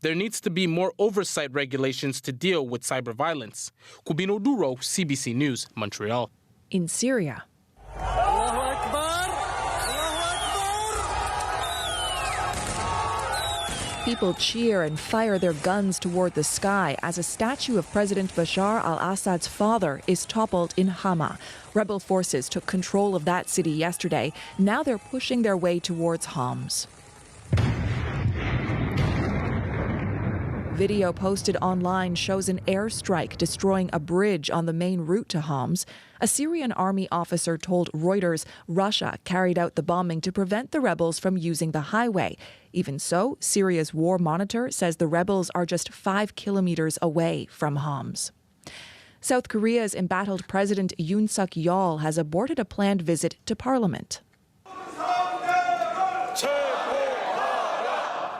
there needs to be more oversight regulations to deal with cyber violence. Cubino Duro, CBC News, Montreal. In Syria, people cheer and fire their guns toward the sky as a statue of President Bashar al-Assad's father is toppled in Hama. Rebel forces took control of that city yesterday. Now they're pushing their way towards Homs. Video posted online shows an airstrike destroying a bridge on the main route to Homs. A Syrian army officer told Reuters Russia carried out the bombing to prevent the rebels from using the highway. Even so, Syria's war monitor says the rebels are just 5 kilometers away from Homs. South Korea's embattled President Yoon Suk-yeol has aborted a planned visit to Parliament.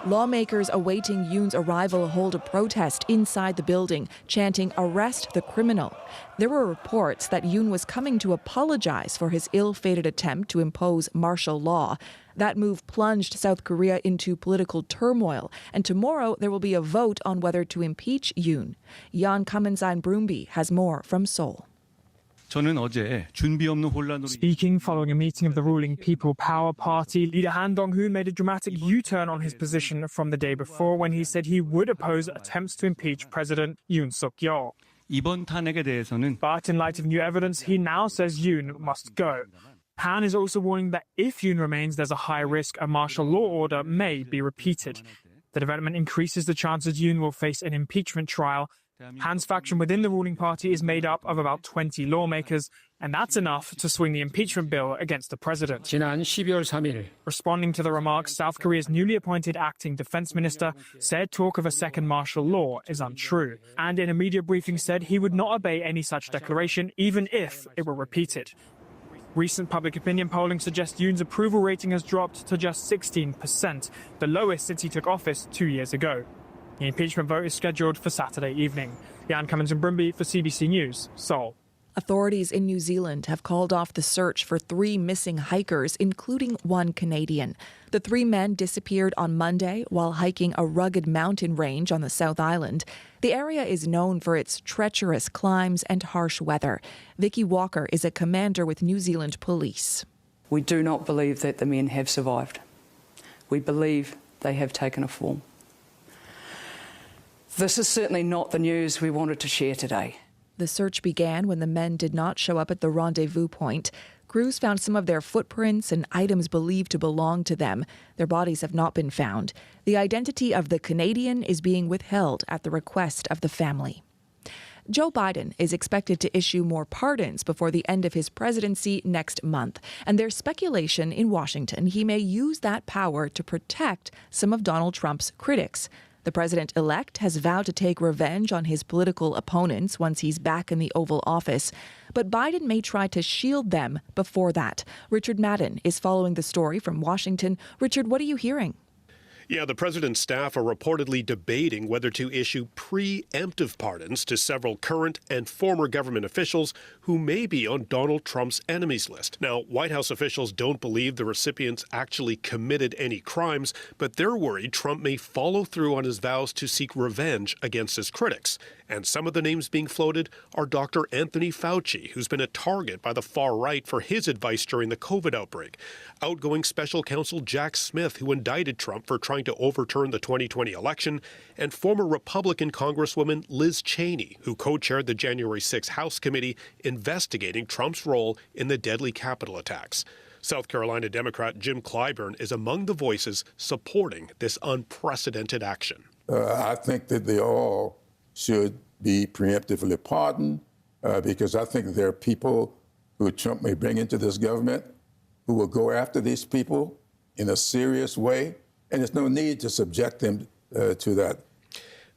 Lawmakers awaiting Yoon's arrival hold a protest inside the building, chanting, "Arrest the criminal." There were reports that Yoon was coming to apologize for his ill-fated attempt to impose martial law. That move plunged South Korea into political turmoil, and tomorrow there will be a vote on whether to impeach Yoon. Jan Kamensain Brumby has more from Seoul. Speaking following a meeting of the ruling People Power Party, leader Han Dong-hoon made a dramatic U-turn on his position from the day before when he said he would oppose attempts to impeach President Yoon Suk-yeol. But in light of new evidence, he now says Yoon must go. Han is also warning that if Yoon remains, there's a high risk a martial law order may be repeated. The development increases the chances Yoon will face an impeachment trial. Han's faction within the ruling party is made up of about 20 lawmakers, and that's enough to swing the impeachment bill against the president. Responding to the remarks, South Korea's newly appointed acting defense minister said talk of a second martial law is untrue, and in a media briefing said he would not obey any such declaration, even if it were repeated. Recent public opinion polling suggests Yoon's approval rating has dropped to just 16%, the lowest since he took office 2 years ago. The impeachment vote is scheduled for Saturday evening. Jan Kamensain Brumby for CBC News, Seoul. Authorities in New Zealand have called off the search for 3 missing hikers, including 1 Canadian. The 3 men disappeared on Monday while hiking a rugged mountain range on the South Island. The area is known for its treacherous climbs and harsh weather. Vicky Walker is a commander with New Zealand Police. We do not believe that the men have survived. We believe they have taken a fall. This is certainly not the news we wanted to share today. The search began when the men did not show up at the rendezvous point. Crews found some of their footprints and items believed to belong to them. Their bodies have not been found. The identity of the Canadian is being withheld at the request of the family. Joe Biden is expected to issue more pardons before the end of his presidency next month, and there's speculation in Washington he may use that power to protect some of Donald Trump's critics. The president-elect has vowed to take revenge on his political opponents once he's back in the Oval Office, but Biden may try to shield them before that. Richard Madden is following the story from Washington. Richard, what are you hearing? Yeah, the president's staff are reportedly debating whether to issue preemptive pardons to several current and former government officials who may be on Donald Trump's enemies list. Now, White House officials don't believe the recipients actually committed any crimes, but they're worried Trump may follow through on his vows to seek revenge against his critics. And some of the names being floated are Dr. Anthony Fauci, who's been a target by the far right for his advice during the COVID outbreak, outgoing special counsel Jack Smith, who indicted Trump for trying to overturn the 2020 election, and former Republican Congresswoman Liz Cheney, who co-chaired the January 6 House Committee investigating Trump's role in the deadly Capitol attacks. South Carolina Democrat Jim Clyburn is among the voices supporting this unprecedented action. I think that they all should be preemptively pardoned because I think there are people who Trump may bring into this government who will go after these people in a serious way, and there's no need to subject them to that.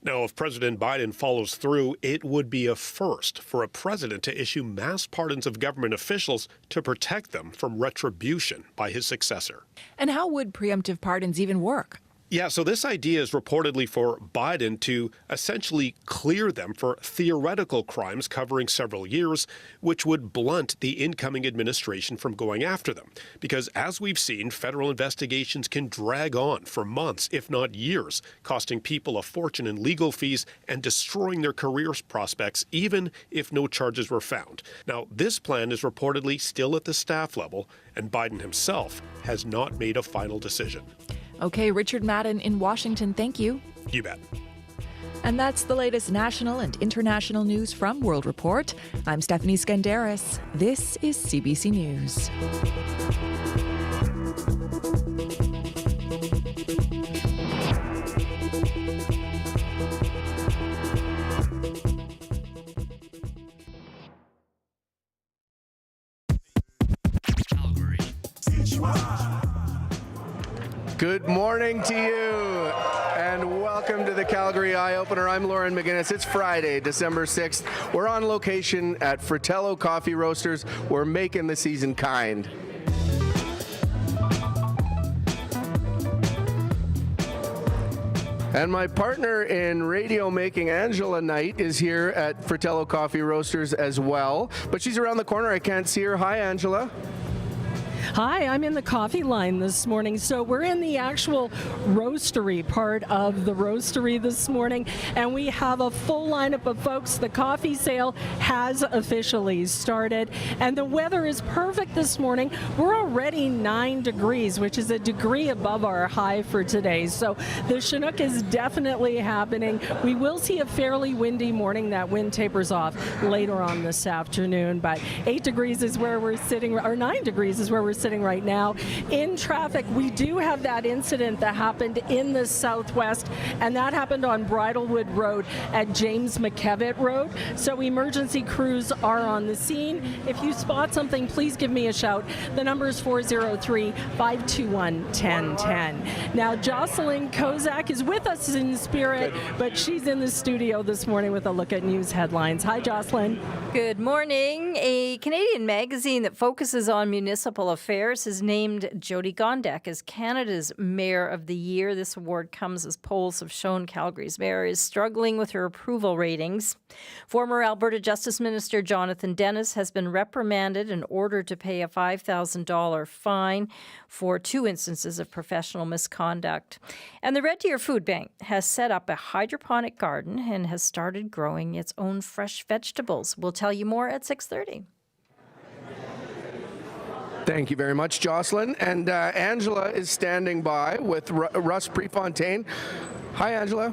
Now, if President Biden follows through, it would be a first for a president to issue mass pardons of government officials to protect them from retribution by his successor. And how would preemptive pardons even work? Yeah, so this idea is reportedly for Biden to essentially clear them for theoretical crimes covering several years, which would blunt the incoming administration from going after them. Because as we've seen, federal investigations can drag on for months, if not years, costing people a fortune in legal fees and destroying their career prospects, even if no charges were found. Now, this plan is reportedly still at the staff level, and Biden himself has not made a final decision. Okay, Richard Madden in Washington, thank you. You bet. And that's the latest national and international news from World Report. I'm Stephanie Skandaris. This is CBC News. Good morning to you, and welcome to the Calgary Eyeopener. I'm Lauren McGinnis. It's Friday, December 6th. We're on location at Fratello Coffee Roasters. We're making the season kind. And my partner in radio making, Angela Knight, is here at Fratello Coffee Roasters as well. But she's around the corner. I can't see her. Hi, Angela. Hi, I'm in the coffee line this morning. So we're in the actual roastery part of the roastery this morning, and we have a full lineup of folks. The coffee sale has officially started, and the weather is perfect this morning. We're already 9 degrees, which is a degree above our high for today. So the Chinook is definitely happening. We will see a fairly windy morning. That wind tapers off later on this afternoon, but 8 degrees is where we're sitting, or 9 degrees is where we're sitting right now. In traffic, we do have that incident that happened in the southwest, and that happened on Bridlewood Road at James McKevitt Road. So emergency crews are on the scene. If you spot something, please give me a shout. The number is 403-521-1010. Now, Jocelyn Kozak is with us in spirit, but she's in the studio this morning with a look at news headlines. Hi, Jocelyn. Good morning. A Canadian magazine that focuses on municipal affairs has named Jyoti Gondek as Canada's Mayor of the Year. This award comes as polls have shown Calgary's mayor is struggling with her approval ratings. Former Alberta Justice Minister Jonathan Dennis has been reprimanded and ordered to pay a $5,000 fine for 2 instances of professional misconduct. And the Red Deer Food Bank has set up a hydroponic garden and has started growing its own fresh vegetables. We'll tell you more at 6:30. Thank you very much, Jocelyn. And Angela is standing by with Russ Prefontaine. Hi, Angela.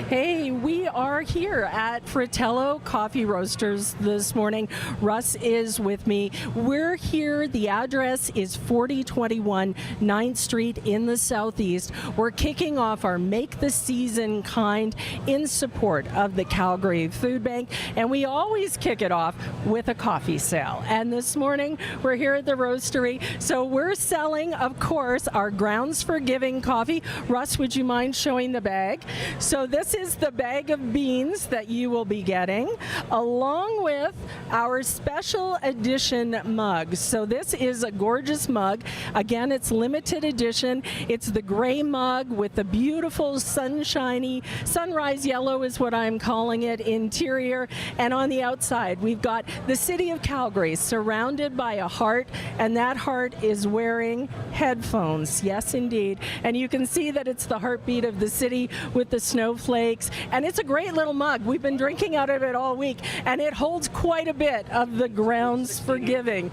Hey, we are here at Fratello Coffee Roasters this morning. Russ is with me. We're here. The address is 4021 9th Street in the Southeast. We're kicking off our Make the Season Kind in support of the Calgary Food Bank, and we always kick it off with a coffee sale. And this morning, we're here at the roastery, so we're selling, of course, our Grounds for Giving coffee. Russ, would you mind showing the bag? So this is the bag of beans that you will be getting, along with our special edition mug. So this is a gorgeous mug. Again, it's limited edition. It's the gray mug with the beautiful sunshiny, sunrise yellow is what I'm calling it, interior. And on the outside, we've got the city of Calgary surrounded by a heart, and that heart is wearing headphones. Yes, indeed. And you can see that it's the heartbeat of the city with the snowflakes. And it's a great little mug. We've been drinking out of it all week, and it holds quite a bit of the Grounds for Giving.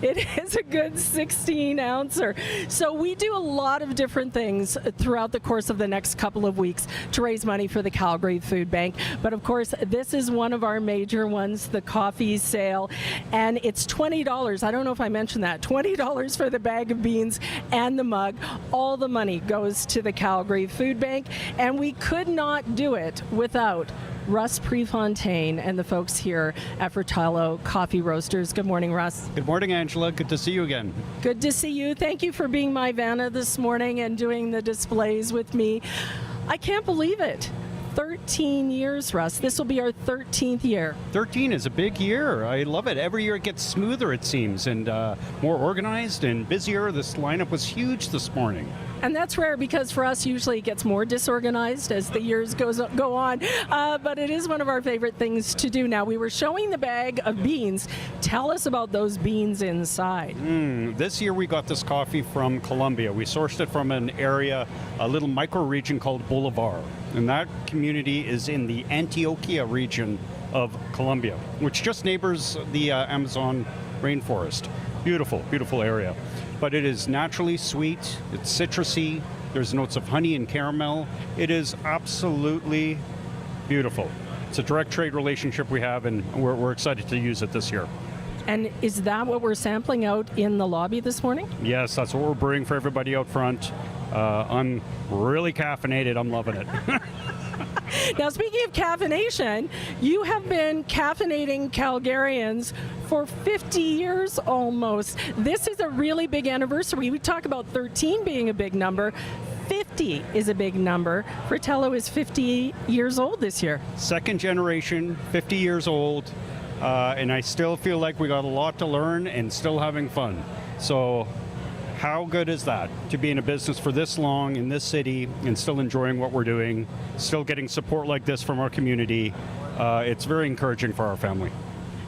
It is a good 16-ouncer. So we do a lot of different things throughout the course of the next couple of weeks to raise money for the Calgary Food Bank. But of course, this is one of our major ones, the coffee sale, and it's $20. I don't know if I mentioned that. $20 for the bag of beans and the mug. All the money goes to the Calgary Food Bank, and we could not do it without Russ Prefontaine and the folks here at Fratello Coffee Roasters. Good morning, Russ. Good morning, Angela. Good to see you again. Good to see you. Thank you for being my Vanna this morning and doing the displays with me. I can't believe it. 13 years, Russ. This will be our 13th year. 13 is a big year. I love it. Every year it gets smoother, it seems, and more organized and busier. This lineup was huge this morning. And that's rare because for us, usually it gets more disorganized as the years go on. But it is one of our favorite things to do. Now, we were showing the bag of beans. Tell us about those beans inside. This year we got this coffee from Colombia. We sourced it from an area, a little micro-region called Bolivar. And that community is in the Antioquia region of Colombia, which just neighbors the Amazon rainforest. Beautiful, beautiful area. But it is naturally sweet, it's citrusy, there's notes of honey and caramel. It is absolutely beautiful. It's a direct trade relationship we have, and we're excited to use it this year. And is that what we're sampling out in the lobby this morning? Yes, that's what we're brewing for everybody out front. I'm really caffeinated. I'm loving it. Now, speaking of caffeination, you have been caffeinating Calgarians for 50 years almost. This is a really big anniversary. We talk about 13 being a big number. 50 is a big number. Fratello is 50 years old this year. Second generation, 50 years old, and I still feel like we got a lot to learn and still having fun. So how good is that, to be in a business for this long in this city and still enjoying what we're doing, still getting support like this from our community? It's very encouraging for our family.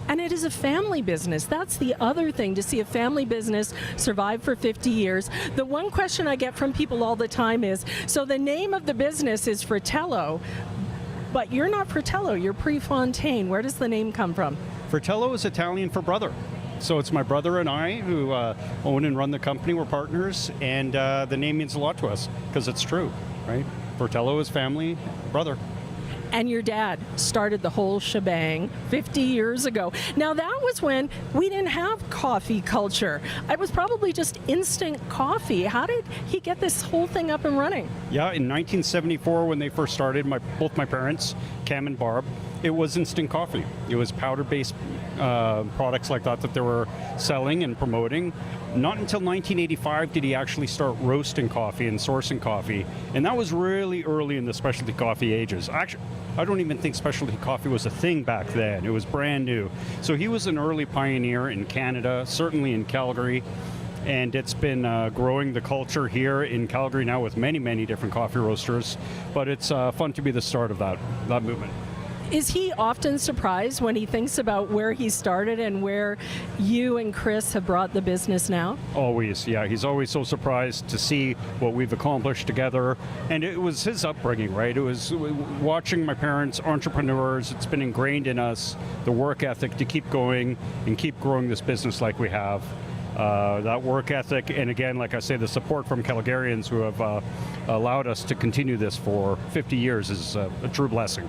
And it is a family business. That's the other thing, to see a family business survive for 50 years. The one question I get from people all the time is, so the name of the business is Fratello, but you're not Fratello, you're Prefontaine. Where does the name come from? Fratello is Italian for brother. So it's my brother and I who own and run the company. We're partners, and the name means a lot to us because it's true, right? Fratello is family, brother. And your dad started the whole shebang 50 years ago. Now, that was when we didn't have coffee culture. It was probably just instant coffee. How did he get this whole thing up and running? Yeah, in 1974, when they first started, both my parents, Cam and Barb, it was instant coffee. It was powder-based products like that they were selling and promoting. Not until 1985 did he actually start roasting coffee and sourcing coffee, and that was really early in the specialty coffee ages. Actually, I don't even think specialty coffee was a thing back then. It was brand new. So he was an early pioneer in Canada, certainly in Calgary, and it's been growing the culture here in Calgary now with many, many different coffee roasters, but it's fun to be the start of that movement. Is he often surprised when he thinks about where he started and where you and Chris have brought the business now? Always, yeah. He's always so surprised to see what we've accomplished together. And it was his upbringing, right? It was watching my parents, entrepreneurs. It's been ingrained in us, the work ethic to keep going and keep growing this business like we have. That work ethic, and again, like I say, the support from Calgarians who have allowed us to continue this for 50 years is a true blessing.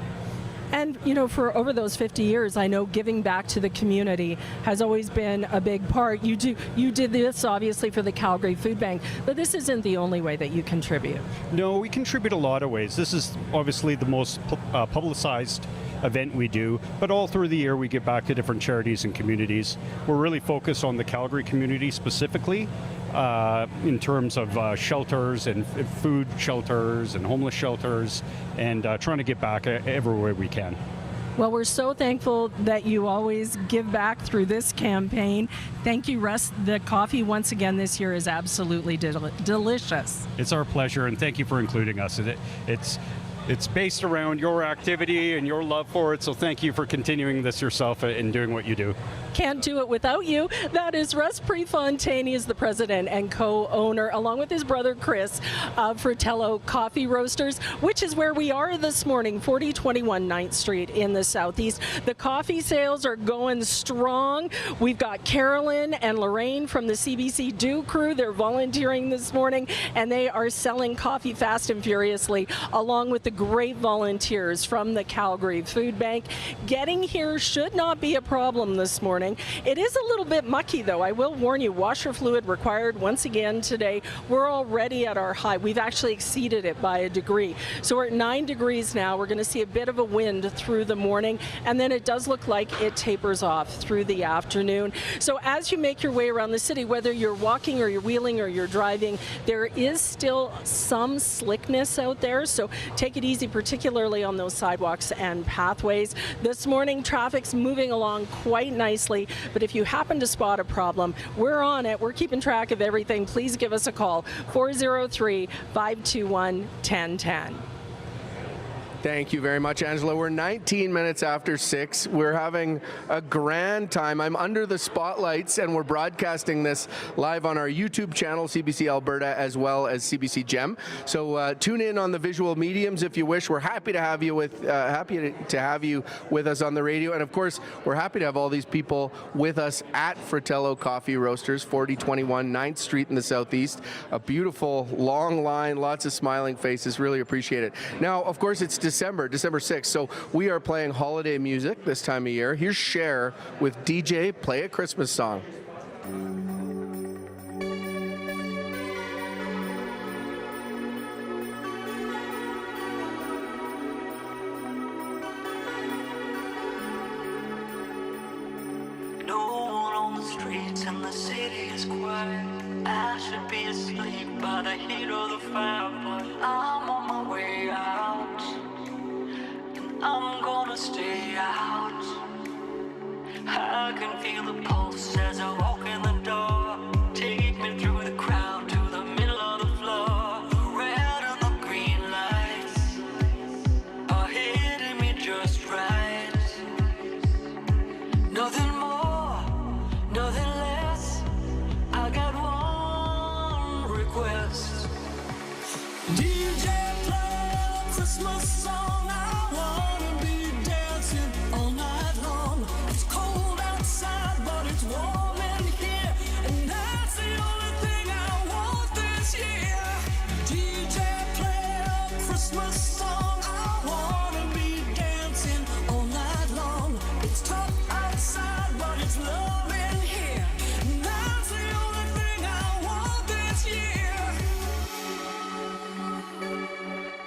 And, you know, for over those 50 years, I know giving back to the community has always been a big part. You did this, obviously, for the Calgary Food Bank, but this isn't the only way that you contribute. No, we contribute a lot of ways. This is obviously the most publicized event we do, but all through the year we give back to different charities and communities. We're really focused on the Calgary community specifically, in terms of shelters and food shelters and homeless shelters, and trying to get back everywhere we can. Well, we're so thankful that you always give back through this campaign. Thank you, Russ. The coffee once again this year is absolutely delicious. It's our pleasure, and thank you for including us. It's based around your activity and your love for it, so thank you for continuing this yourself and doing what you do. Can't do it without you. That is Russ Prefontaine. He is the president and co-owner, along with his brother Chris, of Fratello Coffee Roasters, which is where we are this morning, 4021 9th Street in the Southeast. The coffee sales are going strong. We've got Carolyn and Lorraine from the CBC Do crew. They're volunteering this morning, and they are selling coffee fast and furiously, along with the great volunteers from the Calgary Food Bank. Getting here should not be a problem this morning. It is a little bit mucky, though. I will warn you, washer fluid required once again today. We're already at our high. We've actually exceeded it by a degree. So we're at 9 degrees now. We're going to see a bit of a wind through the morning, and then it does look like it tapers off through the afternoon. So as you make your way around the city, whether you're walking or you're wheeling or you're driving, there is still some slickness out there. So take it easy, particularly on those sidewalks and pathways. This morning, traffic's moving along quite nicely. closely. But if you happen to spot a problem, we're on it. We're keeping track of everything. Please give us a call, 403-521-1010. Thank you very much, Angela. We're 19 minutes after 6. We're having a grand time. I'm under the spotlights, and we're broadcasting this live on our YouTube channel, CBC Alberta, as well as CBC Gem. So tune in on the visual mediums if you wish. We're happy to have you with us on the radio, and of course, we're happy to have all these people with us at Fratello Coffee Roasters, 4021 9th Street in the Southeast. A beautiful long line, lots of smiling faces. Really appreciate it. Now, of course, it's December 6th, so we are playing holiday music this time of year. Here's Cher with DJ Play a Christmas Song. No one on the streets and the city is quiet. I should be asleep by the heat of the fire, but I'm on my way out. I'm gonna stay out. I can feel the pulse as I walk in the door. Take me through the crowd to the middle of the floor. The red and the green lights are hitting me just right. Nothing more, nothing less. I got one request. DJ, play a Christmas song.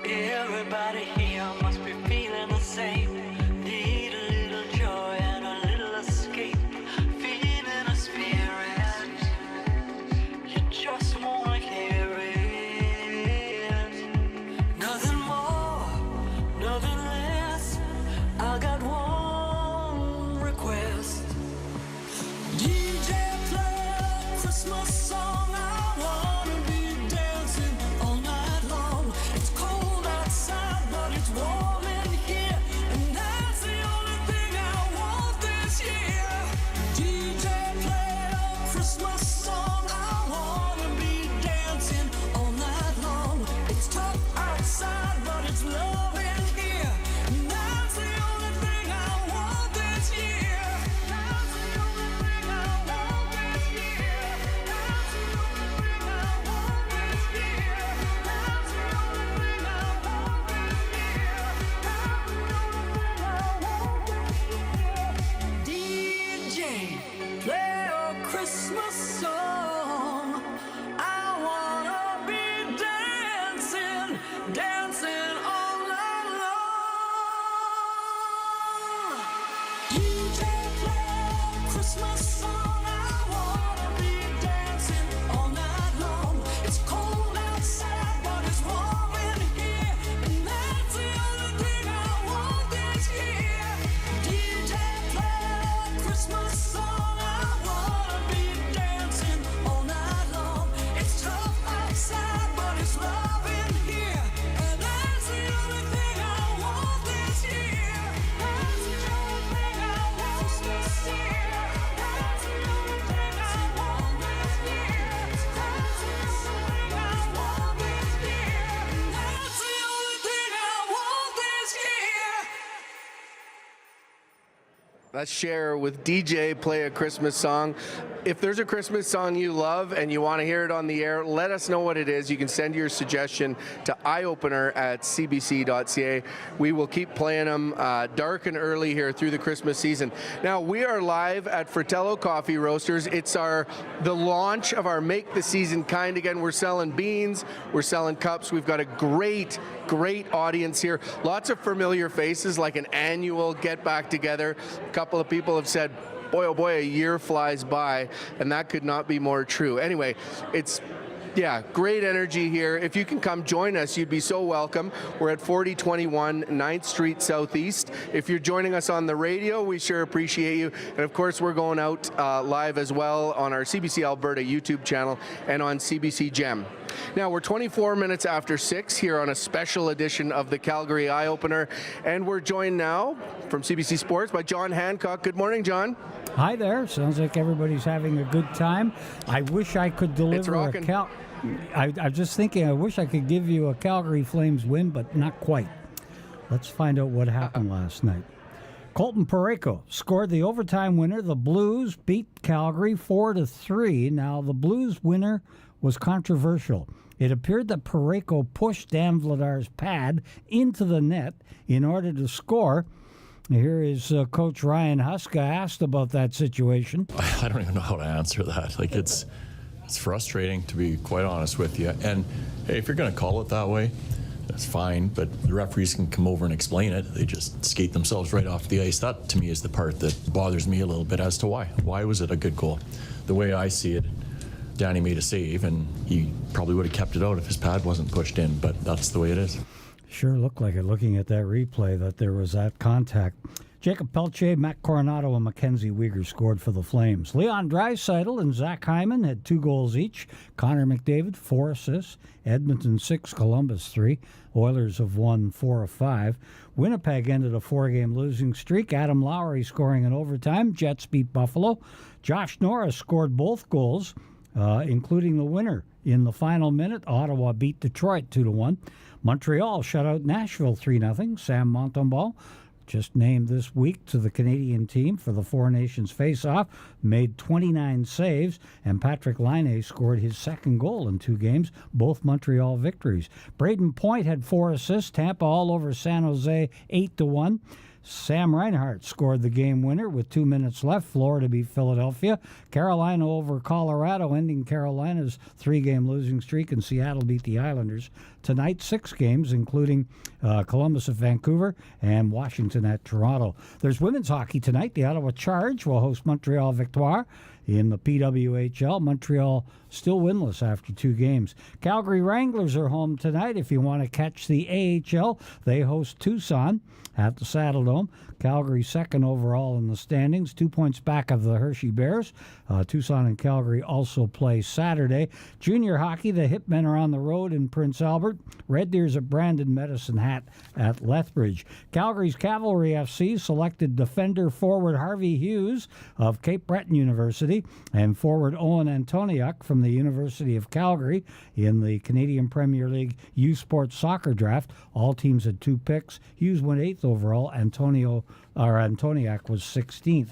Everybody here must be feeling the same. Need a little joy and a little escape. Feeling a spirit. You just wanna hear it. Nothing more, nothing less. I got one request. DJ, play a Christmas song. I wanna be dancing all night long. It's cold outside, but it's warm in here, and that's the only thing I want this year. DJ, play a Christmas song. I wanna be dancing all night long. It's tough outside, but it's love in here, and that's the only thing I want this year. That's the only thing I want this year. That's the only thing I want this year. That's the only thing I want this year. That's the only thing I want this year. DJ, play a Christmas song. I wanna be dancing, dancing all night long. DJ, play a Christmas song. I wanna be dancing all night long. It's cold outside, but it's warm in here, and that's the only thing I want this year. DJ, play a Christmas song. I wanna be dancing all night long. It's tough outside, but it's love in here, and that's the only thing I want this year. That's the only thing I want this year. That's the only thing I want this year. That's the only thing I want this year. That's the only thing I want this year. Let's share with DJ Play a Christmas Song. If there's a Christmas song you love and you want to hear it on the air, let us know what it is. You can send your suggestion to eyeopener@cbc.ca. We will keep playing them dark and early here through the Christmas season. Now, we are live at Fratello Coffee Roasters. It's the launch of our Make the Season Kind again. We're selling beans, we're selling cups. We've got a great audience here. Lots of familiar faces, like an annual get back together. A couple of people have said, boy, oh boy, a year flies by, and that could not be more true. Anyway, it's Yeah, great energy here. If you can come join us, you'd be so welcome. We're at 4021 9th Street Southeast. If you're joining us on the radio, we sure appreciate you. And of course, we're going out live as well on our CBC Alberta YouTube channel and on CBC Gem. Now, we're 24 minutes after 6 here on a special edition of the Calgary Eyeopener. And we're joined now from CBC Sports by John Hancock. Good morning, John. Hi there. Sounds like everybody's having a good time. I wish I could deliver I'm just thinking, I wish I could give you a Calgary Flames win, but not quite. Let's find out what happened last night. Colton Parayko scored the overtime winner. The Blues beat Calgary 4-3. Now, the Blues winner was controversial. It appeared that Parayko pushed Dan Vladar's pad into the net in order to score. Here is Coach Ryan Huska asked about that situation. I don't even know how to answer that. Like, it's frustrating, to be quite honest with you. And hey, if you're going to call it that way, that's fine, but the referees can come over and explain it. They just skate themselves right off the ice. That, to me, is the part that bothers me a little bit as to why. Why was it a good goal? The way I see it, Danny made a save, and he probably would have kept it out if his pad wasn't pushed in, but that's the way it is. Sure looked like it, looking at that replay, that there was that contact. Jacob Pelche, Matt Coronado, and Mackenzie Weegar scored for the Flames. Leon Draisaitl and Zach Hyman had 2 goals each. Connor McDavid, 4 assists. Edmonton 6, Columbus 3. Oilers have won 4 of 5. Winnipeg ended a 4-game losing streak. Adam Lowry scoring in overtime. Jets beat Buffalo. Josh Norris scored both goals, including the winner in the final minute. Ottawa beat Detroit 2-1. Montreal shut out Nashville 3-0. Sam Montembeault, just named this week to the Canadian team for the Four Nations face-off, made 29 saves, and Patrick Laine scored his second goal in 2 games, both Montreal victories. Braden Point had 4 assists. Tampa all over San Jose 8-1. Sam Reinhart scored the game winner with 2 minutes left. Florida beat Philadelphia. Carolina over Colorado, ending Carolina's 3-game losing streak, and Seattle beat the Islanders. Tonight, 6 games, including Columbus at Vancouver and Washington at Toronto. There's women's hockey tonight. The Ottawa Charge will host Montreal Victoire in the PWHL. Montreal still winless after 2 games. Calgary Wranglers are home tonight. If you want to catch the AHL, they host Tucson at the Saddle Dome. Calgary second overall in the standings, 2 points back of the Hershey Bears. Tucson and Calgary also play Saturday. Junior hockey, the Hitmen are on the road in Prince Albert. Red Deers at Brandon, Medicine Hat at Lethbridge. Calgary's Cavalry FC selected defender forward Harvey Hughes of Cape Breton University and forward Owen Antoniuk from the University of Calgary in the Canadian Premier League U Sports Soccer Draft. All teams had 2 picks. Hughes went 8th overall. Antoniuk was 16th.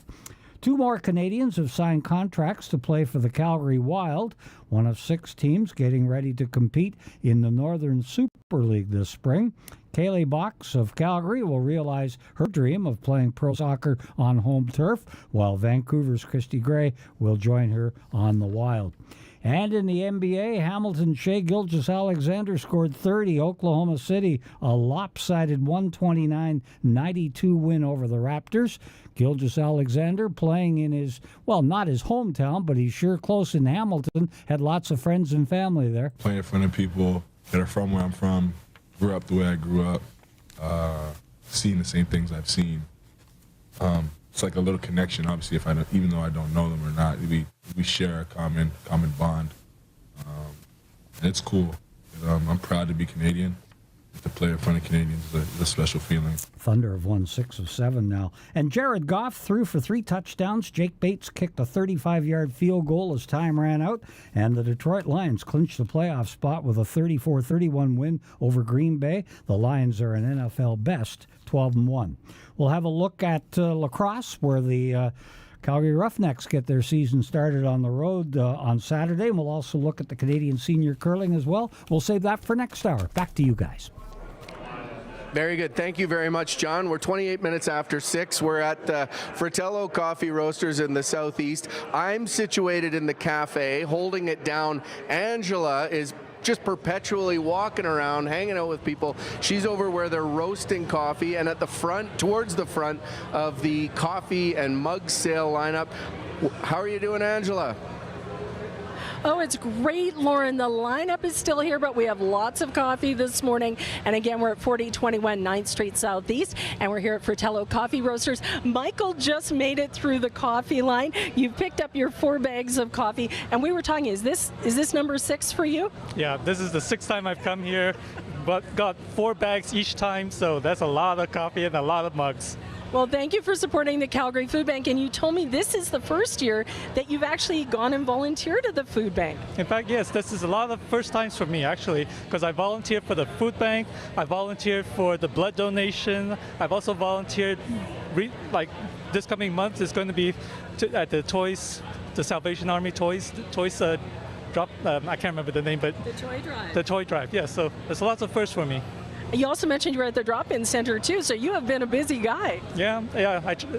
2 more Canadians have signed contracts to play for the Calgary Wild, one of 6 teams getting ready to compete in the Northern Super League this spring. Kaylee Box of Calgary will realize her dream of playing pro soccer on home turf, while Vancouver's Christy Gray will join her on the Wild. And in the NBA, Hamilton Shea Gilgeous-Alexander scored 30. Oklahoma City, a lopsided 129-92 win over the Raptors. Gilgeous-Alexander playing in his, well, not his hometown, but he's sure close in Hamilton. Had lots of friends and family there. Playing in front of people that are from where I'm from, grew up the way I grew up, seeing the same things I've seen. It's like a little connection, obviously, even though I don't know them or not. We share a common bond. And it's cool. I'm proud to be Canadian. To play in front of Canadians is a special feeling. Thunder have won 6 of 7 now. And Jared Goff threw for 3 touchdowns. Jake Bates kicked a 35-yard field goal as time ran out. And the Detroit Lions clinched the playoff spot with a 34-31 win over Green Bay. The Lions are an NFL best 12-1. We'll have a look at lacrosse, where the Calgary Roughnecks get their season started on the road on Saturday. And we'll also look at the Canadian senior curling as well. We'll save that for next hour. Back to you guys. Very good. Thank you very much, John. We're 28 minutes after 6. We're at the Fratello Coffee Roasters in the southeast. I'm situated in the cafe, holding it down. Angela is just perpetually walking around, hanging out with people. She's over where they're roasting coffee, and at the front, towards the front of the coffee and mug sale lineup. How are you doing, Angela? Oh, it's great, Lauren. The lineup is still here, but we have lots of coffee this morning. And again, we're at 4021 9th Street Southeast, and we're here at Fratello Coffee Roasters. Michael just made it through the coffee line. You've picked up your 4 bags of coffee, and we were talking, is this number 6 for you? Yeah, this is the 6th time I've come here, but got 4 bags each time, so that's a lot of coffee and a lot of mugs. Well, thank you for supporting the Calgary Food Bank, and you told me this is the first year that you've actually gone and volunteered at the food bank. In fact, yes, this is a lot of first times for me, actually, because I volunteered for the food bank, I volunteered for the blood donation, I've also volunteered, this coming month is going to be at the Salvation Army Toys drop, I can't remember the name, but The toy drive. The toy drive, yeah, so there's lots of firsts for me. You also mentioned you were at the drop-in center too, so you have been a busy guy. Yeah,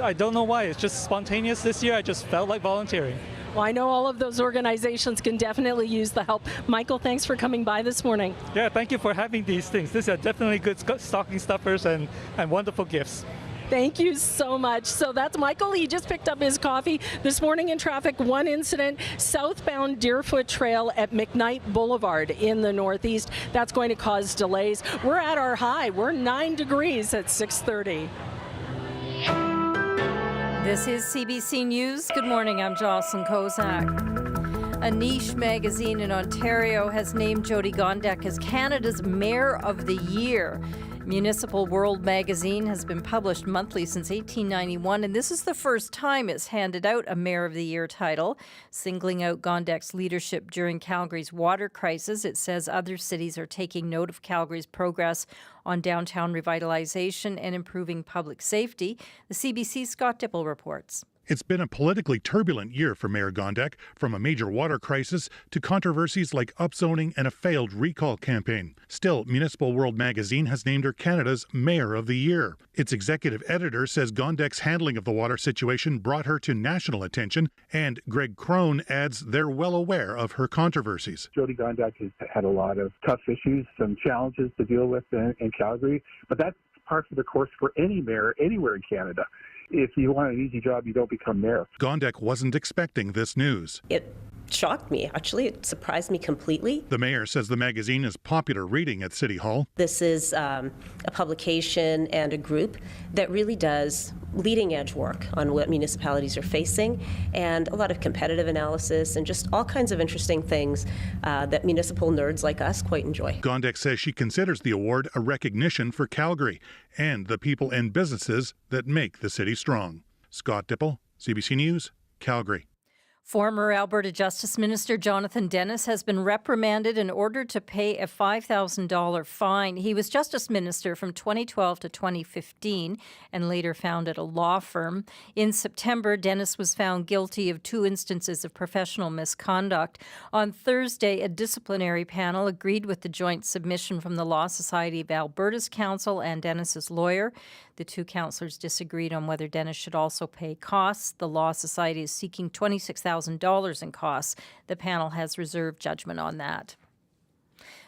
I don't know why. It's just spontaneous this year. I just felt like volunteering. Well, I know all of those organizations can definitely use the help. Michael, thanks for coming by this morning. Yeah, thank you for having these things. These are definitely good stocking stuffers and wonderful gifts. Thank you so much. So that's Michael. He just picked up his coffee. This morning in traffic, one incident, southbound Deerfoot Trail at McKnight Boulevard in the northeast. That's going to cause delays. We're at our high. We're 9 degrees at 6:30. This is CBC News. Good morning, I'm Jocelyn Kozak. A niche magazine in Ontario has named Jyoti Gondek as Canada's Mayor of the Year. Municipal World magazine has been published monthly since 1891, and this is the first time it's handed out a Mayor of the Year title. Singling out Gondek's leadership during Calgary's water crisis, it says other cities are taking note of Calgary's progress on downtown revitalization and improving public safety. The CBC's Scott Dipple reports. It's been a politically turbulent year for Mayor Gondek, from a major water crisis to controversies like upzoning and a failed recall campaign. Still, Municipal World magazine has named her Canada's Mayor of the Year. Its executive editor says Gondek's handling of the water situation brought her to national attention, and Greg Crone adds they're well aware of her controversies. Jyoti Gondek has had a lot of tough issues, some challenges to deal with in Calgary, but that's par for the course for any mayor anywhere in Canada. If you want an easy job, you don't become mayor. Gondek wasn't expecting this news. It shocked me, actually. It surprised me completely. The mayor says the magazine is popular reading at City Hall. This is a publication and a group that really does leading edge work on what municipalities are facing, and a lot of competitive analysis and just all kinds of interesting things that municipal nerds like us quite enjoy. Gondek says she considers the award a recognition for Calgary and the people and businesses that make the city strong. Scott Dipple, CBC News, Calgary. Former Alberta Justice Minister Jonathan Dennis has been reprimanded and ordered to pay a $5,000 fine. He was Justice Minister from 2012 to 2015 and later founded a law firm. In September, Dennis was found guilty of 2 instances of professional misconduct. On Thursday, a disciplinary panel agreed with the joint submission from the Law Society of Alberta's counsel and Dennis's lawyer. The 2 councillors disagreed on whether Dennis should also pay costs. The Law Society is seeking $26,000 in costs. The panel has reserved judgment on that.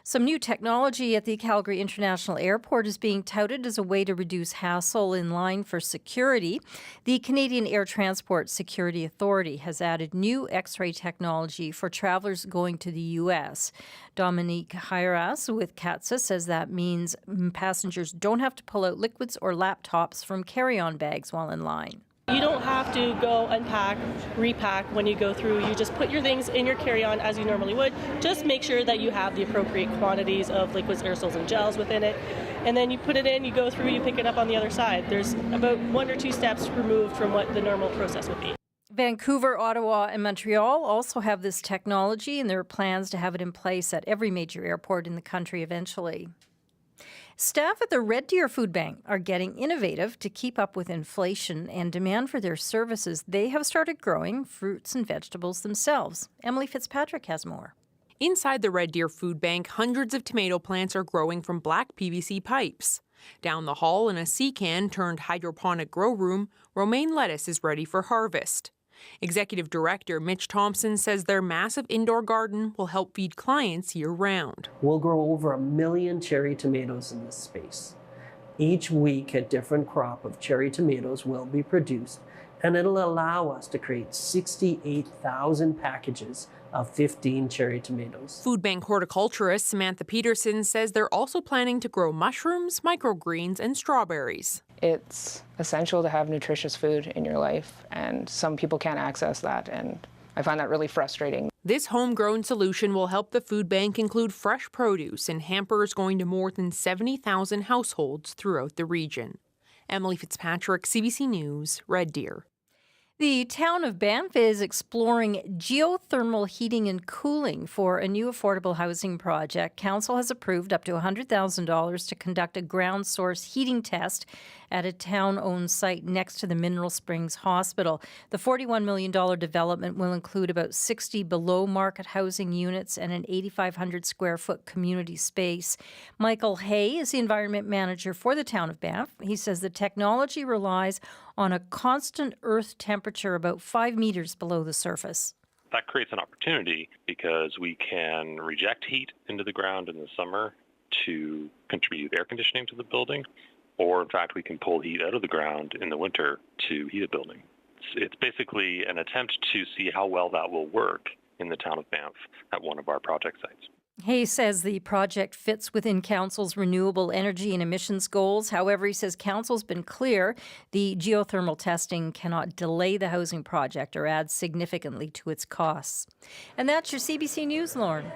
Some new technology at the Calgary International Airport is being touted as a way to reduce hassle in line for security. The Canadian Air Transport Security Authority has added new X-ray technology for travelers going to the U.S. Dominique Hairas with CATSA says that means passengers don't have to pull out liquids or laptops from carry-on bags while in line. You don't have to go unpack, repack when you go through. You just put your things in your carry-on as you normally would. Just make sure that you have the appropriate quantities of liquids, aerosols, and gels within it. And then you put it in, you go through, you pick it up on the other side. There's about 1 or 2 steps removed from what the normal process would be. Vancouver, Ottawa, and Montreal also have this technology, and there are plans to have it in place at every major airport in the country eventually. Staff at the Red Deer Food Bank are getting innovative to keep up with inflation and demand for their services. They have started growing fruits and vegetables themselves. Emily Fitzpatrick has more. Inside the Red Deer Food Bank, hundreds of tomato plants are growing from black PVC pipes. Down the hall in a sea-can turned hydroponic grow room, romaine lettuce is ready for harvest. Executive Director Mitch Thompson says their massive indoor garden will help feed clients year-round. We'll grow over 1 million cherry tomatoes in this space. Each week, a different crop of cherry tomatoes will be produced, and it'll allow us to create 68,000 packages of 15 cherry tomatoes. Food Bank horticulturist Samantha Peterson says they're also planning to grow mushrooms, microgreens, and strawberries. It's essential to have nutritious food in your life, and some people can't access that, and I find that really frustrating. This homegrown solution will help the food bank include fresh produce in hampers going to more than 70,000 households throughout the region. Emily Fitzpatrick, CBC News, Red Deer. The town of Banff is exploring geothermal heating and cooling for a new affordable housing project. Council has approved up to $100,000 to conduct a ground source heating test at a town-owned site next to the Mineral Springs Hospital. The $41 million development will include about 60 below-market housing units and an 8,500 square foot community space. Michael Hay is the environment manager for the town of Banff. He says the technology relies on a constant earth temperature about 5 meters below the surface. That creates an opportunity because we can reject heat into the ground in the summer to contribute air conditioning to the building, or in fact we can pull heat out of the ground in the winter to heat a building. It's basically an attempt to see how well that will work in the town of Banff at one of our project sites. Hay says the project fits within Council's renewable energy and emissions goals. However, he says Council's been clear the geothermal testing cannot delay the housing project or add significantly to its costs. And that's your CBC News, Lauren.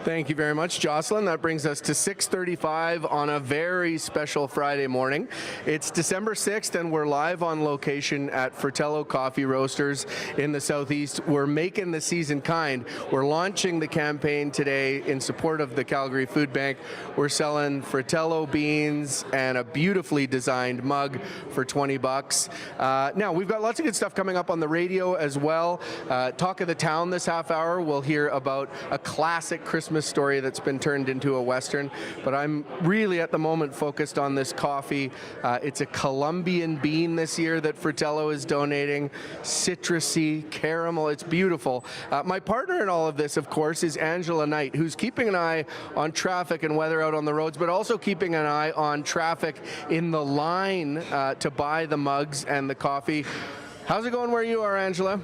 Thank you very much, Jocelyn. That brings us to 6:35 on a very special Friday morning. It's December 6th, and we're live on location at Fratello Coffee Roasters in the Southeast. We're making the season kind. We're launching the campaign today in support of the Calgary Food Bank. We're selling Fratello beans and a beautifully designed mug for $20. Now, we've got lots of good stuff coming up on the radio as well. Talk of the town this half hour. We'll hear about a classic Christmas story that's been turned into a Western, but I'm really at the moment focused on this coffee. It's a Colombian bean this year that Fratello is donating. Citrusy, caramel, it's beautiful. My partner in all of this, of course, is Angela Knight, who's keeping an eye on traffic and weather out on the roads, but also keeping an eye on traffic in the line to buy the mugs and the coffee. How's it going where you are, Angela?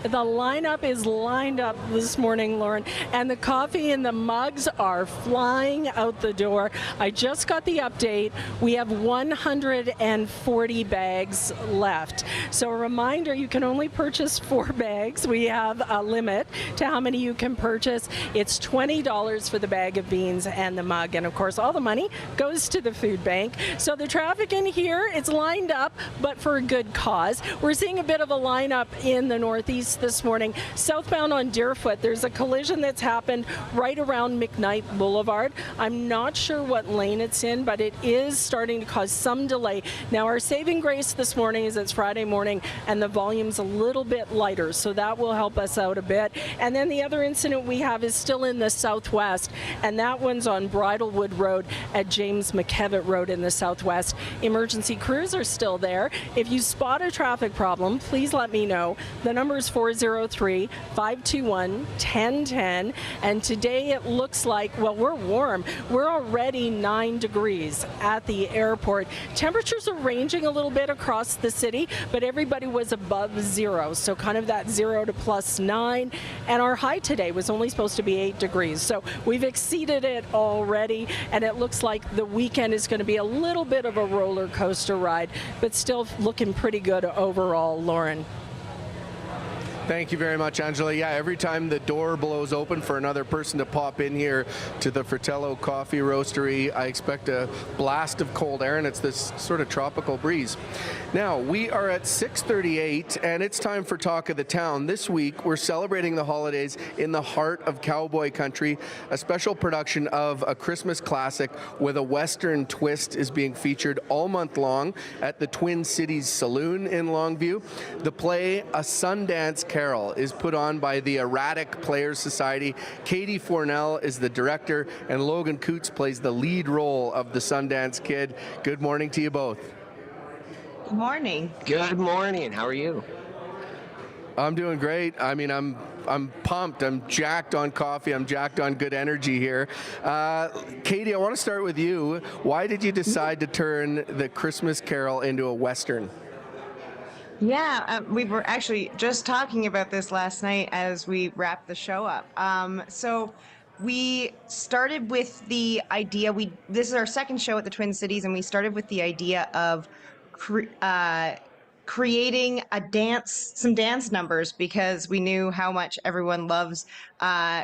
The lineup is lined up this morning, Lauren, and the coffee and the mugs are flying out the door. I just got the update. We have 140 bags left. So a reminder, you can only purchase 4 bags. We have a limit to how many you can purchase. It's $20 for the bag of beans and the mug, and of course all the money goes to the food bank. So the traffic in here, it's lined up, but for a good cause. We're seeing a bit of a lineup in the northeast this morning. Southbound on Deerfoot, there's a collision that's happened right around McKnight Boulevard. I'm not sure what lane it's in, but it is starting to cause some delay. Now, our saving grace this morning is it's Friday morning and the volume's a little bit lighter, so that will help us out a bit. And then the other incident we have is still in the southwest, and that one's on Bridlewood Road at James McKevitt Road in the southwest. Emergency crews are still there. If you spot a traffic problem, please let me know. The number is 403-521-1010, and today it looks like, well, we're warm. We're already 9 degrees at the airport. Temperatures are ranging a little bit across the city, but everybody was above 0, so kind of that 0 to +9, and our high today was only supposed to be 8 degrees, so we've exceeded it already, and it looks like the weekend is going to be a little bit of a roller coaster ride, but still looking pretty good overall, Lauren. Thank you very much, Angela. Yeah, every time the door blows open for another person to pop in here to the Fratello Coffee Roastery, I expect a blast of cold air, and it's this sort of tropical breeze. Now, we are at 6:38, and it's time for Talk of the Town. This week, we're celebrating the holidays in the heart of cowboy country. A special production of a Christmas classic with a Western twist is being featured all month long at the Twin Cities Saloon in Longview. The play, A Sundance Carol, is put on by the Erratic Players Society. Katie Fornell is the director, and Logan Coots plays the lead role of the Sundance Kid. Good morning to you both. Good morning. Good morning. How are you? I'm doing great. I mean, I'm pumped. I'm jacked on coffee. I'm jacked on good energy here. Katie, I want to start with you. Why did you decide to turn the Christmas Carol into a Western? Yeah, we were actually just talking about this last night as we wrapped the show up. So we started with the idea. This is our second show at the Twin Cities, and we started with the idea of creating some dance numbers, because we knew how much everyone loves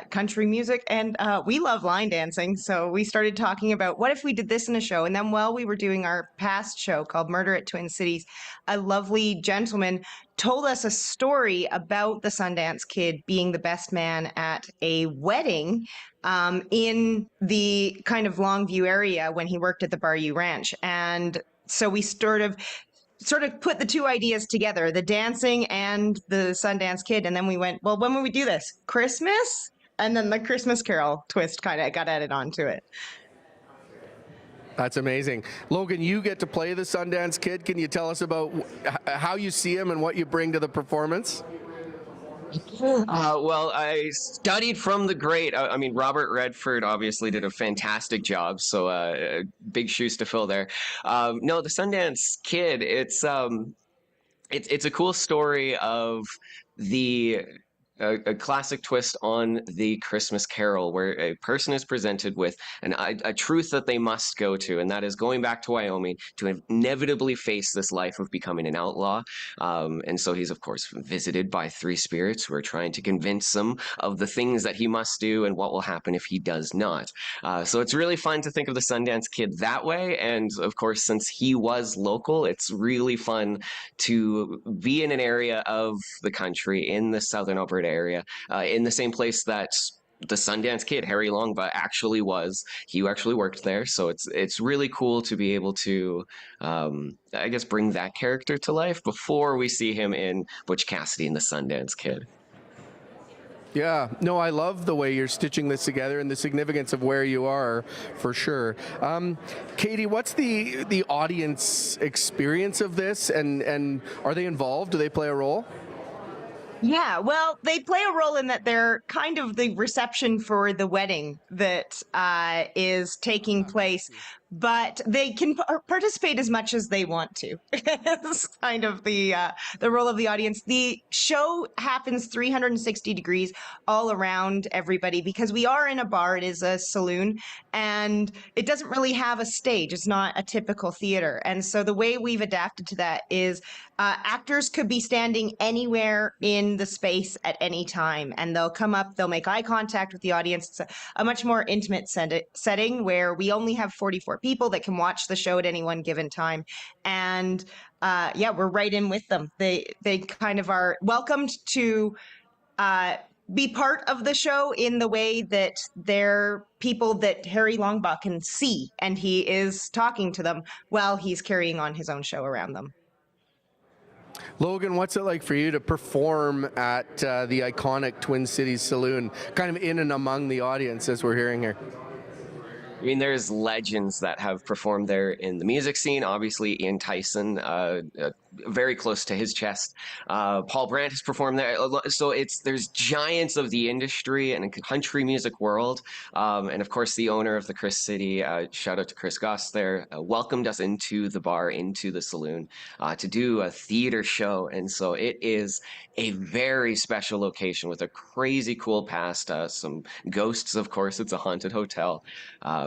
country music, and we love line dancing. So we started talking about, what if we did this in a show? And then while we were doing our past show called Murder at Twin Cities, a lovely gentleman told us a story about the Sundance Kid being the best man at a wedding in the kind of Longview area when he worked at the Bayou Ranch. And so we sort of put the two ideas together, the dancing and the Sundance Kid. And then we went, well, when will we do this? Christmas? And then the Christmas Carol twist kind of got added onto it. That's amazing. Logan, you get to play the Sundance Kid. Can you tell us about how you see him and what you bring to the performance? Well, I studied from the great. I mean, Robert Redford obviously did a fantastic job, so big shoes to fill there. No, the Sundance Kid, it's a cool story of a classic twist on the Christmas Carol, where a person is presented with a truth that they must go to, and that is going back to Wyoming to inevitably face this life of becoming an outlaw. And so he's, of course, visited by three spirits who are trying to convince him of the things that he must do and what will happen if he does not. So it's really fun to think of the Sundance Kid that way. And of course, since he was local, it's really fun to be in an area of the country in the southern Alberta area, in the same place that the Sundance Kid, Harry Longba, actually was. He actually worked there, so it's really cool to be able to, I guess, bring that character to life before we see him in Butch Cassidy and the Sundance Kid. Yeah, no, I love the way you're stitching this together and the significance of where you are, for sure. Katie, what's the audience experience of this, and are they involved? Do they play a role? Yeah, well, they play a role in that they're kind of the reception for the wedding that is taking place, but they can participate as much as they want to. It's kind of the role of the audience. The show happens 360 degrees all around everybody, because we are in a bar. It is a saloon, and it doesn't really have a stage. It's not a typical theater. And so the way we've adapted to that is actors could be standing anywhere in the space at any time, and they'll come up, they'll make eye contact with the audience. It's a much more intimate setting where we only have 44 people that can watch the show at any one given time. And yeah, we're right in with them. They kind of are welcomed to be part of the show in the way that they're people that Harry Longbaugh can see, and he is talking to them while he's carrying on his own show around them. Logan, what's it like for you to perform at the iconic Twin Cities Saloon, kind of in and among the audience, as we're hearing here? I mean, there's legends that have performed there in the music scene. Obviously, Ian Tyson, very close to his chest. Paul Brandt has performed there. So there's giants of the industry and country music world. And of course, the owner of the Chris City, shout out to Chris Goss there, welcomed us into the bar, into the saloon, to do a theater show. And so it is a very special location with a crazy cool past, some ghosts, of course. It's a haunted hotel.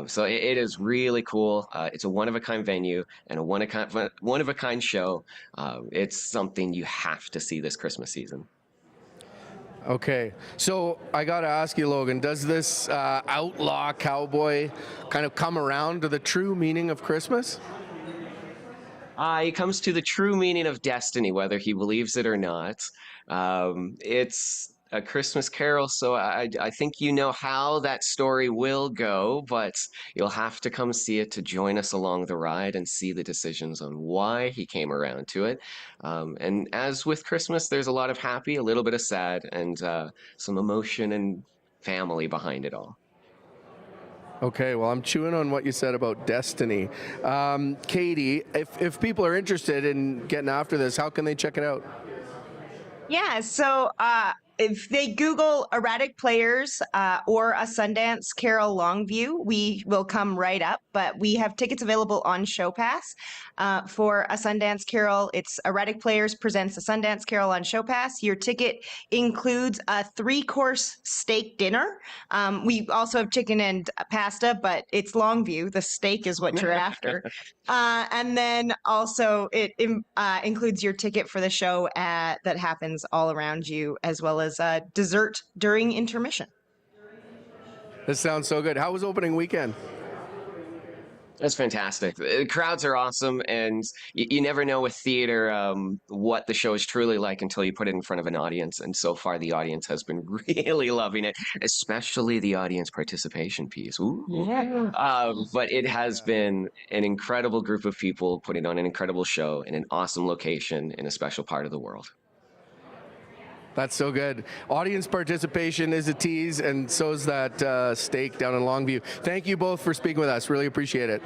So it is really cool. It's a one-of-a-kind venue and a one-of-a-kind show. It's something you have to see this Christmas season. Okay, so I got to ask you, Logan, does this outlaw cowboy kind of come around to the true meaning of Christmas? He comes to the true meaning of destiny, whether he believes it or not. It's a Christmas Carol, so I think you know how that story will go, but you'll have to come see it to join us along the ride and see the decisions on why he came around to it. And as with Christmas, there's a lot of happy, a little bit of sad, and some emotion and family behind it all. Okay, well, I'm chewing on what you said about destiny. Katie, if people are interested in getting after this, how can they check it out? Yeah, so if they Google Erratic Players or a Sundance Carol Longview, we will come right up. But we have tickets available on Show Pass for a Sundance Carol. It's Erratic Players presents a Sundance Carol on Show Pass. Your ticket includes a 3-course steak dinner. We also have chicken and pasta, but it's Longview. The steak is what you're after. And then also it includes your ticket for the show that happens all around you, as well as dessert during intermission. This sounds so good. How was opening weekend? That's fantastic. The crowds are awesome, and you never know with theater what the show is truly like until you put it in front of an audience. And so far, the audience has been really loving it, especially the audience participation piece. Ooh. Yeah. But it has been an incredible group of people putting on an incredible show in an awesome location in a special part of the world. That's so good. Audience participation is a tease, and so is that steak down in Longview. Thank you both for speaking with us. Really appreciate it.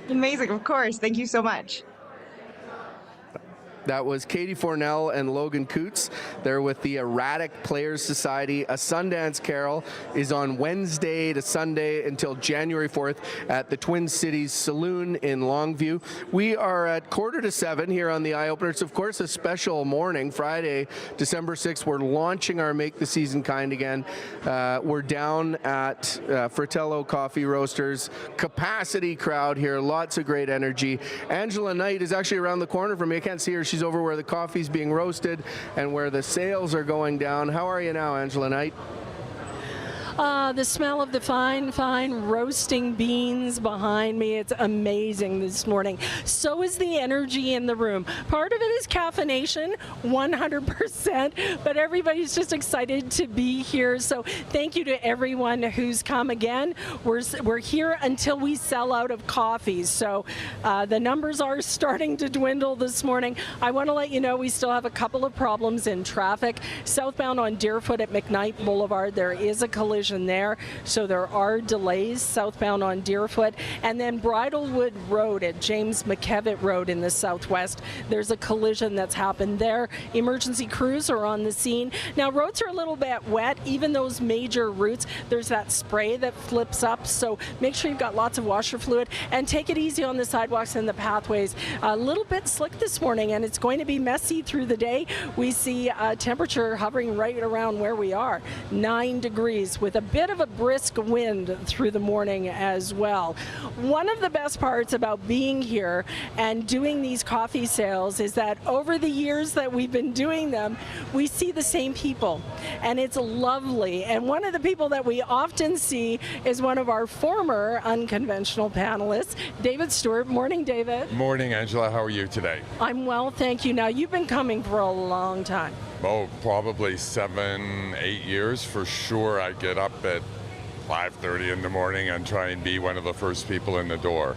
Amazing, of course. Thank you so much. That was Katie Fornell and Logan Coots. They're with the Erratic Players Society. A Sundance Carol is on Wednesday to Sunday until January 4th at the Twin Cities Saloon in Longview. We are at 6:45 here on the Eyeopener. It's, of course, a special morning, Friday, December 6th. We're launching our Make the Season Kind again. We're down at Fratello Coffee Roasters. Capacity crowd here, lots of great energy. Angela Knight is actually around the corner from me. I can't see her. She's over where the coffee's being roasted and where the sales are going down. How are you now, Angela Knight? The smell of the fine roasting beans behind me. It's amazing this morning. So is the energy in the room. Part of it is caffeination, 100%, but everybody's just excited to be here. So thank you to everyone who's come again. We're here until we sell out of coffee. So the numbers are starting to dwindle this morning. I want to let you know we still have a couple of problems in traffic. Southbound on Deerfoot at McKnight Boulevard, there is a collision there, so there are delays southbound on Deerfoot. And then Bridlewood Road at James McKevitt Road in the southwest, there's a collision that's happened there. Emergency crews are on the scene. Now, roads are a little bit wet, even those major routes. There's that spray that flips up, so make sure you've got lots of washer fluid and take it easy on the sidewalks and the pathways. A little bit slick this morning, and it's going to be messy through the day. We see temperature hovering right around where we are, 9 degrees, with a bit of a brisk wind through the morning as well. One of the best parts about being here and doing these coffee sales is that over the years that we've been doing them, we see the same people, and it's lovely. And one of the people that we often see is one of our former unconventional panelists, David Stewart. Morning, David. Morning, Angela. How are you today? I'm well, thank you. Now, you've been coming for a long time. Oh, probably 7, 8 years for sure. I get up at 5:30 in the morning and try and be one of the first people in the door.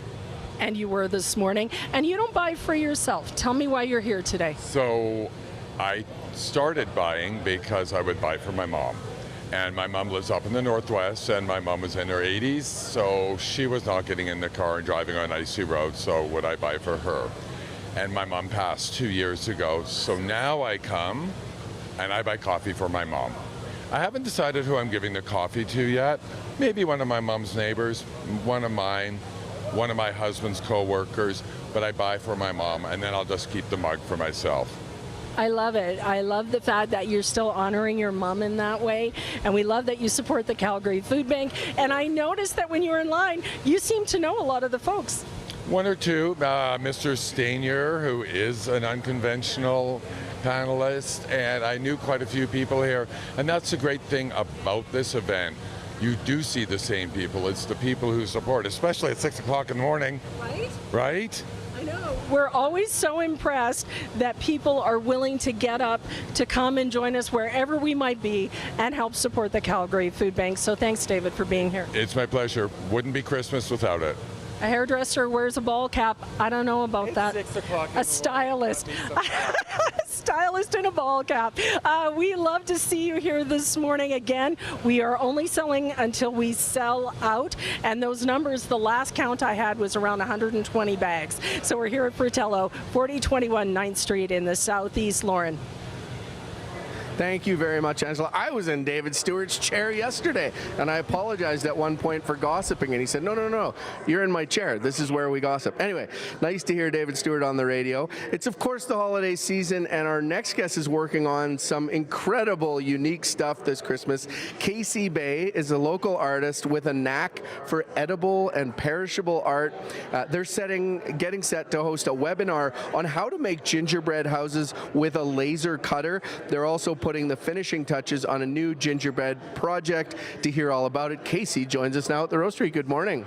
And you were this morning. And you don't buy for yourself. Tell me why you're here today. So I started buying because I would buy for my mom. And my mom lives up in the Northwest, and my mom was in her 80s, so she was not getting in the car and driving on icy roads, so would I buy for her? And my mom passed 2 years ago, so now I come and I buy coffee for my mom. I haven't decided who I'm giving the coffee to yet. Maybe one of my mom's neighbors, one of mine, one of my husband's co-workers, but I buy for my mom, and then I'll just keep the mug for myself. I love it. I love the fact that you're still honoring your mom in that way, and we love that you support the Calgary Food Bank. And I noticed that when you were in line, you seem to know a lot of the folks. One or two. Mr. Stanier, who is an unconventional panelist, and I knew quite a few people here. And that's the great thing about this event. You do see the same people. It's the people who support, especially at 6 o'clock in the morning. Right? Right? I know. We're always so impressed that people are willing to get up to come and join us wherever we might be and help support the Calgary Food Bank. So thanks, David, for being here. It's my pleasure. Wouldn't be Christmas without it. A hairdresser wears a ball cap. I don't know about It's that. 6 o'clock. A stylist. A stylist in a ball cap. We love to see you here this morning. Again, we are only selling until we sell out. And those numbers, the last count I had was around 120 bags. So we're here at Fratello, 4021 9th Street in the southeast, Lauren. Thank you very much, Angela. I was in David Stewart's chair yesterday, and I apologized at one point for gossiping, and he said, no, you're in my chair. This is where we gossip. Anyway, nice to hear David Stewart on the radio. It's, of course, the holiday season, and our next guest is working on some incredible, unique stuff this Christmas. Casey Bay is a local artist with a knack for edible and perishable art. They're getting set to host a webinar on how to make gingerbread houses with a laser cutter. They're also putting the finishing touches on a new gingerbread project. To hear all about it, Casey joins us now at the Roastery. Good morning.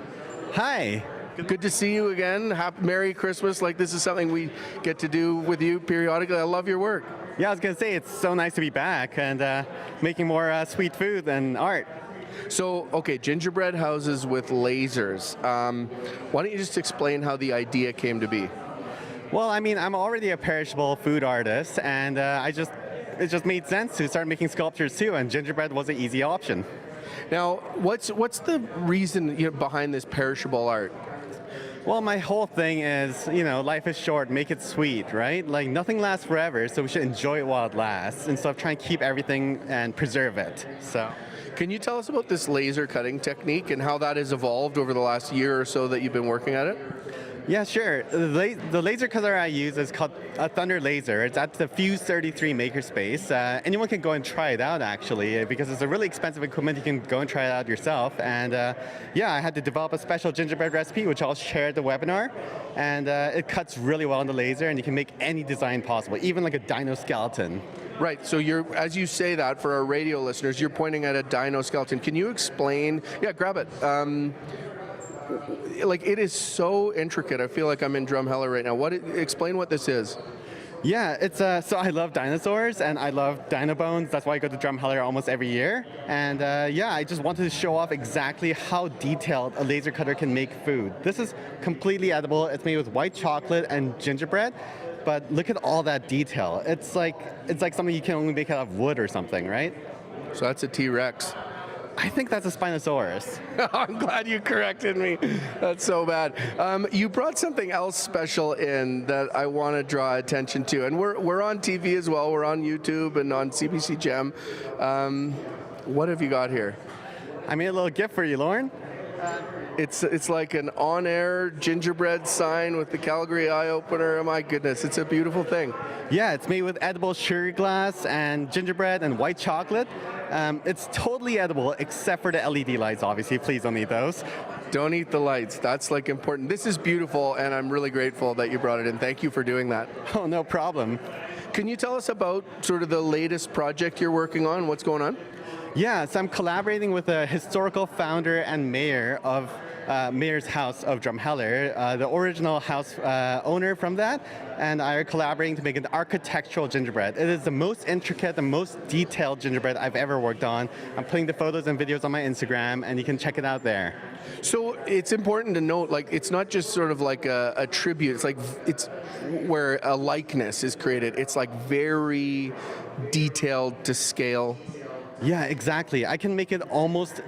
Hi. Good to see you again. Merry Christmas. Like, this is something we get to do with you periodically. I love your work. Yeah, I was going to say, it's so nice to be back and making more sweet food and art. So, okay, gingerbread houses with lasers. Why don't you just explain how the idea came to be? Well, I mean, I'm already a perishable food artist, and it just made sense to start making sculptures too, and gingerbread was an easy option. Now, what's the reason behind this perishable art? Well, my whole thing is, life is short, make it sweet, right? Like, nothing lasts forever, so we should enjoy it while it lasts instead of trying to keep everything and preserve it. So, can you tell us about this laser cutting technique and how that has evolved over the last year or so that you've been working at it? Yeah, sure. The laser cutter I use is called a Thunder Laser. It's at the Fuse 33 makerspace. Anyone can go and try it out, actually, because it's a really expensive equipment. You can go and try it out yourself. And yeah, I had to develop a special gingerbread recipe, which I'll share at the webinar. And it cuts really well on the laser, and you can make any design possible, even like a dino skeleton. Right, so as you say that, for our radio listeners, you're pointing at a dino skeleton. Can you explain? Yeah, grab it. Like, it is so intricate. I feel like I'm in Drumheller right now. Explain what this is. Yeah, it's so I love dinosaurs and I love dino bones. That's why I go to Drumheller almost every year. And yeah, I just wanted to show off exactly how detailed a laser cutter can make food. This is completely edible. It's made with white chocolate and gingerbread. But look at all that detail. It's like something you can only make out of wood or something, right? So that's a T-Rex. I think that's a Spinosaurus. I'm glad you corrected me. That's so bad. You brought something else special in that I want to draw attention to. And we're on TV as well. We're on YouTube and on CBC Gem. What have you got here? I made a little gift for you, Lauren. It's like an on-air gingerbread sign with the Calgary Eyeopener. Oh my goodness, it's a beautiful thing. Yeah, it's made with edible sugar glass and gingerbread and white chocolate. It's totally edible except for the LED lights, obviously. Please don't eat those. Don't eat the lights. That's like important. This is beautiful, and I'm really grateful that you brought it in. Thank you for doing that. Oh, no problem. Can you tell us about sort of the latest project you're working on? What's going on? Yeah, so I'm collaborating with a historical founder and mayor of Mayor's House of Drumheller, the original house owner from that, and I are collaborating to make an architectural gingerbread. It is the most intricate, the most detailed gingerbread I've ever worked on. I'm putting the photos and videos on my Instagram, and you can check it out there. So it's important to note, like, it's not just sort of like a tribute. It's where a likeness is created. It's like very detailed to scale. Yeah, exactly. I can make it almost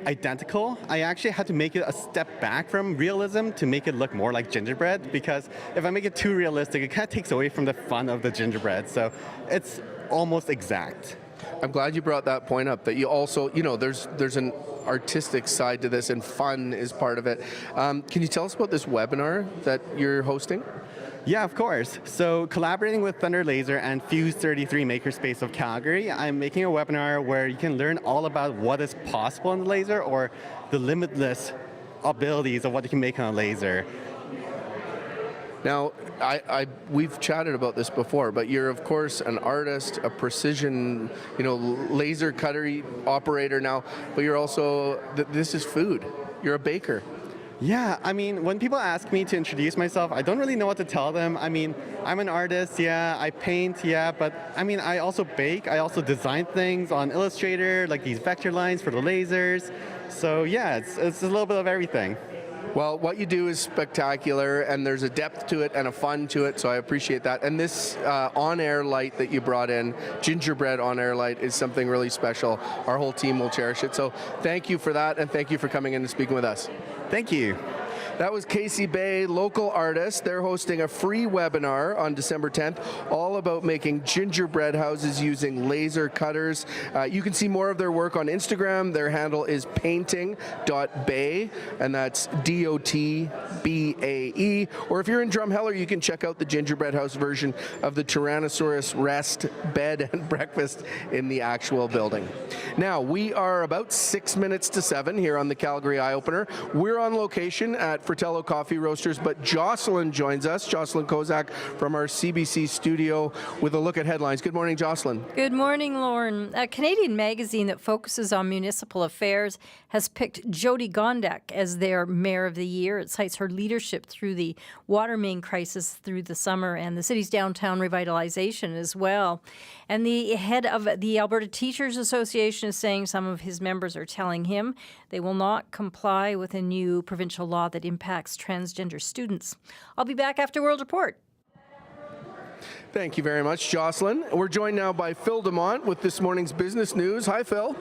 identical. I actually had to make it a step back from realism to make it look more like gingerbread, because if I make it too realistic, it kind of takes away from the fun of the gingerbread. So it's almost exact. I'm glad you brought that point up, that you also, there's an artistic side to this, and fun is part of it. Can you tell us about this webinar that you're hosting? Yeah, of course. So collaborating with Thunder Laser and Fuse 33 Makerspace of Calgary, I'm making a webinar where you can learn all about what is possible on the laser, or the limitless abilities of what you can make on a laser. Now, we've chatted about this before, but you're, of course, an artist, a precision, laser cutter operator now, but you're also, this is food. You're a baker. Yeah, I mean, when people ask me to introduce myself, I don't really know what to tell them. I mean, I'm an artist, yeah, I paint, yeah, but I mean, I also bake, I also design things on Illustrator, like these vector lines for the lasers. So yeah, it's a little bit of everything. Well, what you do is spectacular, and there's a depth to it and a fun to it, so I appreciate that. And this on-air light that you brought in, gingerbread on-air light, is something really special. Our whole team will cherish it. So thank you for that, and thank you for coming in and speaking with us. Thank you. That was Casey Bay, local artist. They're hosting a free webinar on December 10th, all about making gingerbread houses using laser cutters. You can see more of their work on Instagram. Their handle is painting.bae, and that's DOTBAE. Or if you're in Drumheller, you can check out the gingerbread house version of the Tyrannosaurus rest, bed, and breakfast in the actual building. Now, we are about 6 minutes to 7 here on the Calgary Eyeopener. We're on location at Fratello Coffee Roasters, but Jocelyn joins us, Jocelyn Kozak from our CBC studio with a look at headlines. Good morning, Jocelyn. Good morning, Lauren. A Canadian magazine that focuses on municipal affairs has picked Jyoti Gondek as their Mayor of the Year. It cites her leadership through the water main crisis through the summer and the city's downtown revitalization as well. And the head of the Alberta Teachers Association is saying some of his members are telling him they will not comply with a new provincial law that impacts transgender students. I'll be back after World Report. Thank you very much, Jocelyn. We're joined now by Phil Demont with this morning's business news. Hi, Phil.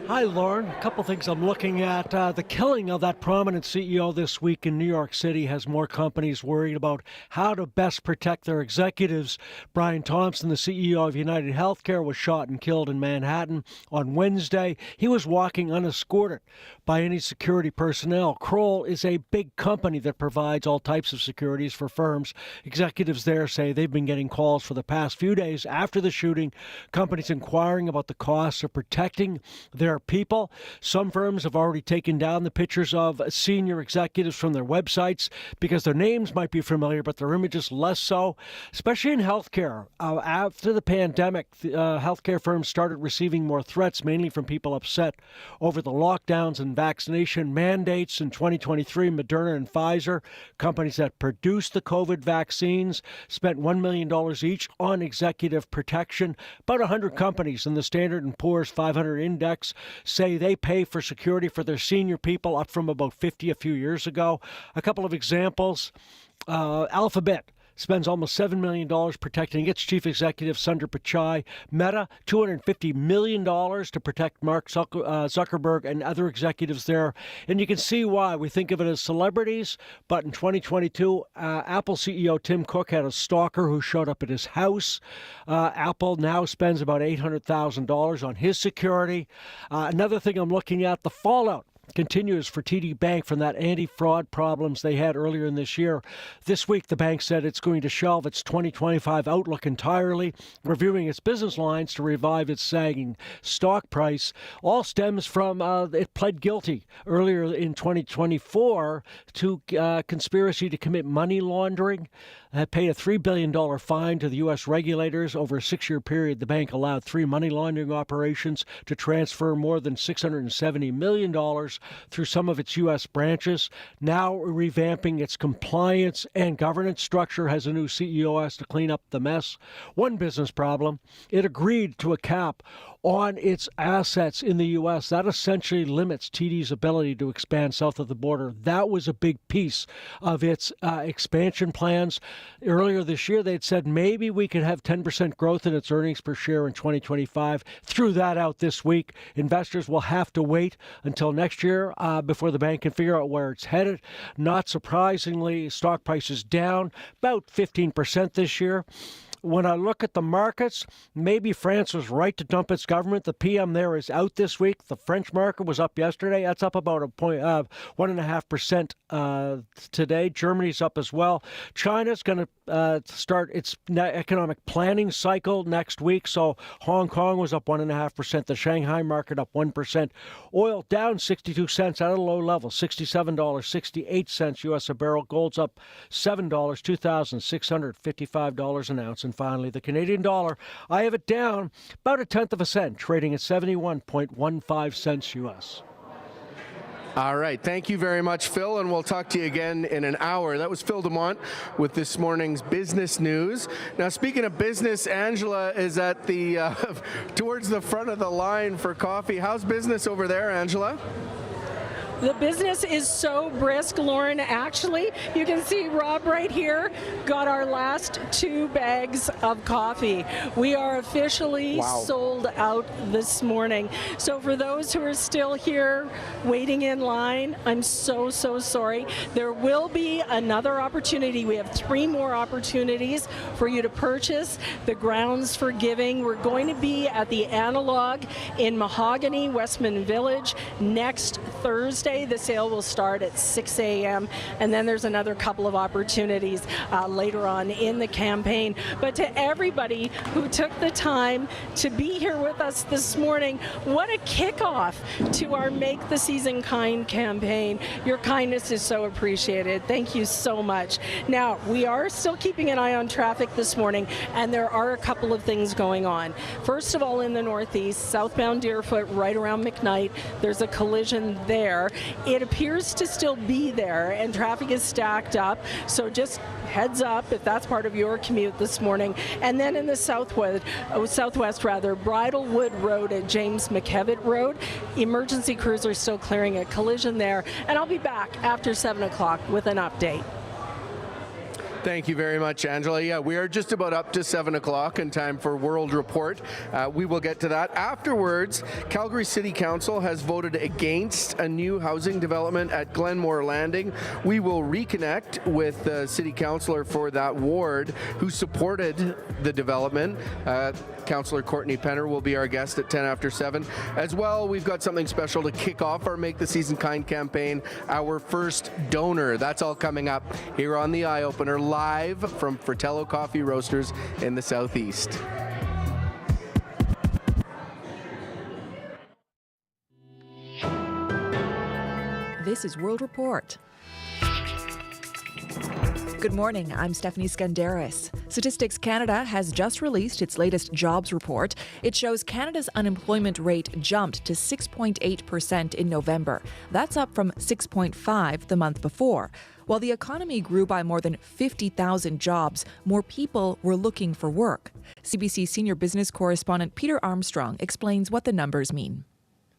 Hi, Lauren. A couple things I'm looking at. The killing of that prominent CEO this week in New York City has more companies worried about how to best protect their executives. Brian Thompson, the CEO of United Healthcare, was shot and killed in Manhattan on Wednesday. He was walking unescorted by any security personnel. Kroll is a big company that provides all types of securities for firms. Executives there say they've been getting calls for the past few days after the shooting, companies inquiring about the costs of protecting their people. Some firms have already taken down the pictures of senior executives from their websites because their names might be familiar, but their images less so, especially in healthcare. After the pandemic, healthcare firms started receiving more threats, mainly from people upset over the lockdowns and vaccination mandates in 2023. Moderna and Pfizer, companies that produce the COVID vaccines, spent $1 million each on executive protection. About 100 companies in the Standard & Poor's 500 index say they pay for security for their senior people, up from about 50 a few years ago. A couple of examples. Alphabet spends almost $7 million protecting its chief executive, Sundar Pichai. Meta, $250 million to protect Mark Zuckerberg and other executives there. And you can see why. We think of it as celebrities, but in 2022, Apple CEO Tim Cook had a stalker who showed up at his house. Apple now spends about $800,000 on his security. Another thing I'm looking at, the fallout continues for TD Bank from that anti-fraud problems they had earlier in this year. This week, the bank said it's going to shelve its 2025 outlook entirely, reviewing its business lines to revive its sagging stock price. All stems from it pled guilty earlier in 2024 to conspiracy to commit money laundering. It paid a $3 billion fine to the U.S. regulators. Over a 6-year period, the bank allowed 3 money laundering operations to transfer more than $670 million through some of its U.S. branches. Now revamping its compliance and governance structure, has a new CEO, has to clean up the mess. One business problem, it agreed to a cap on its assets in the U.S. That essentially limits TD's ability to expand south of the border. That was a big piece of its expansion plans. Earlier this year, they'd said maybe we could have 10% growth in its earnings per share in 2025. Threw that out this week. Investors will have to wait until next year before the bank can figure out where it's headed. Not surprisingly, stock price is down about 15% this year. When I look at the markets, maybe France was right to dump its government. The PM there is out this week. The French market was up yesterday. That's up about 1.5% today. Germany's up as well. China's going to start its economic planning cycle next week. So Hong Kong was up 1.5%. The Shanghai market up 1%. Oil down 62 cents at a low level, $67.68 U.S. a barrel. Gold's up $7, $2,655 an ounce. And finally, the Canadian dollar, I have it down about 1/10 of a cent, trading at 71.15 cents U.S. All right. Thank you very much, Phil, and we'll talk to you again in an hour. That was Phil Demont with this morning's business news. Now, speaking of business, Angela is at the towards the front of the line for coffee. How's business over there, Angela? The business is so brisk, Lauren. Actually, you can see Rob right here got our last 2 bags of coffee. We are officially sold out this morning. So for those who are still here waiting in line, I'm so sorry. There will be another opportunity. We have 3 more opportunities for you to purchase the grounds for giving. We're going to be at the Analog in Mahogany, Westman Village next Thursday. The sale will start at 6 a.m. and then there's another couple of opportunities later on in the campaign. But to everybody who took the time to be here with us this morning, what a kickoff to our Make the Season Kind campaign. Your kindness is so appreciated. Thank you so much. Now, we are still keeping an eye on traffic this morning, and there are a couple of things going on. First of all, in the northeast, southbound Deerfoot, right around McKnight, there's a collision there. It appears to still be there, and traffic is stacked up, so just heads up if that's part of your commute this morning. And then in the southwest, Bridlewood Road at James McKevitt Road, emergency crews are still clearing a collision there, and I'll be back after 7 o'clock with an update. Thank you very much, Angela. Yeah, we are just about up to 7 o'clock and time for World Report. We will get to that. Afterwards, Calgary City Council has voted against a new housing development at Glenmore Landing. We will reconnect with the city councillor for that ward who supported the development. Councillor Courtney Penner will be our guest at 10 after 7. As well, we've got something special to kick off our Make the Season Kind campaign, our first donor. That's all coming up here on the Eye Opener, live from Fratello Coffee Roasters in the Southeast. This is World Report. Good morning, I'm Stephanie Skandaris. Statistics Canada has just released its latest jobs report. It shows Canada's unemployment rate jumped to 6.8% in November. That's up from 6.5% the month before. While the economy grew by more than 50,000 jobs, more people were looking for work. CBC senior business correspondent Peter Armstrong explains what the numbers mean.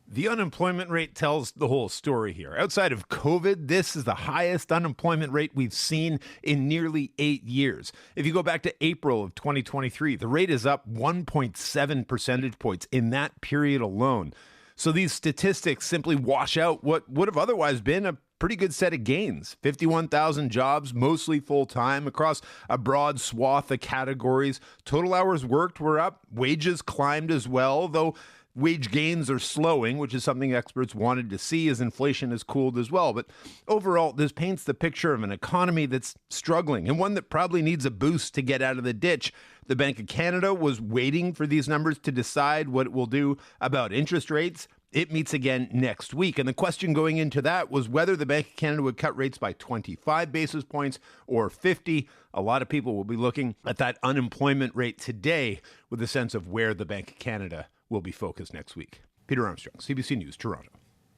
The unemployment rate tells the whole story here. Outside of COVID, this is the highest unemployment rate we've seen in nearly 8 years. If you go back to April of 2023, the rate is up 1.7 percentage points in that period alone. So these statistics simply wash out what would have otherwise been a pretty good set of gains. 51,000 jobs, mostly full-time, across a broad swath of categories. Total hours worked were up. Wages climbed as well, though wage gains are slowing, which is something experts wanted to see as inflation has cooled as well. But overall, this paints the picture of an economy that's struggling and one that probably needs a boost to get out of the ditch. The Bank of Canada was waiting for these numbers to decide what it will do about interest rates. It meets again next week. And the question going into that was whether the Bank of Canada would cut rates by 25 basis points or 50. A lot of people will be looking at that unemployment rate today with a sense of where the Bank of Canada will be focused next week. Peter Armstrong, CBC News, Toronto.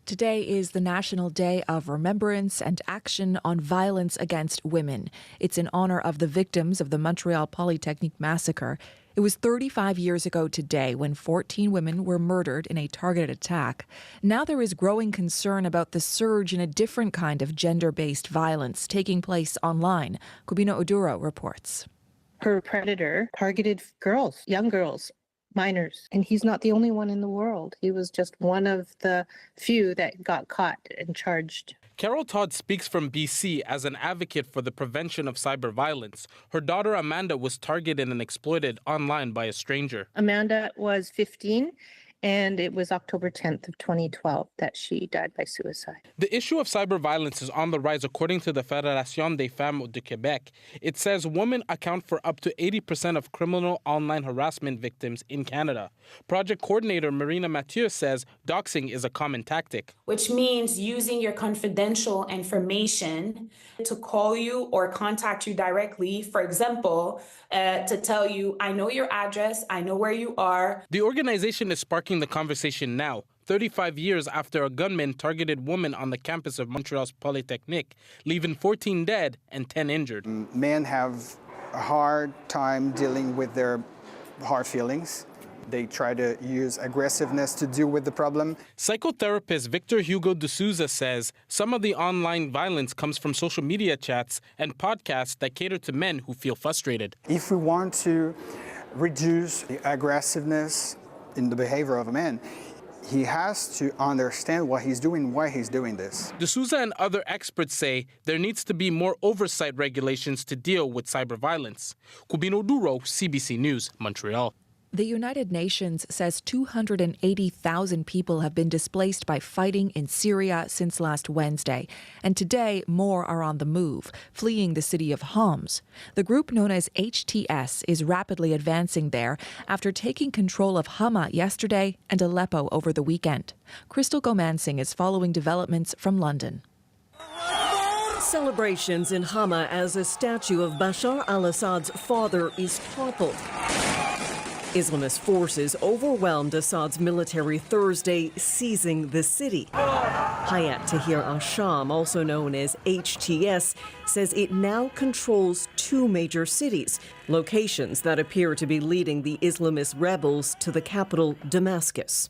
Today is the National Day of Remembrance and Action on Violence Against Women. It's in honor of the victims of the Montreal Polytechnique massacre. It was 35 years ago today when 14 women were murdered in a targeted attack. Now there is growing concern about the surge in a different kind of gender-based violence taking place online. Kubina Oduro reports. Her predator targeted girls, young girls, minors, and he's not the only one in the world. He was just one of the few that got caught and charged. Carol Todd speaks from BC as an advocate for the prevention of cyber violence. Her daughter Amanda was targeted and exploited online by a stranger. Amanda was 15, and it was October 10th of 2012 that she died by suicide. The issue of cyber violence is on the rise according to the Fédération des Femmes du Québec. It says women account for up to 80% of criminal online harassment victims in Canada. Project coordinator Marina Mathieu says doxing is a common tactic. Which means using your confidential information to call you or contact you directly, for example, to tell you, I know your address, I know where you are. The organization is sparking the conversation now, 35 years after a gunman targeted women on the campus of Montreal's Polytechnique, leaving 14 dead and 10 injured. Men have a hard time dealing with their hard feelings. They try to use aggressiveness to deal with the problem. Psychotherapist Victor Hugo de Souza says some of the online violence comes from social media chats and podcasts that cater to men who feel frustrated. If we want to reduce the aggressiveness in the behavior of a man, he has to understand what he's doing, why he's doing this. De Souza and other experts say there needs to be more oversight regulations to deal with cyber violence. Cubino Duro, CBC News, Montreal. The United Nations says 280,000 people have been displaced by fighting in Syria since last Wednesday. And today, more are on the move, fleeing the city of Homs. The group known as HTS is rapidly advancing there after taking control of Hama yesterday and Aleppo over the weekend. Crystal Gomansing is following developments from London. Celebrations in Hama as a statue of Bashar al-Assad's father is toppled. Islamist forces overwhelmed Assad's military Thursday, seizing the city. Hayat Tahrir al-Sham, also known as HTS, says it now controls two major cities, locations that appear to be leading the Islamist rebels to the capital, Damascus.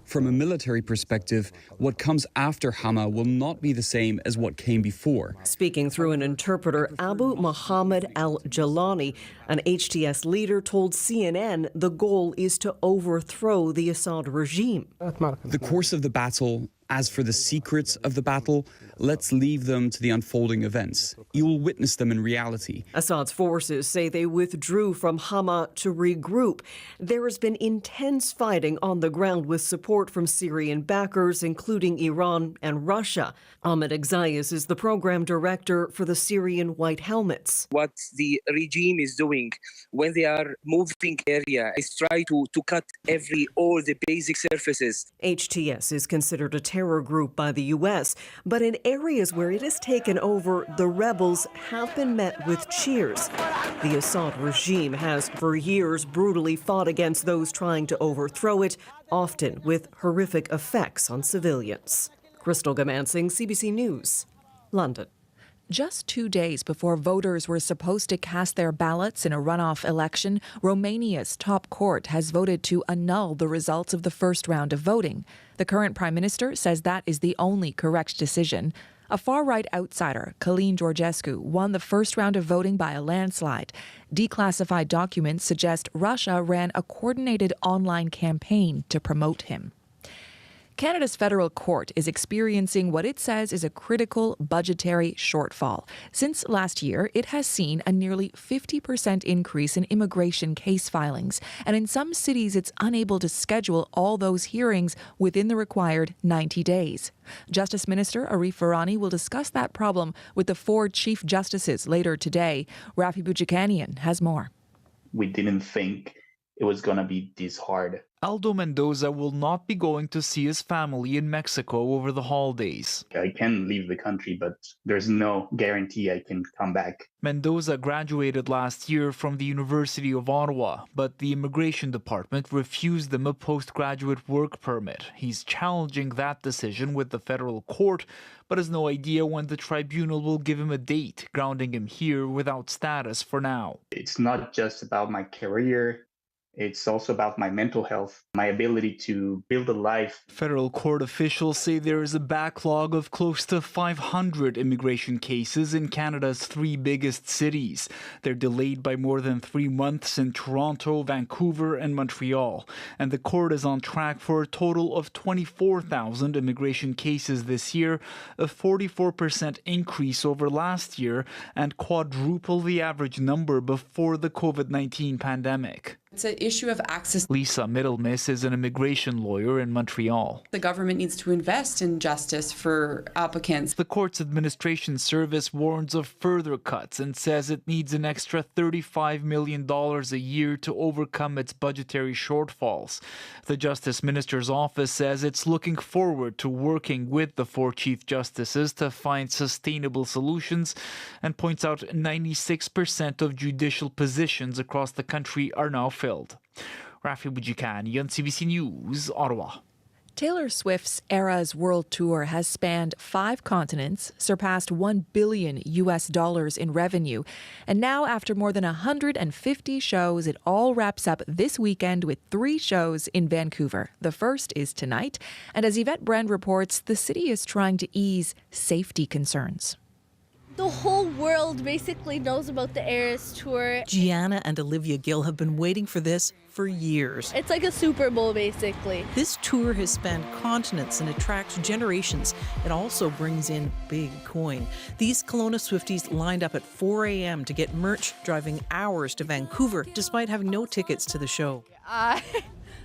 From a military perspective, what comes after Hama will not be the same as what came before. Speaking through an interpreter, Abu Muhammad al-Jalani, an HTS leader, told CNN the goal is to overthrow the Assad regime. The course of the battle, as for the secrets of the battle, let's leave them to the unfolding events. You will witness them in reality. Assad's forces say they withdrew from Hama to regroup. There has been intense fighting on the ground with support from Syrian backers, including Iran and Russia. Ahmed Exayas is the program director for the Syrian White Helmets. What the regime is doing when they are moving area is try to cut all the basic surfaces. HTS is considered a terror group by the U.S., but in areas where it has taken over, the rebels have been met with cheers. The Assad regime has for years brutally fought against those trying to overthrow it, often with horrific effects on civilians. Crystal Gomansing, CBC News, London. Just 2 days before voters were supposed to cast their ballots in a runoff election, Romania's top court has voted to annul the results of the first round of voting. The current prime minister says that is the only correct decision. A far-right outsider, Călin Georgescu, won the first round of voting by a landslide. Declassified documents suggest Russia ran a coordinated online campaign to promote him. Canada's federal court is experiencing what it says is a critical budgetary shortfall. Since last year, it has seen a nearly 50% increase in immigration case filings, and in some cities it's unable to schedule all those hearings within the required 90 days. Justice Minister Arif Virani will discuss that problem with the 4 Chief Justices later today. Rafi Bujikanian has more. We didn't think it was going to be this hard. Aldo Mendoza will not be going to see his family in Mexico over the holidays. I can leave the country, but there's no guarantee I can come back. Mendoza graduated last year from the University of Ottawa, but the immigration department refused him a postgraduate work permit. He's challenging that decision with the federal court, but has no idea when the tribunal will give him a date, grounding him here without status for now. It's not just about my career. It's also about my mental health, my ability to build a life. Federal court officials say there is a backlog of close to 500 immigration cases in Canada's 3 biggest cities. They're delayed by more than 3 months in Toronto, Vancouver, and Montreal. And the court is on track for a total of 24,000 immigration cases this year, a 44% increase over last year, and quadruple the average number before the COVID-19 pandemic. It's an issue of access. Lisa Middlemiss is an immigration lawyer in Montreal. The government needs to invest in justice for applicants. The court's administration service warns of further cuts and says it needs an extra $35 million a year to overcome its budgetary shortfalls. The Justice Minister's office says it's looking forward to working with the 4 Chief Justices to find sustainable solutions and points out 96% of judicial positions across the country are now filled. Rafi Bujikani on CBC News, Ottawa. Taylor Swift's Eras World Tour has spanned 5 continents, surpassed $1 billion in revenue, and now after more than 150 shows, it all wraps up this weekend with 3 shows in Vancouver. The first is tonight, and as Yvette Brand reports, the city is trying to ease safety concerns. The whole world basically knows about the Eras Tour. Gianna and Olivia Gill have been waiting for this for years. It's like a Super Bowl, basically. This tour has spanned continents and attracts generations. It also brings in big coin. These Kelowna Swifties lined up at 4 a.m. to get merch, driving hours to Vancouver, despite having no tickets to the show. I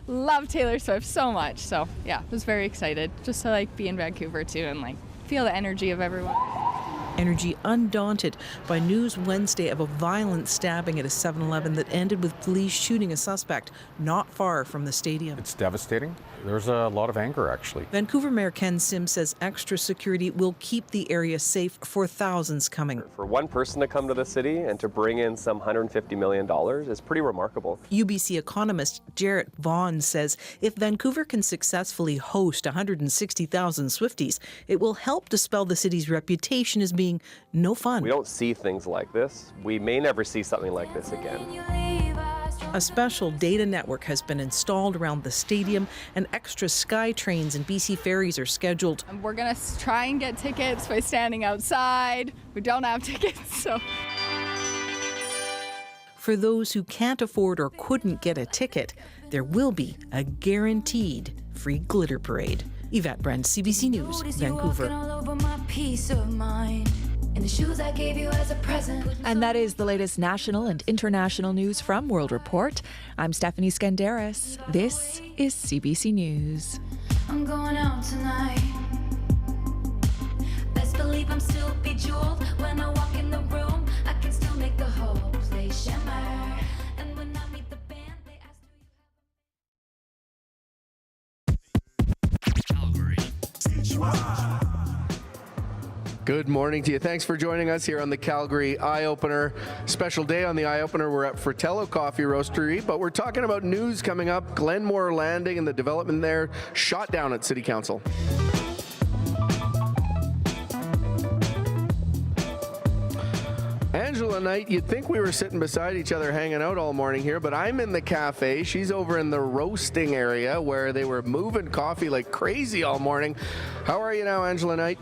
love Taylor Swift so much. So, yeah, was very excited just to be in Vancouver, too, and feel the energy of everyone. Energy undaunted by news Wednesday of a violent stabbing at a 7-Eleven that ended with police shooting a suspect not far from the stadium. It's devastating. There's a lot of anger, actually. Vancouver Mayor Ken Sim says extra security will keep the area safe for thousands coming. For one person to come to the city and to bring in some $150 million is pretty remarkable. UBC economist Jarrett Vaughn says if Vancouver can successfully host 160,000 Swifties, it will help dispel the city's reputation as being no fun. We don't see things like this. We may never see something like this again. A special data network has been installed around the stadium, and extra Sky trains and BC ferries are scheduled. We're going to try and get tickets by standing outside. We don't have tickets, so. For those who can't afford or couldn't get a ticket, there will be a guaranteed free glitter parade. Yvette Brand, CBC News, Vancouver. And that is the latest national and international news from World Report. I'm Stephanie Skandaris. This is CBC News. I'm going out tonight. Best believe I'm still bejeweled. When I walk in the room, I can still make the whole place shimmer. And when I meet the band, they ask. Good morning to you. Thanks for joining us here on the Calgary Eyeopener. Special day on the Eyeopener. We're at Fratello Coffee Roastery, but we're talking about news coming up. Glenmore Landing and the development there shot down at City Council. Angela Knight, you'd think we were sitting beside each other hanging out all morning here, but I'm in the cafe. She's over in the roasting area where they were moving coffee like crazy all morning. How are you now, Angela Knight?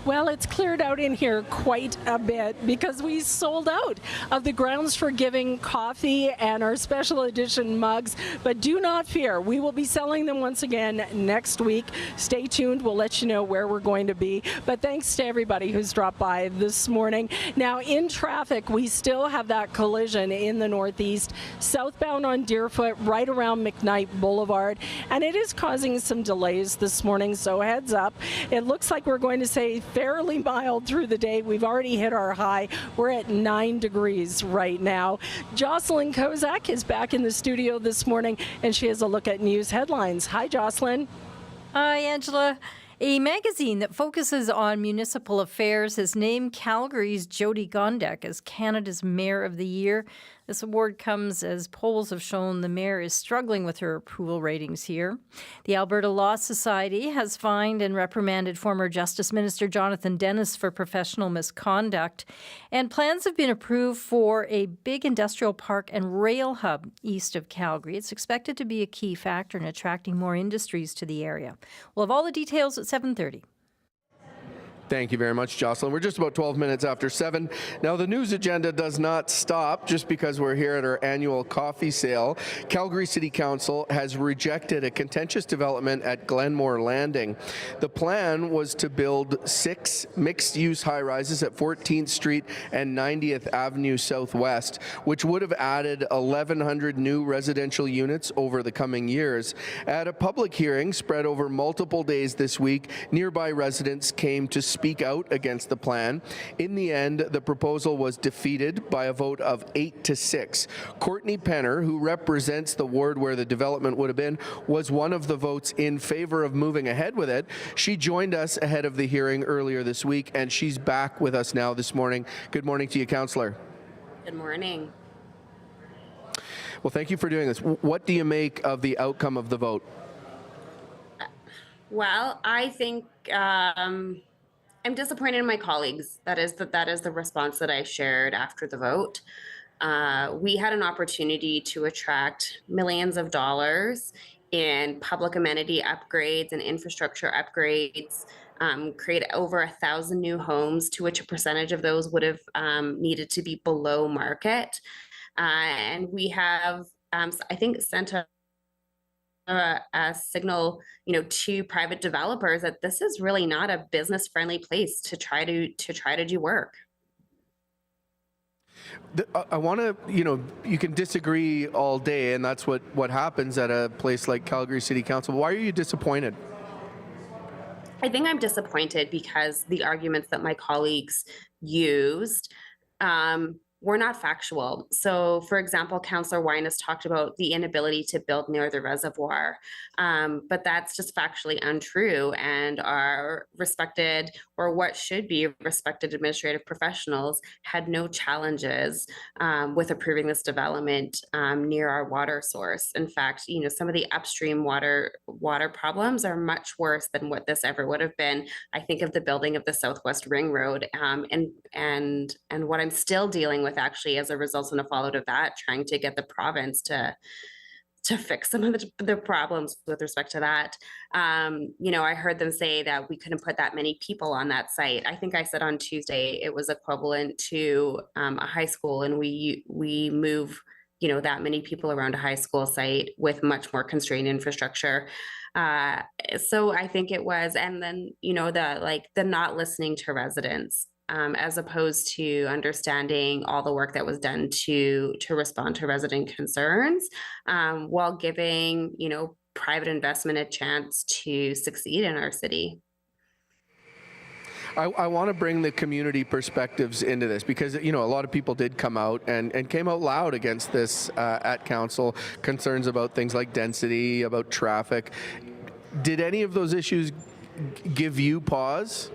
Well, it's cleared out in here quite a bit because we sold out of the Grounds for Giving coffee and our special edition mugs. But do not fear, we will be selling them once again next week. Stay tuned, we'll let you know where we're going to be. But thanks to everybody who's dropped by this morning. Now, in traffic, we still have that collision in the northeast, southbound on Deerfoot, right around McKnight Boulevard. And it is causing some delays this morning, so heads up. It looks like we're going to say fairly mild through the day. We've already hit our high. We're at 9 degrees right now. Jocelyn Kozak is back in the studio this morning, and she has a look at news headlines. Hi, Jocelyn. Hi, Angela. A magazine that focuses on municipal affairs has named Calgary's Jyoti Gondek as Canada's Mayor of the Year. This award comes as polls have shown the mayor is struggling with her approval ratings here. The Alberta Law Society has fined and reprimanded former Justice Minister Jonathan Dennis for professional misconduct. And plans have been approved for a big industrial park and rail hub east of Calgary. It's expected to be a key factor in attracting more industries to the area. We'll have all the details at 7:30. Thank you very much, Jocelyn. We're just about 12 minutes after 7. Now, the news agenda does not stop just because we're here at our annual coffee sale. Calgary City Council has rejected a contentious development at Glenmore Landing. The plan was to build 6 mixed-use high-rises at 14th Street and 90th Avenue Southwest, which would have added 1,100 new residential units over the coming years. At a public hearing spread over multiple days this week, nearby residents came to speak out against the plan. In the end, the proposal was defeated by a vote of 8-6. Courtney Penner, who represents the ward where the development would have been, was one of the votes in favor of moving ahead with it. She joined us ahead of the hearing earlier this week, and she's back with us now this morning. Good morning to you, Councillor. Good morning. Well, thank you for doing this. What do you make of the outcome of the vote? Well, I think I'm disappointed in my colleagues. That is the response that I shared after the vote. We had an opportunity to attract millions of dollars in public amenity upgrades and infrastructure upgrades, create over 1,000 new homes, to which a percentage of those would have needed to be below market. And we have, I think, sent a signal, to private developers that this is really not a business-friendly place to try to do work. I want to, you can disagree all day, and that's what happens at a place like Calgary City Council. Why are you disappointed? I think I'm disappointed because the arguments that my colleagues used were not factual. So, for example, Councillor Wine has talked about the inability to build near the reservoir, but that's just factually untrue. And our respected, or what should be respected, administrative professionals had no challenges with approving this development near our water source. In fact, some of the upstream water problems are much worse than what this ever would have been. I think of the building of the Southwest Ring Road, and what I'm still dealing with actually as a result and a follow to that, trying to get the province to fix some of the problems with respect to that. I heard them say that we couldn't put that many people on that site. I think I said on Tuesday it was equivalent to a high school, and we move that many people around a high school site with much more constrained infrastructure. So I think it was, and then the not listening to residents, as opposed to understanding all the work that was done to respond to resident concerns, while giving private investment a chance to succeed in our city. I want to bring the community perspectives into this because, a lot of people did come out and came out loud against this at council, concerns about things like density, about traffic. Did any of those issues give you pause?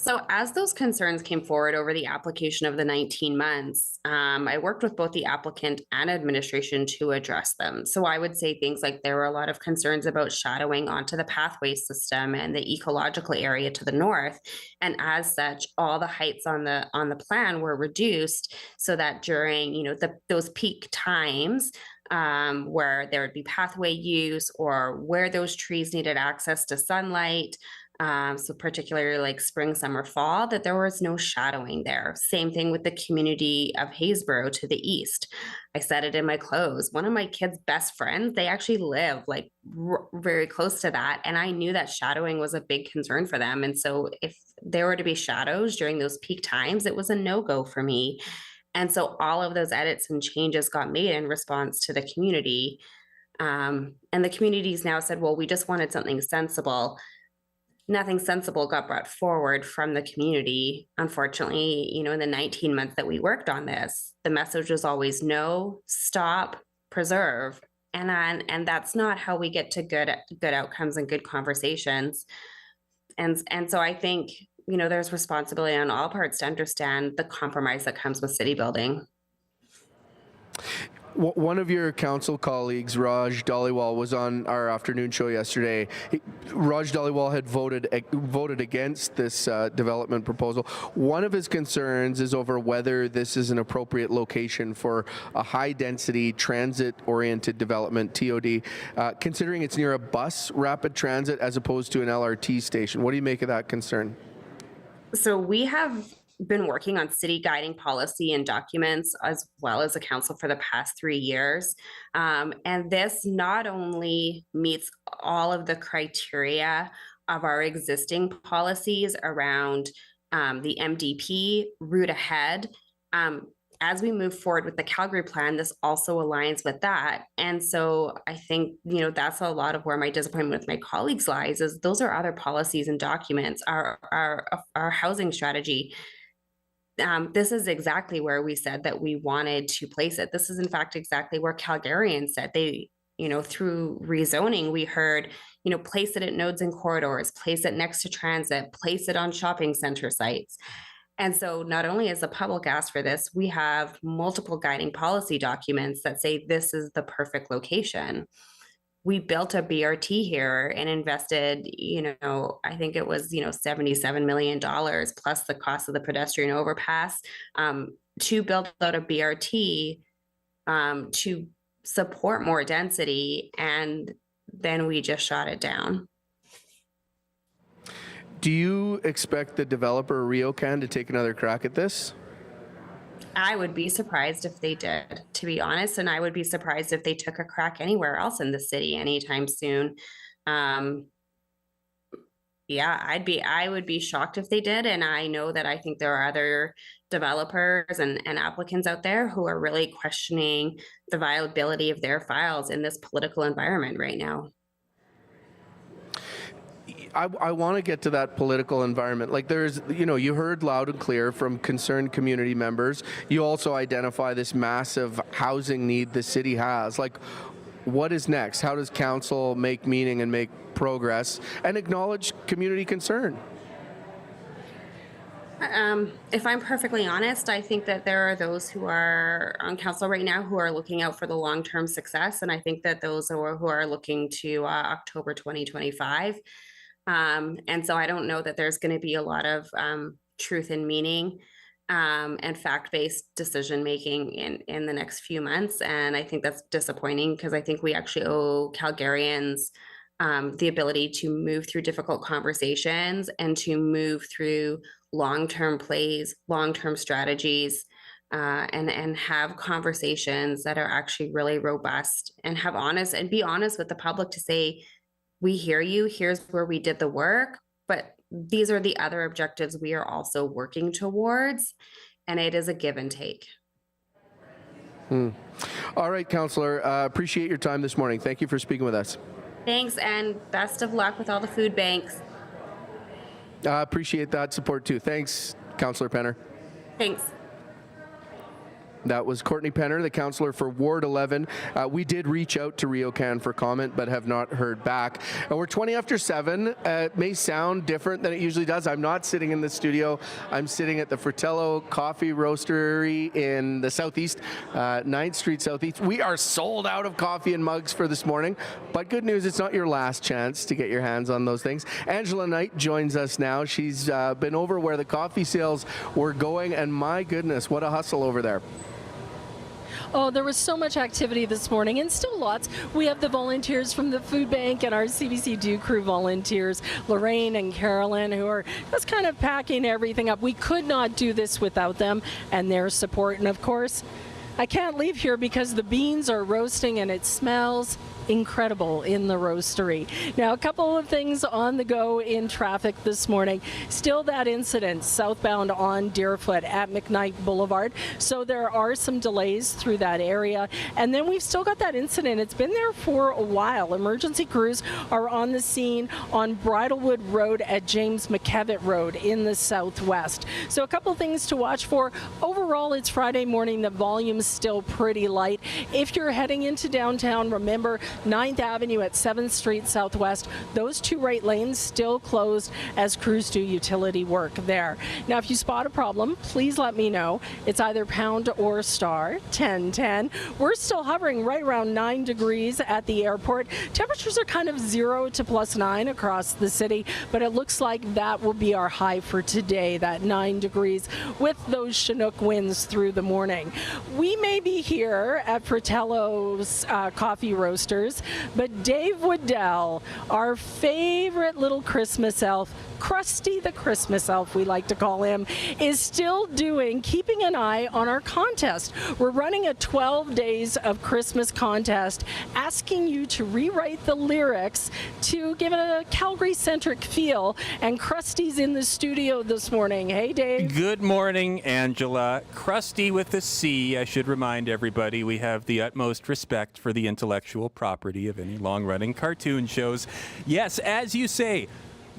So as those concerns came forward over the application of the 19 months, I worked with both the applicant and administration to address them. So I would say things like there were a lot of concerns about shadowing onto the pathway system and the ecological area to the north. And as such, all the heights on the plan were reduced so that during, those peak times, where there would be pathway use or where those trees needed access to sunlight, so particularly like spring, summer, fall, that there was no shadowing there. Same thing with the community of Haysboro to the east. I said it in my close. One of my kids' best friends, they actually live like very close to that. And I knew that shadowing was a big concern for them. And so if there were to be shadows during those peak times, it was a no-go for me. And so all of those edits and changes got made in response to the community. And the communities now said, well, we just wanted something sensible. Nothing sensible got brought forward from the community. Unfortunately, in the 19 months that we worked on this, the message was always no, stop, preserve. And that's not how we get to good outcomes and good conversations. And so I think, there's responsibility on all parts to understand the compromise that comes with city building. One of your council colleagues, Raj Dhaliwal, was on our afternoon show yesterday. Raj Dhaliwal had voted against this development proposal. One of his concerns is over whether this is an appropriate location for a high-density, transit-oriented development, TOD, considering it's near a bus rapid transit as opposed to an LRT station. What do you make of that concern? So we have been working on city guiding policy and documents as well as a council for the past 3 years. And this not only meets all of the criteria of our existing policies around the MDP, route ahead. As we move forward with the Calgary plan, this also aligns with that. And so I think, that's a lot of where my disappointment with my colleagues lies, is those are other policies and documents, our housing strategy. This is exactly where we said that we wanted to place it. This is in fact exactly where Calgarians said they, through rezoning, we heard, place it at nodes and corridors, place it next to transit, place it on shopping center sites. And so not only is the public asked for this, we have multiple guiding policy documents that say this is the perfect location. we built a BRT here and invested, I think it was, $77 million plus the cost of the pedestrian overpass, to build out a BRT, to support more density. And then we just shot it down. Do you expect the developer RioCan to take another crack at this? I would be surprised if they did, to be honest, and I would be surprised if they took a crack anywhere else in the city anytime soon. I would be shocked if they did, and I know that I think there are other developers and applicants out there who are really questioning the viability of their files in this political environment right now. I want to get to that political environment. Like there's, you heard loud and clear from concerned community members. You also identify this massive housing need the city has. Like, what is next? How does council make meaning and make progress and acknowledge community concern? If I'm perfectly honest, I think that there are those who are on council right now who are looking out for the long-term success. And I think that those who are looking to October 2025. And so I don't know that there's going to be a lot of truth and meaning and fact-based decision-making in the next few months. And I think that's disappointing because I think we actually owe Calgarians the ability to move through difficult conversations and to move through long-term plays, long-term strategies, and have conversations that are actually really robust and be honest with the public to say, we hear you, here's where we did the work, but these are the other objectives we are also working towards, and it is a give and take. All right, Councillor, appreciate your time this morning. Thank you for speaking with us. Thanks, and best of luck with all the food banks. Appreciate that support too. Thanks, Councillor Penner. Thanks. That was Courtney Penner, the councillor for Ward 11. We did reach out to RioCan for comment, but have not heard back. We're 20 after 7. It may sound different than it usually does. I'm not sitting in the studio. I'm sitting at the Fratello Coffee Roastery in the Southeast, 9th Street Southeast. We are sold out of coffee and mugs for this morning, but good news, it's not your last chance to get your hands on those things. Angela Knight joins us now. She's been over where the coffee sales were going, and my goodness, what a hustle over there. Oh, there was so much activity this morning, and still lots. We have the volunteers from the food bank and our CBC Do Crew volunteers, Lorraine and Carolyn, who are just kind of packing everything up. We could not do this without them and their support. And of course, I can't leave here because the beans are roasting and it smells incredible in the roastery. Now, a couple of things on the go in traffic this morning. Still that incident southbound on Deerfoot at McKnight Boulevard. So there are some delays through that area. And then we've still got that incident. It's been there for a while. Emergency crews are on the scene on Bridlewood Road at James McKevitt Road in the southwest. So a couple things to watch for. Overall, it's Friday morning. The volume's still pretty light. If you're heading into downtown, remember 9th Avenue at 7th Street Southwest, those two right lanes still closed as crews do utility work there. Now, if you spot a problem, please let me know. It's either pound or star 1010. We're still hovering right around 9 degrees at the airport. Temperatures are kind of 0 to +9 across the city, but it looks like that will be our high for today, that 9 degrees with those Chinook winds through the morning. We may be here at Fratello's Coffee Roasters, but Dave Waddell, our favorite little Christmas elf, Krusty the Christmas elf, we like to call him, is still keeping an eye on our contest. We're running a 12 days of Christmas contest, asking you to rewrite the lyrics to give it a Calgary-centric feel, and Krusty's in the studio this morning. Hey, Dave. Good morning, Angela. Krusty with a C. I should remind everybody we have the utmost respect for the intellectual property of any long-running cartoon shows. Yes, as you say,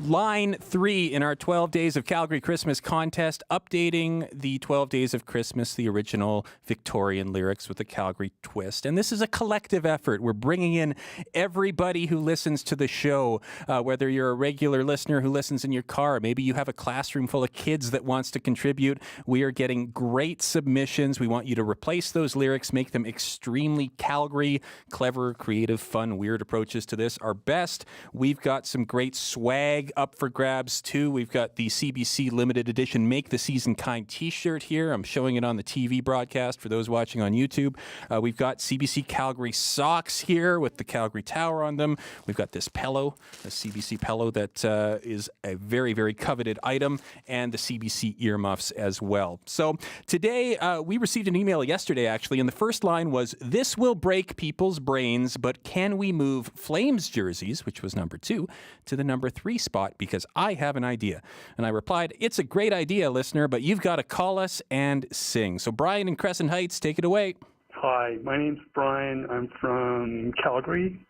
line 3 in our 12 Days of Calgary Christmas contest, updating the 12 Days of Christmas, the original Victorian lyrics with a Calgary twist. And this is a collective effort. We're bringing in everybody who listens to the show, whether you're a regular listener who listens in your car, maybe you have a classroom full of kids that wants to contribute. We are getting great submissions. We want you to replace those lyrics, make them extremely Calgary, clever, creative, fun, weird approaches to this are best. We've got some great swag up for grabs too. We've got the CBC limited edition Make the Season Kind t-shirt here. I'm showing it on the TV broadcast for those watching on YouTube. We've got CBC Calgary socks here with the Calgary Tower on them. We've got this pillow, a CBC pillow that is a very, very coveted item, and the CBC earmuffs as well. So today we received an email yesterday actually, and the first line was, "This will break people's brains, but can we move Flames jerseys," which was number 2, to the number 3 spot because I have an idea. And I replied, "It's a great idea, listener, but you've got to call us and sing." So Brian in Crescent Heights, take it away. Hi, my name's Brian. I'm from Calgary,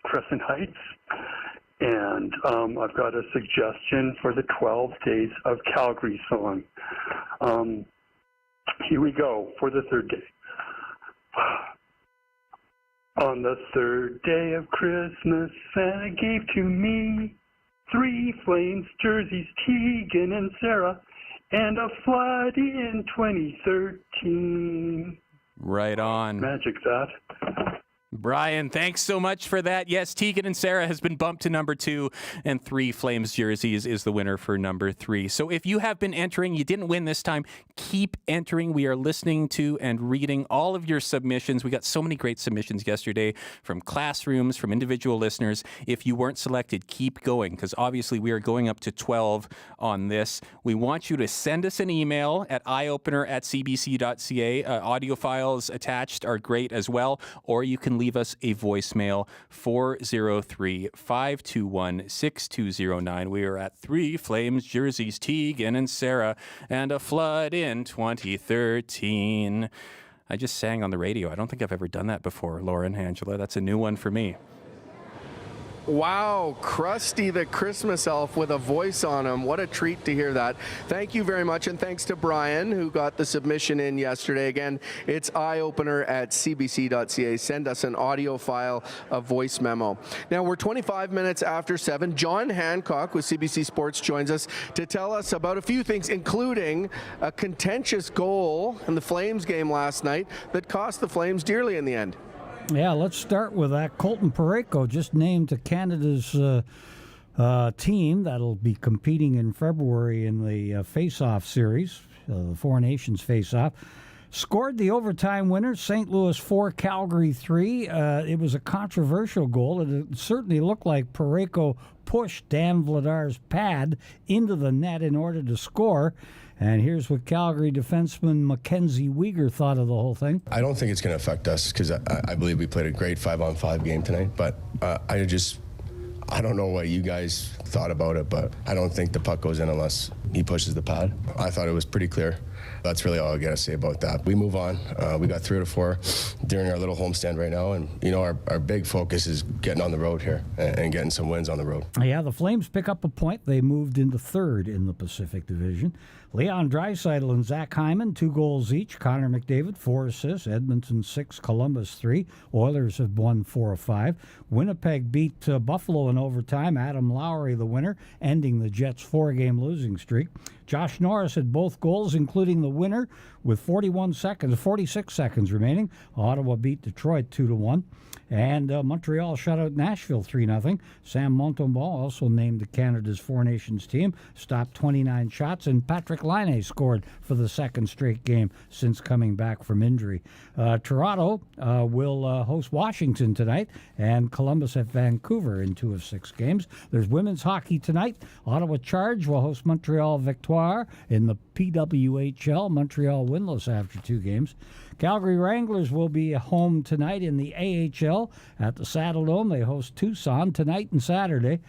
Crescent Heights, and I've got a suggestion for the 12 Days of Calgary song. Here we go for the third day. On the third day of Christmas, Santa gave to me 3 Flames jerseys, Tegan and Sarah, and a flood in 2013. Right on. Magic that. Brian, thanks so much for that. Yes, Tegan and Sarah has been bumped to number 2, and 3 Flames jerseys is the winner for number 3. So if you have been entering, you didn't win this time, keep entering. We are listening to and reading all of your submissions. We got so many great submissions yesterday from classrooms, from individual listeners. If you weren't selected, keep going, because obviously we are going up to 12 on this. We want you to send us an email at eyeopener@cbc.ca. Audio files attached are great as well, or you can leave us a voicemail, 403-521-6209. We are at 3 Flames jerseys, Tegan and Sarah, and a flood in 2013. I just sang on the radio. I don't think I've ever done that before, Lauren, Angela. That's a new one for me. Wow, Krusty the Christmas elf with a voice on him. What a treat to hear that. Thank you very much, and thanks to Brian, who got the submission in yesterday. Again, it's eyeopener@cbc.ca. Send us an audio file, a voice memo. Now, we're 25 minutes after 7. John Hancock with CBC Sports joins us to tell us about a few things, including a contentious goal in the Flames game last night that cost the Flames dearly in the end. Yeah, let's start with that. Colton Parayko just named to Canada's team that'll be competing in February in the face-off series, the Four Nations face-off. Scored the overtime winner, St. Louis 4, Calgary 3. It was a controversial goal. It certainly looked like Parayko pushed Dan Vladar's pad into the net in order to score. And here's what Calgary defenseman Mackenzie Weegar thought of the whole thing. I don't think it's going to affect us because I believe we played a great 5-on-5 game tonight. But I don't know what you guys thought about it, but I don't think the puck goes in unless he pushes the pad. I thought it was pretty clear. That's really all I got to say about that. We move on. We got 3 out of 4 during our little homestand right now. And, you know, our big focus is getting on the road here and getting some wins on the road. Yeah, the Flames pick up a point. They moved into 3rd in the Pacific Division. Leon Draisaitl and Zach Hyman, 2 goals each. Connor McDavid, 4 assists. Edmonton 6, Columbus 3. Oilers have won 4 of 5. Winnipeg beat Buffalo in overtime. Adam Lowry, the winner, ending the Jets' 4-game losing streak. Josh Norris had both goals, including the winner, with 46 seconds remaining. Ottawa beat Detroit 2-1. And Montreal shut out Nashville 3-0. Sam Montembeault, also named to Canada's Four Nations team, stopped 29 shots, and Patrick Laine scored for the 2nd straight game since coming back from injury. Toronto will host Washington tonight, and Columbus at Vancouver in 2 of 6 games. There's women's hockey tonight. Ottawa Charge will host Montreal Victoire in the PWHL. Montreal winless after 2 games. Calgary Wranglers will be home tonight in the AHL at the Saddledome. They host Tucson tonight and Saturday.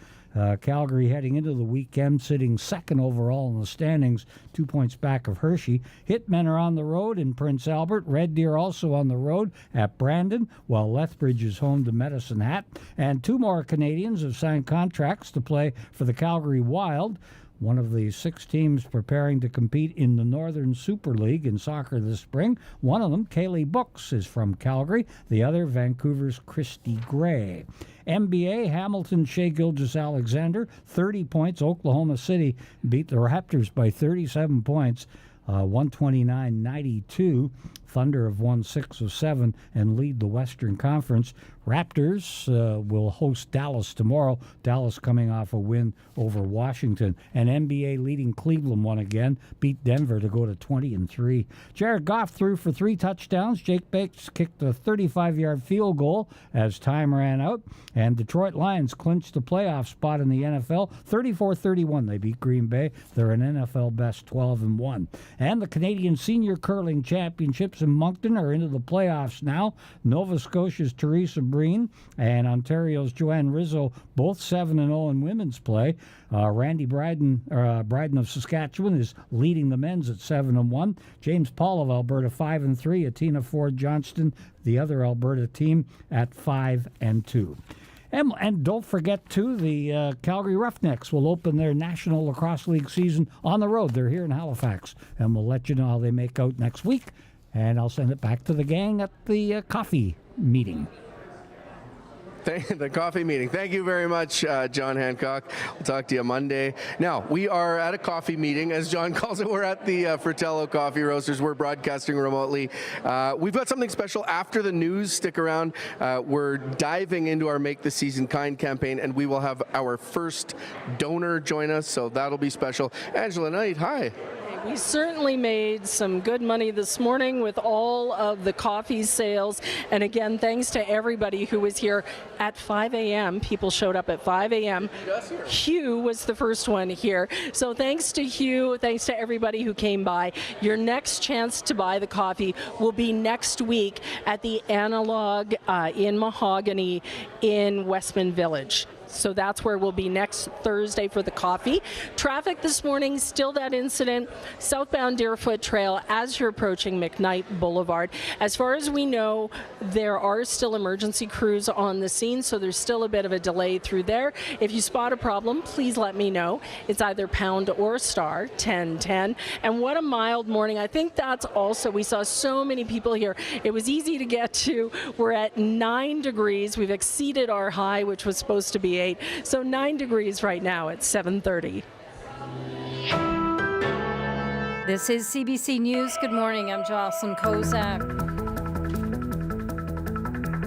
Calgary heading into the weekend sitting second overall in the standings, 2 points back of Hershey. Hitmen are on the road in Prince Albert. Red Deer also on the road at Brandon, while Lethbridge is home to Medicine Hat. And 2 more Canadians have signed contracts to play for the Calgary Wild, one of the 6 teams preparing to compete in the Northern Super League in soccer this spring. One of them, Kaylee Books, is from Calgary. The other, Vancouver's Christy Gray. NBA, Hamilton, Shea Gilgeous-Alexander, 30 points. Oklahoma City beat the Raptors by 37 points, 129-92. Thunder have won 6 of 7 and lead the Western Conference. Raptors will host Dallas tomorrow. Dallas coming off a win over Washington. And NBA leading Cleveland won again, beat Denver to go to 20-3. Jared Goff threw for 3 touchdowns. Jake Bates kicked a 35-yard field goal as time ran out. And Detroit Lions clinched the playoff spot in the NFL. 34-31, they beat Green Bay. They're an NFL best 12-1. And the Canadian Senior Curling Championships in Moncton are into the playoffs now. Nova Scotia's Teresa Breen and Ontario's Joanne Rizzo, both 7-0 in women's play. Randy Bryden of Saskatchewan is leading the men's at 7-1. James Paul of Alberta 5-3. Atina Ford Johnston, the other Alberta team, at 5-2. And don't forget, too, the Calgary Roughnecks will open their National Lacrosse League season on the road. They're here in Halifax, and we'll let you know how they make out next week. And I'll send it back to the gang at the coffee meeting. The coffee meeting. Thank you very much, John Hancock. We'll talk to you Monday. Now, we are at a coffee meeting, as John calls it. We're at the Fratello Coffee Roasters. We're broadcasting remotely. We've got something special after the news. Stick around. We're diving into our Make the Season Kind campaign, and we will have our first donor join us, so that'll be special. Angela Knight, hi. We certainly made some good money this morning with all of the coffee sales. And again, thanks to everybody who was here at 5 a.m. People showed up at 5 a.m. Hugh was the first one here. So thanks to Hugh, thanks to everybody who came by. Your next chance to buy the coffee will be next week at the Analog in Mahogany in Westman Village. So that's where we'll be next Thursday for the coffee. Traffic this morning, still that incident, southbound Deerfoot Trail as you're approaching McKnight Boulevard. As far as we know, there are still emergency crews on the scene, so there's still a bit of a delay through there. If you spot a problem, please let me know. It's either pound or star 1010. And what a mild morning. I think that's also, we saw so many people here. It was easy to get to. We're at 9 degrees. We've exceeded our high, which was supposed to be 8. So 9 degrees right now at 7:30. This is CBC News. Good morning. I'm Jocelyn Kozak.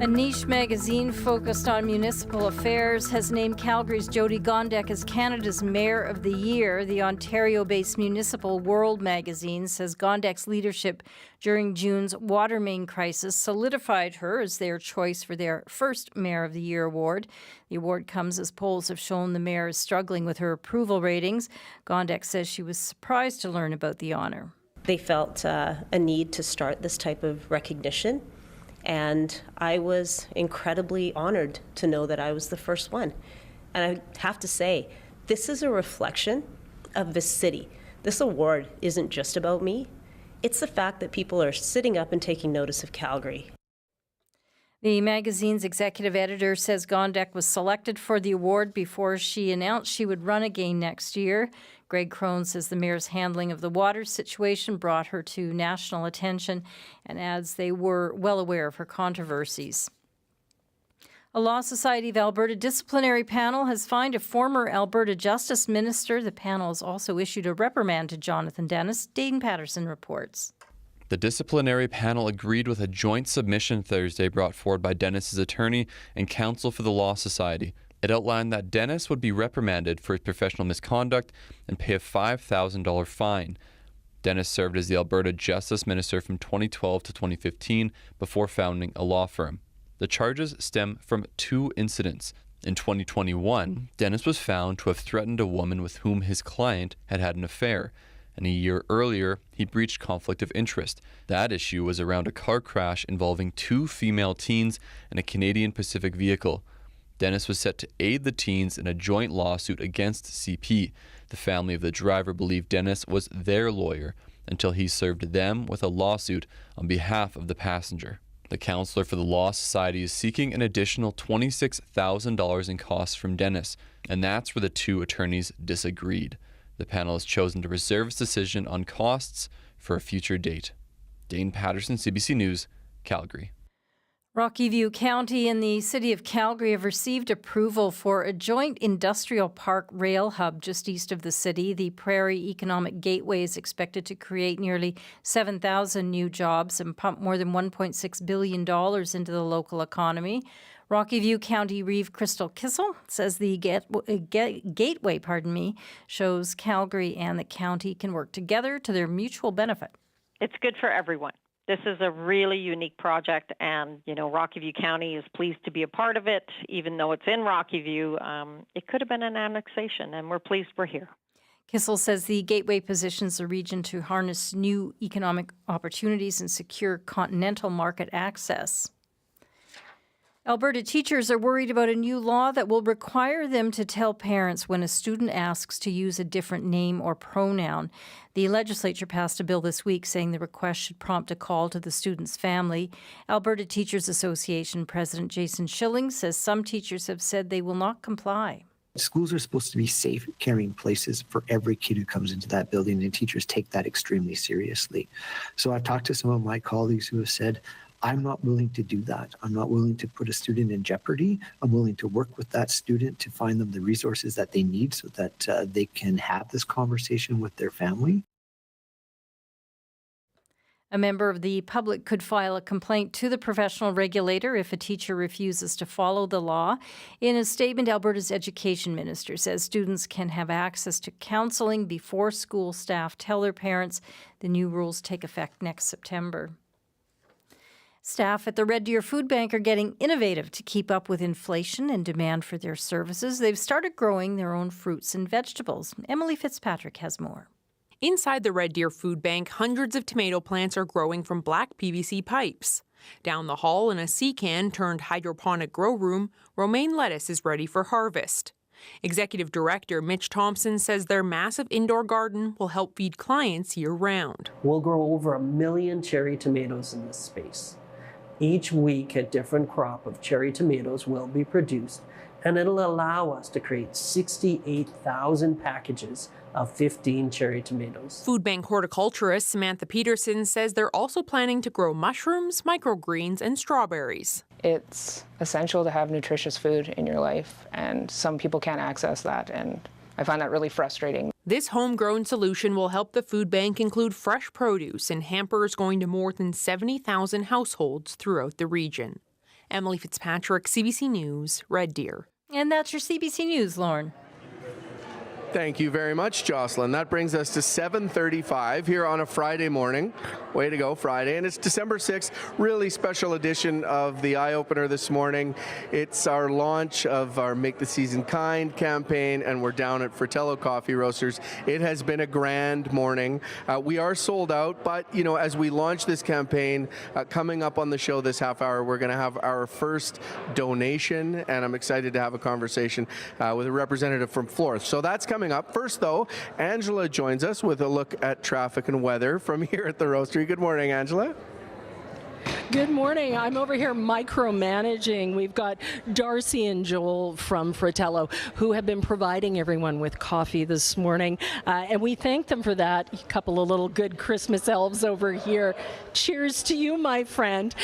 A niche magazine focused on municipal affairs has named Calgary's Jyoti Gondek as Canada's Mayor of the Year. The Ontario-based Municipal World magazine says Gondek's leadership during June's water main crisis solidified her as their choice for their first Mayor of the Year award. The award comes as polls have shown the mayor is struggling with her approval ratings. Gondek says she was surprised to learn about the honour. They felt a need to start this type of recognition. And I was incredibly honored to know that I was the first one. And I have to say, this is a reflection of the city. This award isn't just about me. It's the fact that people are sitting up and taking notice of Calgary. The magazine's executive editor says Gondek was selected for the award before she announced she would run again next year. Greg Crone says the mayor's handling of the water situation brought her to national attention and adds they were well aware of her controversies. A Law Society of Alberta disciplinary panel has fined a former Alberta Justice Minister. The panel has also issued a reprimand to Jonathan Dennis. Dayton Patterson reports. The disciplinary panel agreed with a joint submission Thursday brought forward by Dennis's attorney and counsel for the Law Society. It outlined that Dennis would be reprimanded for his professional misconduct and pay a $5,000 fine. Dennis served as the Alberta Justice Minister from 2012 to 2015 before founding a law firm. The charges stem from 2 incidents. In 2021, Dennis was found to have threatened a woman with whom his client had had an affair, and a year earlier, he breached conflict of interest. That issue was around a car crash involving 2 female teens in a Canadian Pacific vehicle. Dennis was set to aid the teens in a joint lawsuit against CP. The family of the driver believed Dennis was their lawyer until he served them with a lawsuit on behalf of the passenger. The counselor for the Law Society is seeking an additional $26,000 in costs from Dennis, and that's where the two attorneys disagreed. The panel has chosen to reserve its decision on costs for a future date. Dane Patterson, CBC News, Calgary. Rocky View County and the City of Calgary have received approval for a joint industrial park rail hub just east of the city. The Prairie Economic Gateway is expected to create nearly 7,000 new jobs and pump more than $1.6 billion into the local economy. Rocky View County Reeve Crystal Kissel says the gateway shows Calgary and the county can work together to their mutual benefit. It's good for everyone. This is a really unique project, and, Rocky View County is pleased to be a part of it. Even though it's in Rocky View, it could have been an annexation, and we're pleased we're here. Kissel says the gateway positions the region to harness new economic opportunities and secure continental market access. Alberta teachers are worried about a new law that will require them to tell parents when a student asks to use a different name or pronoun. The legislature passed a bill this week saying the request should prompt a call to the student's family. Alberta Teachers Association President Jason Schilling says some teachers have said they will not comply. Schools are supposed to be safe, caring places for every kid who comes into that building, and teachers take that extremely seriously. So I've talked to some of my colleagues who have said, I'm not willing to do that. I'm not willing to put a student in jeopardy. I'm willing to work with that student to find them the resources that they need so that they can have this conversation with their family. A member of the public could file a complaint to the professional regulator if a teacher refuses to follow the law. In a statement, Alberta's education minister says students can have access to counseling before school staff tell their parents. The new rules take effect next September. Staff at the Red Deer Food Bank are getting innovative to keep up with inflation and demand for their services. They've started growing their own fruits and vegetables. Emily Fitzpatrick has more. Inside the Red Deer Food Bank, hundreds of tomato plants are growing from black PVC pipes. Down the hall in a sea can turned hydroponic grow room, romaine lettuce is ready for harvest. Executive Director Mitch Thompson says their massive indoor garden will help feed clients year-round. We'll grow over 1 million cherry tomatoes in this space. Each week, a different crop of cherry tomatoes will be produced, and it'll allow us to create 68,000 packages of 15 cherry tomatoes. Food Bank horticulturist Samantha Peterson says they're also planning to grow mushrooms, microgreens, and strawberries. It's essential to have nutritious food in your life, and some people can't access that, and I find that really frustrating. This homegrown solution will help the food bank include fresh produce and hampers going to more than 70,000 households throughout the region. Emily Fitzpatrick, CBC News, Red Deer. And that's your CBC News, Lauren. Thank you very much, Jocelyn. That brings us to 7:35 here on a Friday morning. Way to go, Friday. And it's December 6th, really special edition of the Eye Opener this morning. It's our launch of our Make the Season Kind campaign, and we're down at Fratello Coffee Roasters. It has been a grand morning. We are sold out, but, as we launch this campaign, coming up on the show this half hour, we're going to have our first donation, and I'm excited to have a conversation with a representative from Florence. So that's coming up. First, though, Angela joins us with a look at traffic and weather from here at the Roastery. Good morning, Angela. Good morning. I'm over here micromanaging. We've got Darcy and Joel from Fratello who have been providing everyone with coffee this morning, and we thank them for that. A couple of little good Christmas elves over here. Cheers to you, my friend.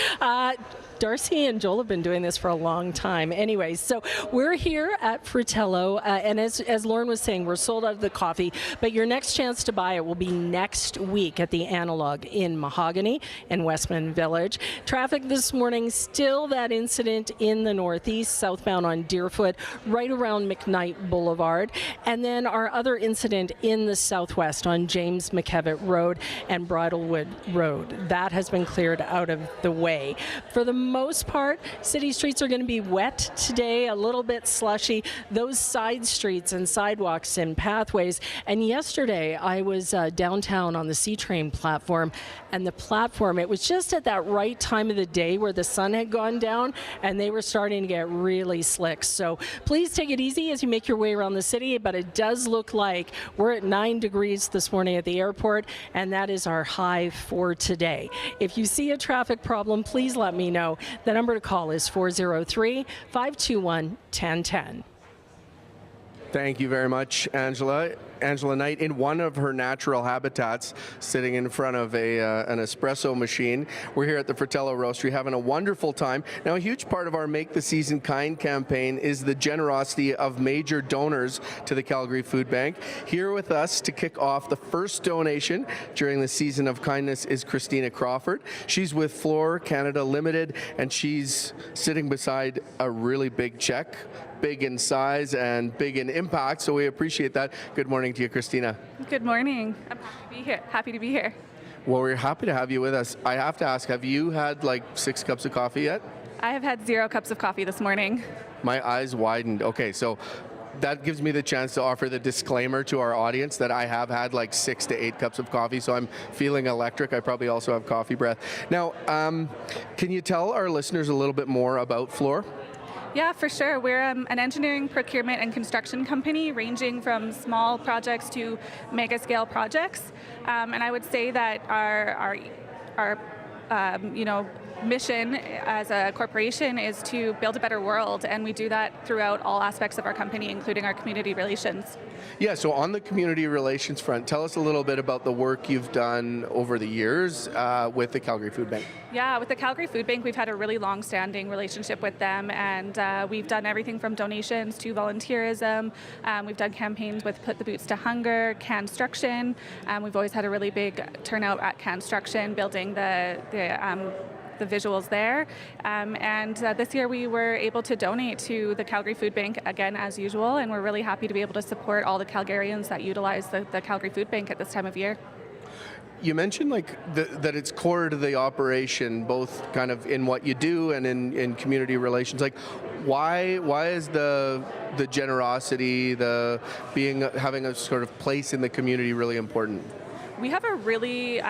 Darcy and Joel have been doing this for a long time. Anyways, so we're here at Fratello, and as Lauren was saying, we're sold out of the coffee, but your next chance to buy it will be next week at the Analog in Mahogany in Westman Village. Traffic this morning, still that incident in the northeast, southbound on Deerfoot, right around McKnight Boulevard, and then our other incident in the southwest on James McKevitt Road and Bridlewood Road. That has been cleared out of the way. For the most part, city streets are going to be wet today, a little bit slushy. Those side streets and sidewalks and pathways. And yesterday, I was downtown on the C-Train platform, and the platform, it was just at that right time of the day where the sun had gone down, and they were starting to get really slick. So please take it easy as you make your way around the city, but it does look like we're at 9 degrees this morning at the airport, and that is our high for today. If you see a traffic problem, please let me know. The number to call is 403-521-1010. Thank you very much, Angela. Angela Knight in one of her natural habitats, sitting in front of an espresso machine. We're here at the Fratello Roastery having a wonderful time. Now, a huge part of our Make the Season Kind campaign is the generosity of major donors to the Calgary Food Bank. Here with us to kick off the first donation during the Season of Kindness is Christina Crawford. She's with Floor Canada Limited, and she's sitting beside a really big check, big in size and big in impact, so we appreciate that. Good morning to you, Christina. Good morning. I'm happy to be here. Well, we're happy to have you with us. I have to ask, have you had like 6 cups of coffee yet? I have had 0 cups of coffee this morning. My eyes widened. Okay, so that gives me the chance to offer the disclaimer to our audience that I have had like 6 to 8 cups of coffee, so I'm feeling electric. I probably also have coffee breath. Now, can you tell our listeners a little bit more about Floor? Yeah, for sure. We're an engineering, procurement, and construction company ranging from small projects to mega scale projects. And I would say that our mission as a corporation is to build a better world, and we do that throughout all aspects of our company, including our community relations. Yeah, so on the community relations front, tell us a little bit about the work you've done over the years with the Calgary Food Bank. Yeah, with the Calgary Food Bank, we've had a really long-standing relationship with them, and we've done everything from donations to volunteerism. We've done campaigns with Put the Boots to Hunger, Construction. We've always had a really big turnout at Construction, building the visuals there. And this year we were able to donate to the Calgary Food Bank again as usual, and we're really happy to be able to support all the Calgarians that utilize the Calgary Food Bank at this time of year. You mentioned that it's core to the operation, both kind of in what you do and in community relations. Like, why is the generosity, having a sort of place in the community really important? We have a really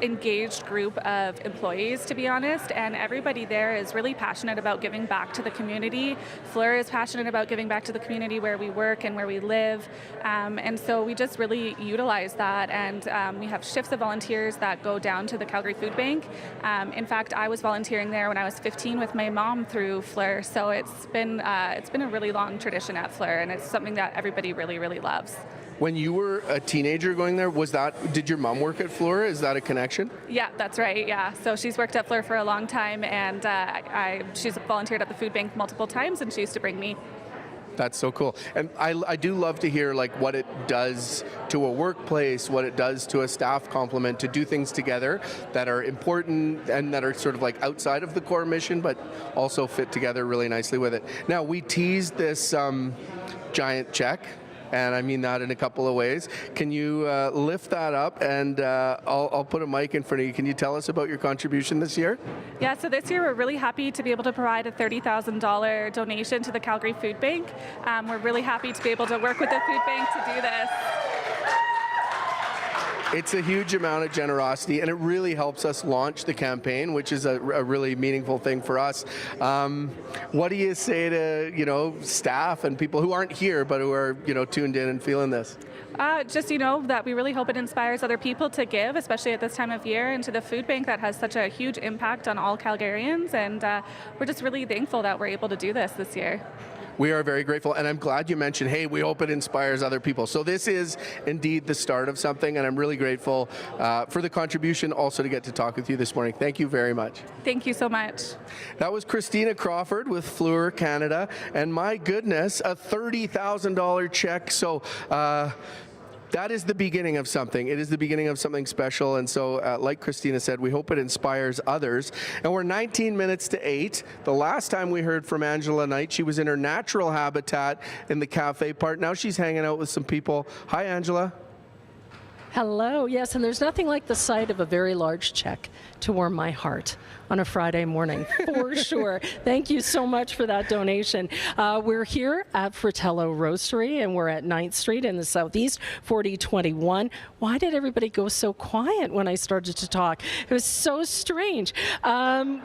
engaged group of employees, to be honest, and everybody there is really passionate about giving back to the community. Fleur is passionate about giving back to the community where we work and where we live, and so we just really utilize that, and we have shifts of volunteers that go down to the Calgary Food Bank. In fact, I was volunteering there when I was 15 with my mom through Fleur, so it's been a really long tradition at Fleur, and it's something that everybody really, really loves. When you were a teenager going there, did your mom work at Fleur? Is that a connection? Yeah, that's right, yeah. So she's worked at Fleur for a long time, and she's volunteered at the food bank multiple times, and she used to bring me. That's so cool. And I do love to hear like what it does to a workplace, what it does to a staff complement to do things together that are important and that are sort of like outside of the core mission, but also fit together really nicely with it. Now, we teased this giant check, and I mean that in a couple of ways. Can you lift that up, and I'll put a mic in front of you. Can you tell us about your contribution this year? Yeah, so this year we're really happy to be able to provide a $30,000 donation to the Calgary Food Bank. We're really happy to be able to work with the food bank to do this. It's a huge amount of generosity, and it really helps us launch the campaign, which is a really meaningful thing for us. What do you say to staff and people who aren't here but who are tuned in and feeling this? Just that we really hope it inspires other people to give, especially at this time of year, and to the food bank that has such a huge impact on all Calgarians. And we're just really thankful that we're able to do this year. We are very grateful, and I'm glad you mentioned, hey, we hope it inspires other people. So this is indeed the start of something, and I'm really grateful for the contribution, also to get to talk with you this morning. Thank you very much. Thank you so much. That was Christina Crawford with Fleur Canada, and my goodness, a $30,000 check. So that is the beginning of something. It is the beginning of something special. And so, like Christina said, we hope it inspires others. And we're 19 minutes to 8. The last time we heard from Angela Knight, she was in her natural habitat in the cafe part. Now she's hanging out with some people. Hi, Angela. Hello. Yes, and there's nothing like the sight of a very large check to warm my heart on a Friday morning, for sure. Thank you so much for that donation. We're here at Fratello Roastery, and we're at 9th Street in the Southeast, 4021. Why did everybody go so quiet when I started to talk? It was so strange.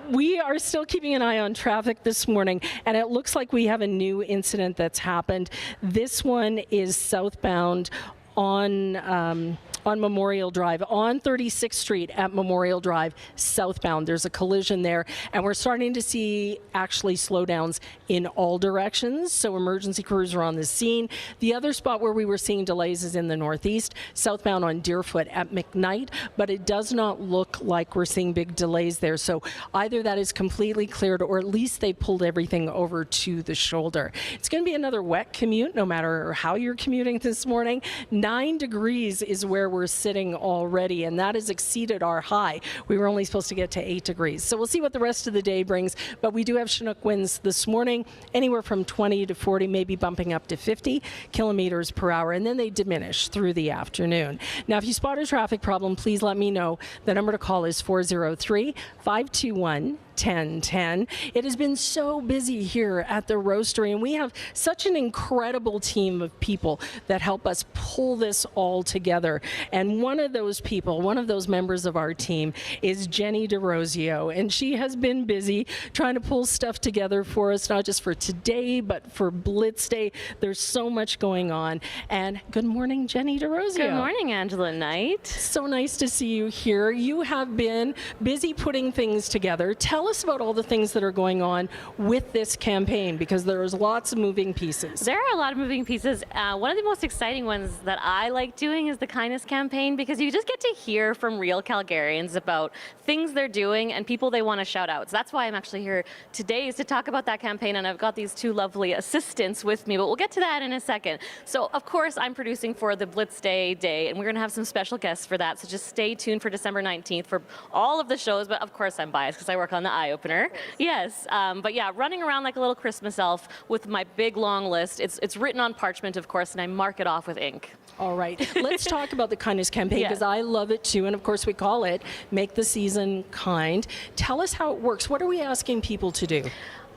We are still keeping an eye on traffic this morning, and it looks like we have a new incident that's happened. This one is southbound on Memorial Drive, on 36th Street at Memorial Drive, southbound. There's a collision there, and we're starting to see actually slowdowns in all directions, so emergency crews are on the scene. The other spot where we were seeing delays is in the northeast, southbound on Deerfoot at McKnight, but it does not look like we're seeing big delays there, so either that is completely cleared or at least they pulled everything over to the shoulder. It's going to be another wet commute, no matter how you're commuting this morning. 9 degrees is where we're sitting already, and that has exceeded our high. We were only supposed to get to 8 degrees. So we'll see what the rest of the day brings, but we do have Chinook winds this morning, anywhere from 20 to 40, maybe bumping up to 50 kilometers per hour, and then they diminish through the afternoon. Now, if you spot a traffic problem, please let me know. The number to call is 403-521-1010. It has been so busy here at the Roastery, and we have such an incredible team of people that help us pull this all together. And one of those people, one of those members of our team is Jenny DeRosio, and she has been busy trying to pull stuff together for us, not just for today, but for Blitz Day. There's so much going on. And good morning, Jenny DeRosio. Good morning, Angela Knight. So nice to see you here. You have been busy putting things together. Tell us about all the things that are going on with this campaign, because there's lots of moving pieces. There are a lot of moving pieces. One of the most exciting ones that I like doing is the Kindness campaign, because you just get to hear from real Calgarians about things they're doing and people they want to shout out. So that's why I'm actually here today, is to talk about that campaign, and I've got these two lovely assistants with me, but we'll get to that in a second. So of course I'm producing for the Blitz Day, and we're going to have some special guests for that, so just stay tuned for December 19th for all of the shows, but of course I'm biased because I work on the Eyeopener. Yes, but yeah, running around like a little Christmas elf with my big long list. It's written on parchment, of course, and I mark it off with ink. All right, let's talk about the Kindness campaign, because I love it too, and of course we call it Make the Season Kind. Tell us how it works. What are we asking people to do?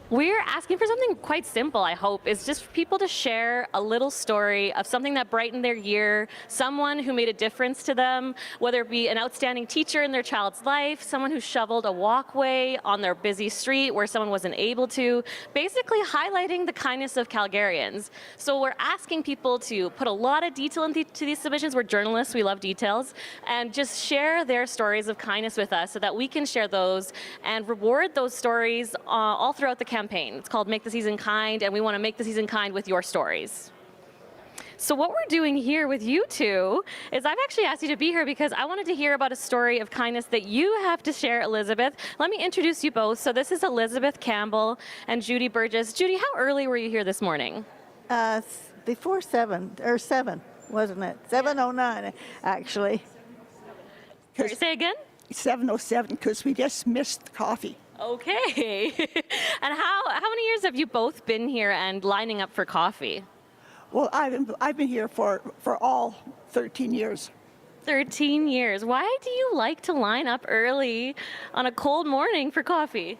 We're asking for something quite simple, I hope. It's just for people to share a little story of something that brightened their year, someone who made a difference to them, whether it be an outstanding teacher in their child's life, someone who shoveled a walkway on their busy street where someone wasn't able to, basically highlighting the kindness of Calgarians. So we're asking people to put a lot of detail into these submissions. We're journalists, we love details, and just share their stories of kindness with us so that we can share those and reward those stories all throughout the campaign. It's called Make the Season Kind, and we want to make the season kind with your stories. So what we're doing here with you two is I've actually asked you to be here because I wanted to hear about a story of kindness that you have to share, Elizabeth. Let me introduce you both. So this is Elizabeth Campbell and Judy Burgess. Judy, how early were you here this morning? Before 7, wasn't it? 7:09, actually. Sorry, say again? 7:07, because we just missed coffee. Okay. And how many years have you both been here and lining up for coffee? Well, I've been here for all 13 years. 13 years. Why do you like to line up early on a cold morning for coffee?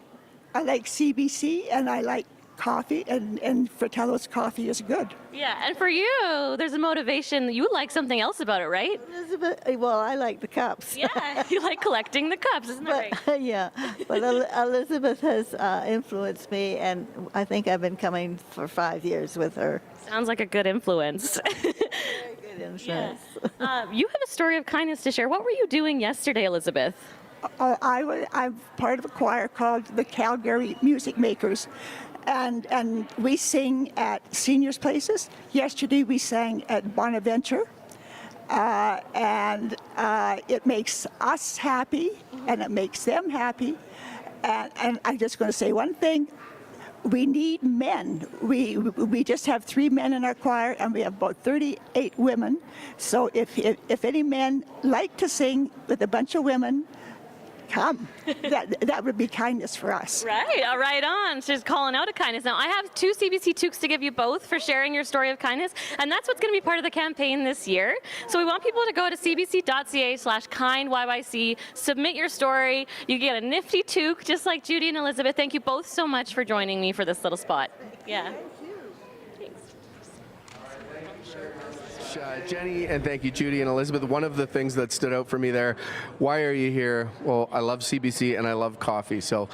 I like CBC, and I like coffee, and Fratello's coffee is good. Yeah, and for you, there's a motivation. You like something else about it, right? Elizabeth, well, I like the cups. Yeah, you like collecting the cups, isn't that right? Yeah, but Elizabeth has influenced me, and I think I've been coming for 5 years with her. Sounds like a good influence. Very good influence. Yeah. You have a story of kindness to share. What were you doing yesterday, Elizabeth? I'm part of a choir called the Calgary Music Makers. And we sing at seniors' places. Yesterday we sang at Bonaventure, and it makes us happy, and it makes them happy. And I'm just going to say one thing: we need men. We just have 3 men in our choir, and we have about 38 women. So if any men like to sing with a bunch of women, come. That would be kindness for us. Right, right on. She's calling out a kindness. Now, I have 2 CBC toques to give you both for sharing your story of kindness, and that's what's going to be part of the campaign this year. So we want people to go to cbc.ca/kindyyc, submit your story. You get a nifty toque, just like Judy and Elizabeth. Thank you both so much for joining me for this little spot. Yeah. Jenny, and thank you, Judy and Elizabeth. One of the things that stood out for me there, why are you here? Well, I love CBC and I love coffee. So,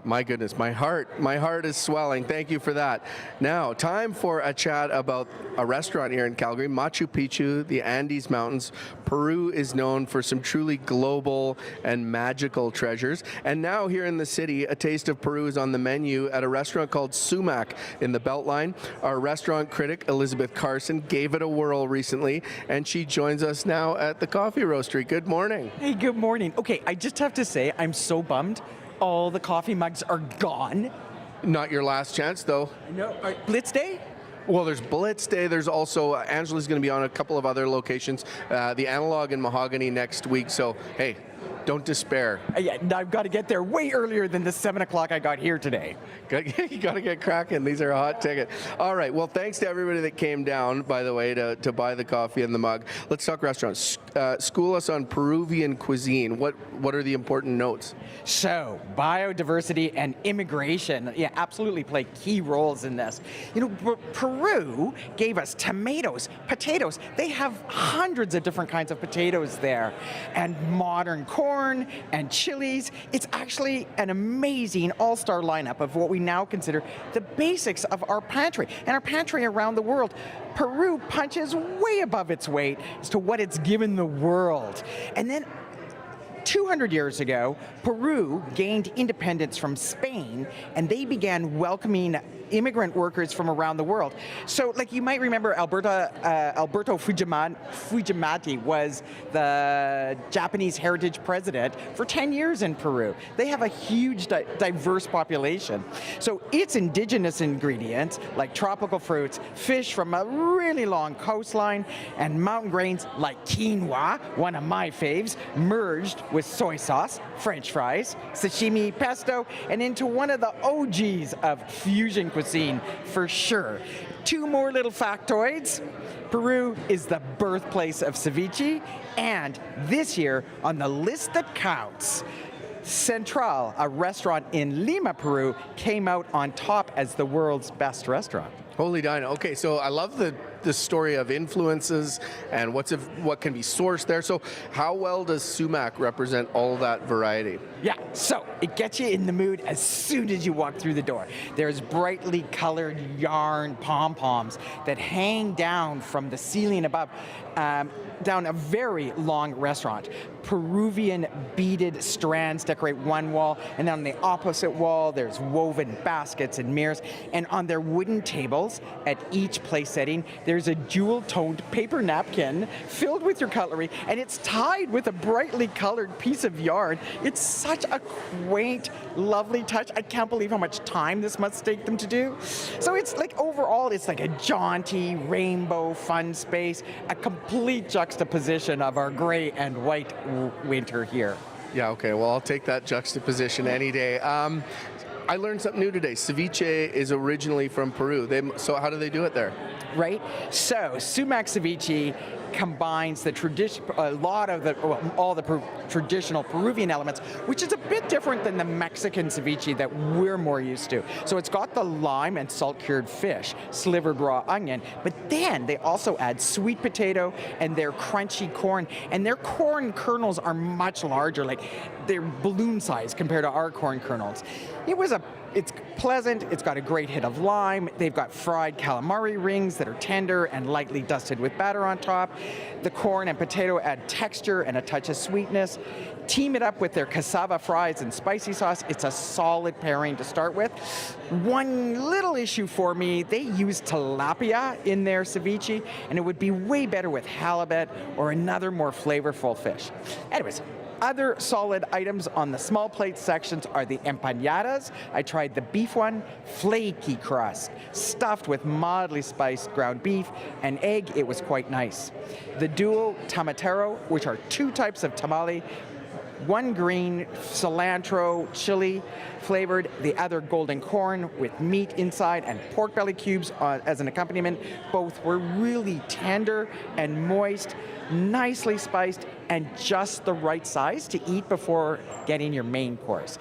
my goodness, my heart is swelling. Thank you for that. Now, time for a chat about a restaurant here in Calgary, Machu Picchu, the Andes Mountains. Peru is known for some truly global and magical treasures. And now here in the city, a taste of Peru is on the menu at a restaurant called Sumac in the Beltline. Our restaurant critic, Elizabeth Carson, gave it a whirl recently, and she joins us now at the Coffee Roastery. Good morning. Hey, good morning. Okay, I just have to say, I'm so bummed. All the coffee mugs are gone. Not your last chance, though. No, Blitz Day? Well, there's Blitz Day. There's also, Angela's going to be on a couple of other locations, the Analog in Mahogany next week. So, hey, don't despair. Yeah, I've got to get there way earlier than the 7 o'clock I got here today. You got to get cracking. These are a hot ticket. All right. Well, thanks to everybody that came down, by the way, to buy the coffee and the mug. Let's talk restaurants. School us on Peruvian cuisine. What are the important notes? So, biodiversity and immigration, absolutely play key roles in this. Peru gave us tomatoes, potatoes. They have hundreds of different kinds of potatoes there, and modern corn and chilies. It's actually an amazing all-star lineup of what we now consider the basics of our pantry. And our pantry around the world, Peru punches way above its weight as to what it's given the world. And then 200 years ago, Peru gained independence from Spain, and they began welcoming immigrant workers from around the world. So, like, you might remember Alberto Fujimori was the Japanese heritage president for 10 years in Peru. They have a huge diverse population. So its indigenous ingredients, like tropical fruits, fish from a really long coastline, and mountain grains like quinoa, one of my faves, merged with soy sauce, French fries, sashimi, pesto, and into one of the OGs of fusion cuisine for sure. 2 more little factoids. Peru is the birthplace of ceviche, and this year on the list that counts, Central, a restaurant in Lima, Peru, came out on top as the world's best restaurant. Holy Dino. Okay, so I love the story of influences and what can be sourced there. So how well does Sumac represent all that variety? Yeah, so it gets you in the mood as soon as you walk through the door. There's brightly colored yarn pom-poms that hang down from the ceiling above, down a very long restaurant. Peruvian beaded strands decorate one wall, and on the opposite wall there's woven baskets and mirrors, and on their wooden tables at each place setting there's a jewel-toned paper napkin filled with your cutlery, and it's tied with a brightly colored piece of yarn. It's such a quaint, lovely touch. I can't believe how much time this must take them to do. So it's like, overall, it's like a jaunty, rainbow, fun space, a complete juxtaposition of our gray and white winter here. Yeah, okay, well, I'll take that juxtaposition any day. I learned something new today. Ceviche is originally from Peru. So how do they do it there? Right? So Sumac ceviche combines all the traditional Peruvian elements, which is a bit different than the Mexican ceviche that we're more used to. So it's got the lime and salt-cured fish, slivered raw onion, but then they also add sweet potato and their crunchy corn, and their corn kernels are much larger, like they're balloon size compared to our corn kernels. It's pleasant, it's got a great hit of lime, they've got fried calamari rings that are tender and lightly dusted with batter on top. The corn and potato add texture and a touch of sweetness. Team it up with their cassava fries and spicy sauce. It's a solid pairing to start with. One little issue for me, they use tilapia in their ceviche, and it would be way better with halibut or another more flavorful fish. Anyways, other solid items on the small plate sections are the empanadas. I tried the beef one, flaky crust, stuffed with mildly spiced ground beef and egg. It was quite nice. The duo tomatero, which are 2 types of tamale, One green, cilantro, chili flavored, the other golden corn with meat inside and pork belly cubes as an accompaniment. Both were really tender and moist, nicely spiced, and just the right size to eat before getting your main course.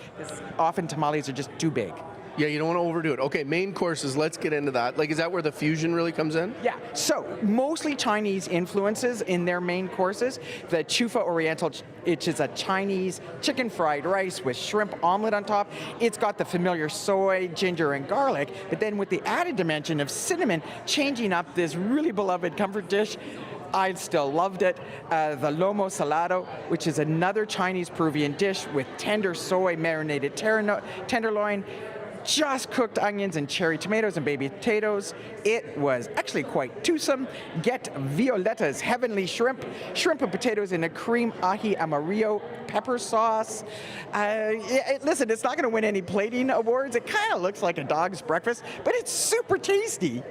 Often tamales are just too big. Yeah, you don't want to overdo it. Okay, main courses, let's get into that. Like, is that where the fusion really comes in? Yeah, so mostly Chinese influences in their main courses. The Chufa Oriental, which is a Chinese chicken fried rice with shrimp omelet on top. It's got the familiar soy, ginger, and garlic, but then with the added dimension of cinnamon, changing up this really beloved comfort dish. I still loved it. The lomo salado, which is another Chinese Peruvian dish with tender soy marinated tenderloin, just cooked onions and cherry tomatoes and baby potatoes. It was actually quite toothsome. Get Violetta's heavenly shrimp and potatoes in a cream ají amarillo pepper sauce. Listen, it's not going to win any plating awards. It kind of looks like a dog's breakfast, but it's super tasty.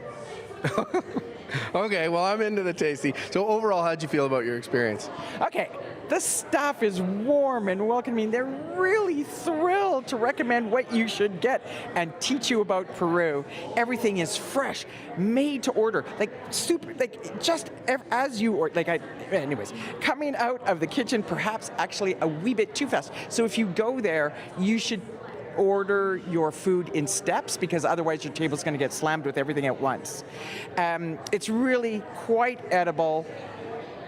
Okay, well, I'm into the tasty. So overall, how'd you feel about your experience? Okay, the staff is warm and welcoming. They're really thrilled to recommend what you should get and teach you about Peru. Everything is fresh, made to order, like super, like just as you order. Anyways, coming out of the kitchen, perhaps actually a wee bit too fast. So if you go there, you should order your food in steps, because otherwise your table's going to get slammed with everything at once. It's really quite edible,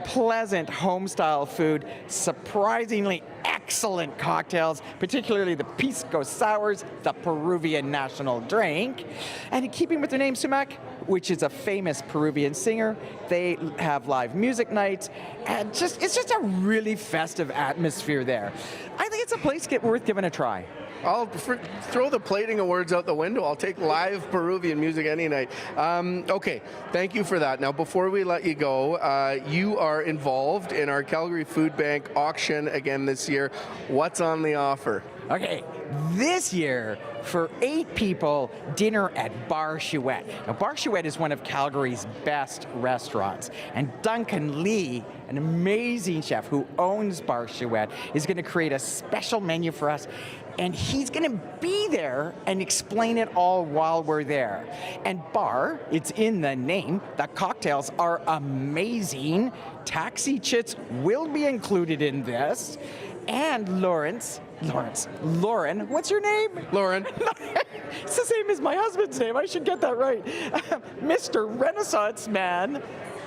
pleasant home-style food, surprisingly excellent cocktails, particularly the Pisco Sours, the Peruvian national drink. And in keeping with their name, Sumac, which is a famous Peruvian singer, they have live music nights, and it's just a really festive atmosphere there. I think it's a place worth giving a try. I'll throw the plating awards out the window. I'll take live Peruvian music any night. Okay, thank you for that. Now, before we let you go, you are involved in our Calgary Food Bank auction again this year. What's on the offer? Okay, this year, for 8 people, dinner at Bar Chouette. Now, Bar Chouette is one of Calgary's best restaurants, and Duncan Lee, an amazing chef who owns Bar Chouette, is going to create a special menu for us, and he's going to be there and explain it all while we're there. And bar, it's in the name. The cocktails are amazing. Taxi chits will be included in this. And Lauren, what's your name? Lauren. It's the same as my husband's name. I should get that right. Mr. Renaissance Man.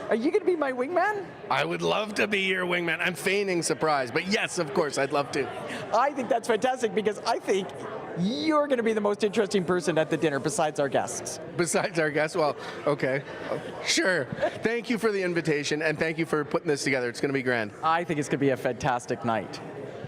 Are you going to be my wingman? I would love to be your wingman. I'm feigning surprise, but yes, of course, I'd love to. I think that's fantastic, because I think you're going to be the most interesting person at the dinner besides our guests. Besides our guests? Well, okay. Sure. Thank you for the invitation, and thank you for putting this together. It's going to be grand. I think it's going to be a fantastic night.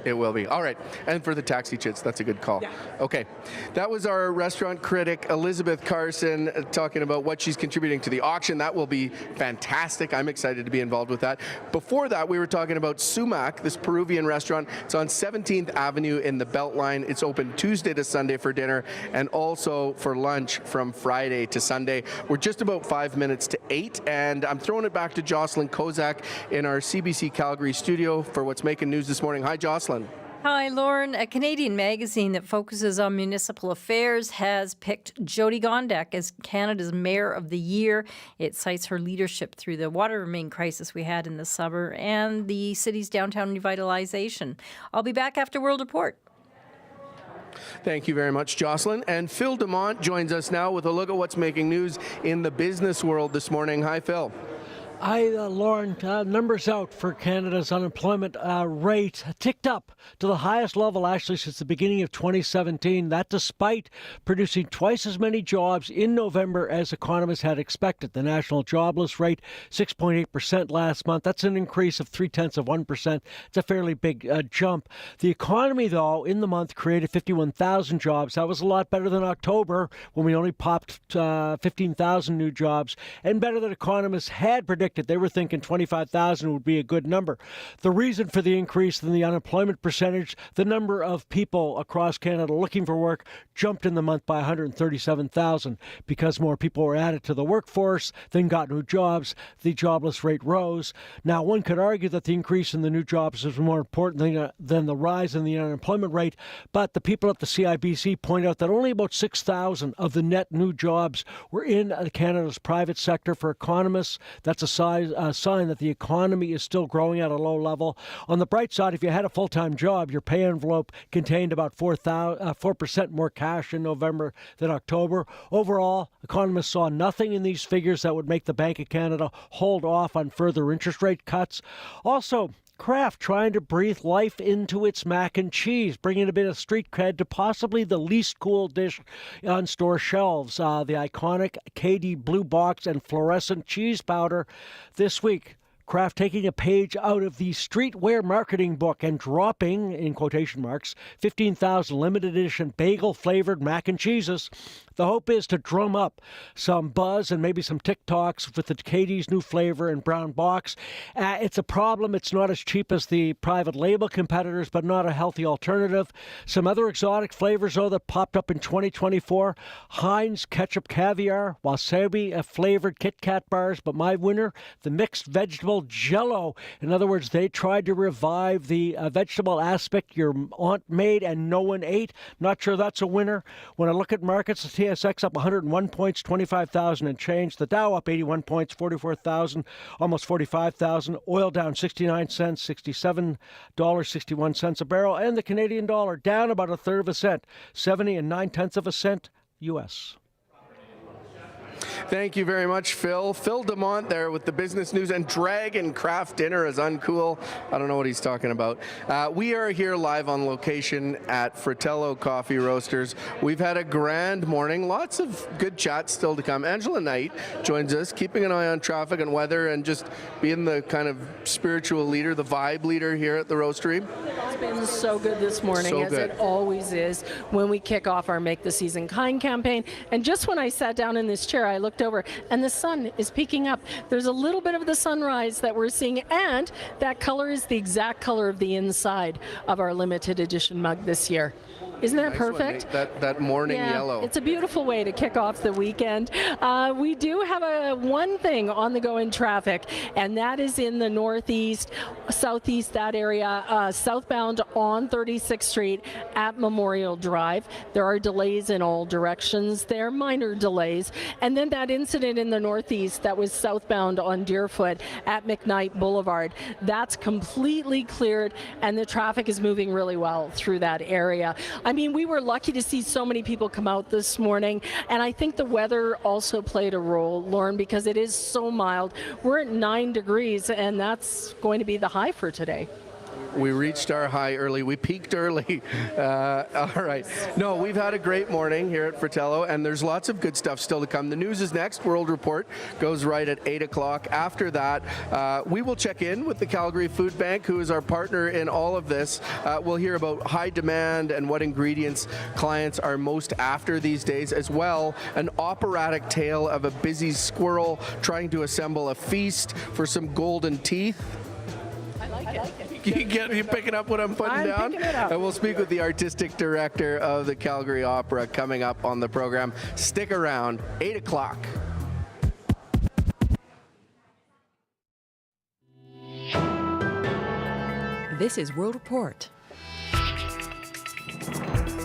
It will be. All right. And for the taxi chits, that's a good call. Yeah. Okay. That was our restaurant critic, Elizabeth Carson, talking about what she's contributing to the auction. That will be fantastic. I'm excited to be involved with that. Before that, we were talking about Sumac, this Peruvian restaurant. It's on 17th Avenue in the Beltline. It's open Tuesday to Sunday for dinner and also for lunch from Friday to Sunday. We're just about 5 minutes to 8, and I'm throwing it back to Jocelyn Kozak in our CBC Calgary studio for what's making news this morning. Hi, Jocelyn. Hi, Lauren. A Canadian magazine that focuses on municipal affairs has picked Jyoti Gondek as Canada's Mayor of the Year. It cites her leadership through the water main crisis we had in the summer and the city's downtown revitalization. I'll be back after World Report. Thank you very much, Jocelyn. And Phil Demont joins us now with a look at what's making news in the business world this morning. Hi, Phil. Hi, Lauren. Numbers out for Canada's unemployment rate ticked up to the highest level actually since the beginning of 2017. That despite producing twice as many jobs in November as economists had expected. The national jobless rate, 6.8% last month. That's an increase of 0.3%. It's a fairly big jump. The economy, though, in the month created 51,000 jobs. That was a lot better than October when we only popped 15,000 new jobs, and better than economists had predicted predicted. They were thinking 25,000 would be a good number. The reason for the increase in the unemployment percentage, the number of people across Canada looking for work jumped in the month by 137,000 because more people were added to the workforce, then got new jobs. The jobless rate rose. Now, one could argue that the increase in the new jobs is more important than the rise in the unemployment rate, but the people at the CIBC point out that only about 6,000 of the net new jobs were in Canada's private sector. For economists, that's a sign that the economy is still growing at a low level. On the bright side, if you had a full-time job, your pay envelope contained about 4% more cash in November than October. Overall, economists saw nothing in these figures that would make the Bank of Canada hold off on further interest rate cuts. Also, Kraft trying to breathe life into its mac and cheese, bringing a bit of street cred to possibly the least cool dish on store shelves. The iconic KD Blue Box and fluorescent cheese powder this week. Kraft taking a page out of the streetwear marketing book and dropping, in quotation marks, 15,000 limited edition bagel-flavored mac and cheeses. The hope is to drum up some buzz and maybe some TikToks with the Katie's new flavor and brown box. It's a problem. It's not as cheap as the private label competitors, but not a healthy alternative. Some other exotic flavors, though, that popped up in 2024. Heinz ketchup caviar, wasabi flavored Kit Kat bars, but my winner, the mixed vegetable Jell-O. In other words, they tried to revive the vegetable aspect your aunt made and no one ate. Not sure that's a winner. When I look at markets, the TSX up 101 points, 25,000 and change. The Dow up 81 points, 44,000, almost 45,000. Oil down 69 cents, $67.61 a barrel. And the Canadian dollar down about a third of a cent, 70 9/10 of a cent U.S. Thank you very much, Phil. Phil DeMont there with the business news, and Dragon Craft Dinner is uncool. I don't know what he's talking about. We are here live on location at Fratello Coffee Roasters. We've had a grand morning. Lots of good chats still to come. Angela Knight joins us, keeping an eye on traffic and weather and just being the kind of spiritual leader, the vibe leader here at the Roastery. It's been so good this morning, as it always is when we kick off our Make the Season Kind campaign. And just when I sat down in this chair, I looked over and the sun is peeking up. There's a little bit of the sunrise that we're seeing, and that color is the exact color of the inside of our limited edition mug this year. Isn't that perfect? That morning yellow. It's a beautiful way to kick off the weekend. We do have one thing on the go in traffic, and that is in the northeast, southeast, that area, southbound on 36th Street at Memorial Drive. There are delays in all directions. They're minor delays. And then that incident in the northeast that was southbound on Deerfoot at McKnight Boulevard, that's completely cleared, and the traffic is moving really well through that area. I mean, we were lucky to see so many people come out this morning, and I think the weather also played a role, Lauren, because it is so mild. We're at 9 degrees, and that's going to be the high for today. We reached our high early. We peaked early. All right. No, we've had a great morning here at Fratello, and there's lots of good stuff still to come. The news is next. World Report goes right at 8 o'clock. After that, we will check in with the Calgary Food Bank, who is our partner in all of this. We'll hear about high demand and what ingredients clients are most after these days, as well an operatic tale of a busy squirrel trying to assemble a feast for some golden teeth. I like it. You picking up what I'm putting down? Picking it up. And we'll speak with the artistic director of the Calgary Opera coming up on the program. Stick around, 8 o'clock. This is World Report.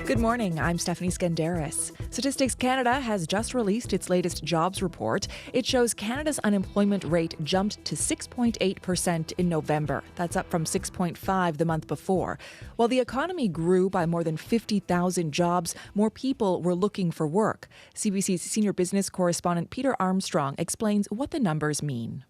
Good morning, I'm Stephanie Skandaris. Statistics Canada has just released its latest jobs report. It shows Canada's unemployment rate jumped to 6.8% in November. That's up from 6.5% the month before. While the economy grew by more than 50,000 jobs, more people were looking for work. CBC's senior business correspondent Peter Armstrong explains what the numbers mean.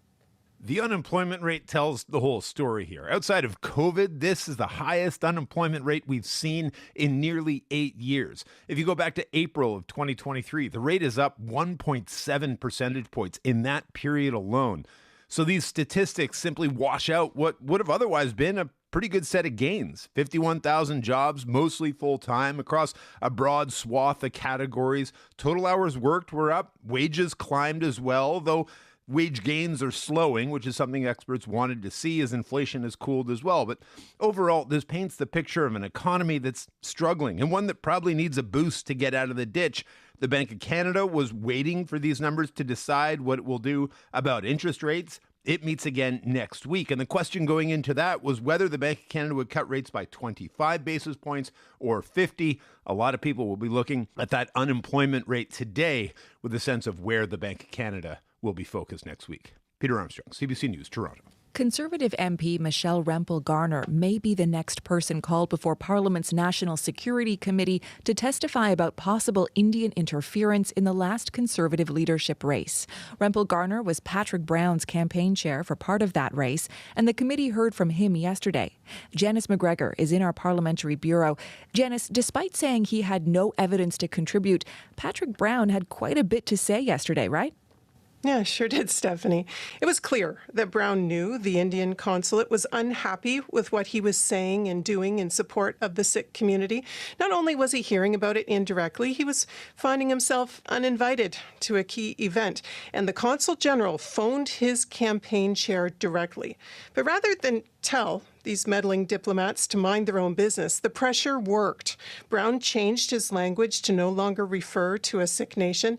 The unemployment rate tells the whole story here. Outside of COVID, this is the highest unemployment rate we've seen in nearly 8 years. If you go back to April of 2023, the rate is up 1.7 percentage points in that period alone. So these statistics simply wash out what would have otherwise been a pretty good set of gains. 51,000 jobs, mostly full-time, across a broad swath of categories. Total hours worked were up. Wages climbed as well, though Wage gains are slowing, which is something experts wanted to see as inflation has cooled as well. But overall, this paints the picture of an economy that's struggling and one that probably needs a boost to get out of the ditch. The Bank of Canada was waiting for these numbers to decide what it will do about interest rates. It meets again next week. And the question going into that was whether the Bank of Canada would cut rates by 25 basis points or 50. A lot of people will be looking at that unemployment rate today with a sense of where the Bank of Canada will be focused next week. Peter Armstrong, CBC News, Toronto. Conservative MP Michelle Rempel-Garner may be the next person called before Parliament's National Security Committee to testify about possible Indian interference in the last Conservative leadership race. Rempel-Garner was Patrick Brown's campaign chair for part of that race, and the committee heard from him yesterday. Janice McGregor is in our parliamentary bureau. Janice, despite saying he had no evidence to contribute, Patrick Brown had quite a bit to say yesterday, right? Yeah, sure did, Stephanie. It was clear that Brown knew the Indian consulate was unhappy with what he was saying and doing in support of the Sikh community. Not only was he hearing about it indirectly, he was finding himself uninvited to a key event. And the Consul General phoned his campaign chair directly. But rather than tell these meddling diplomats to mind their own business, the pressure worked. Brown changed his language to no longer refer to a Sikh nation.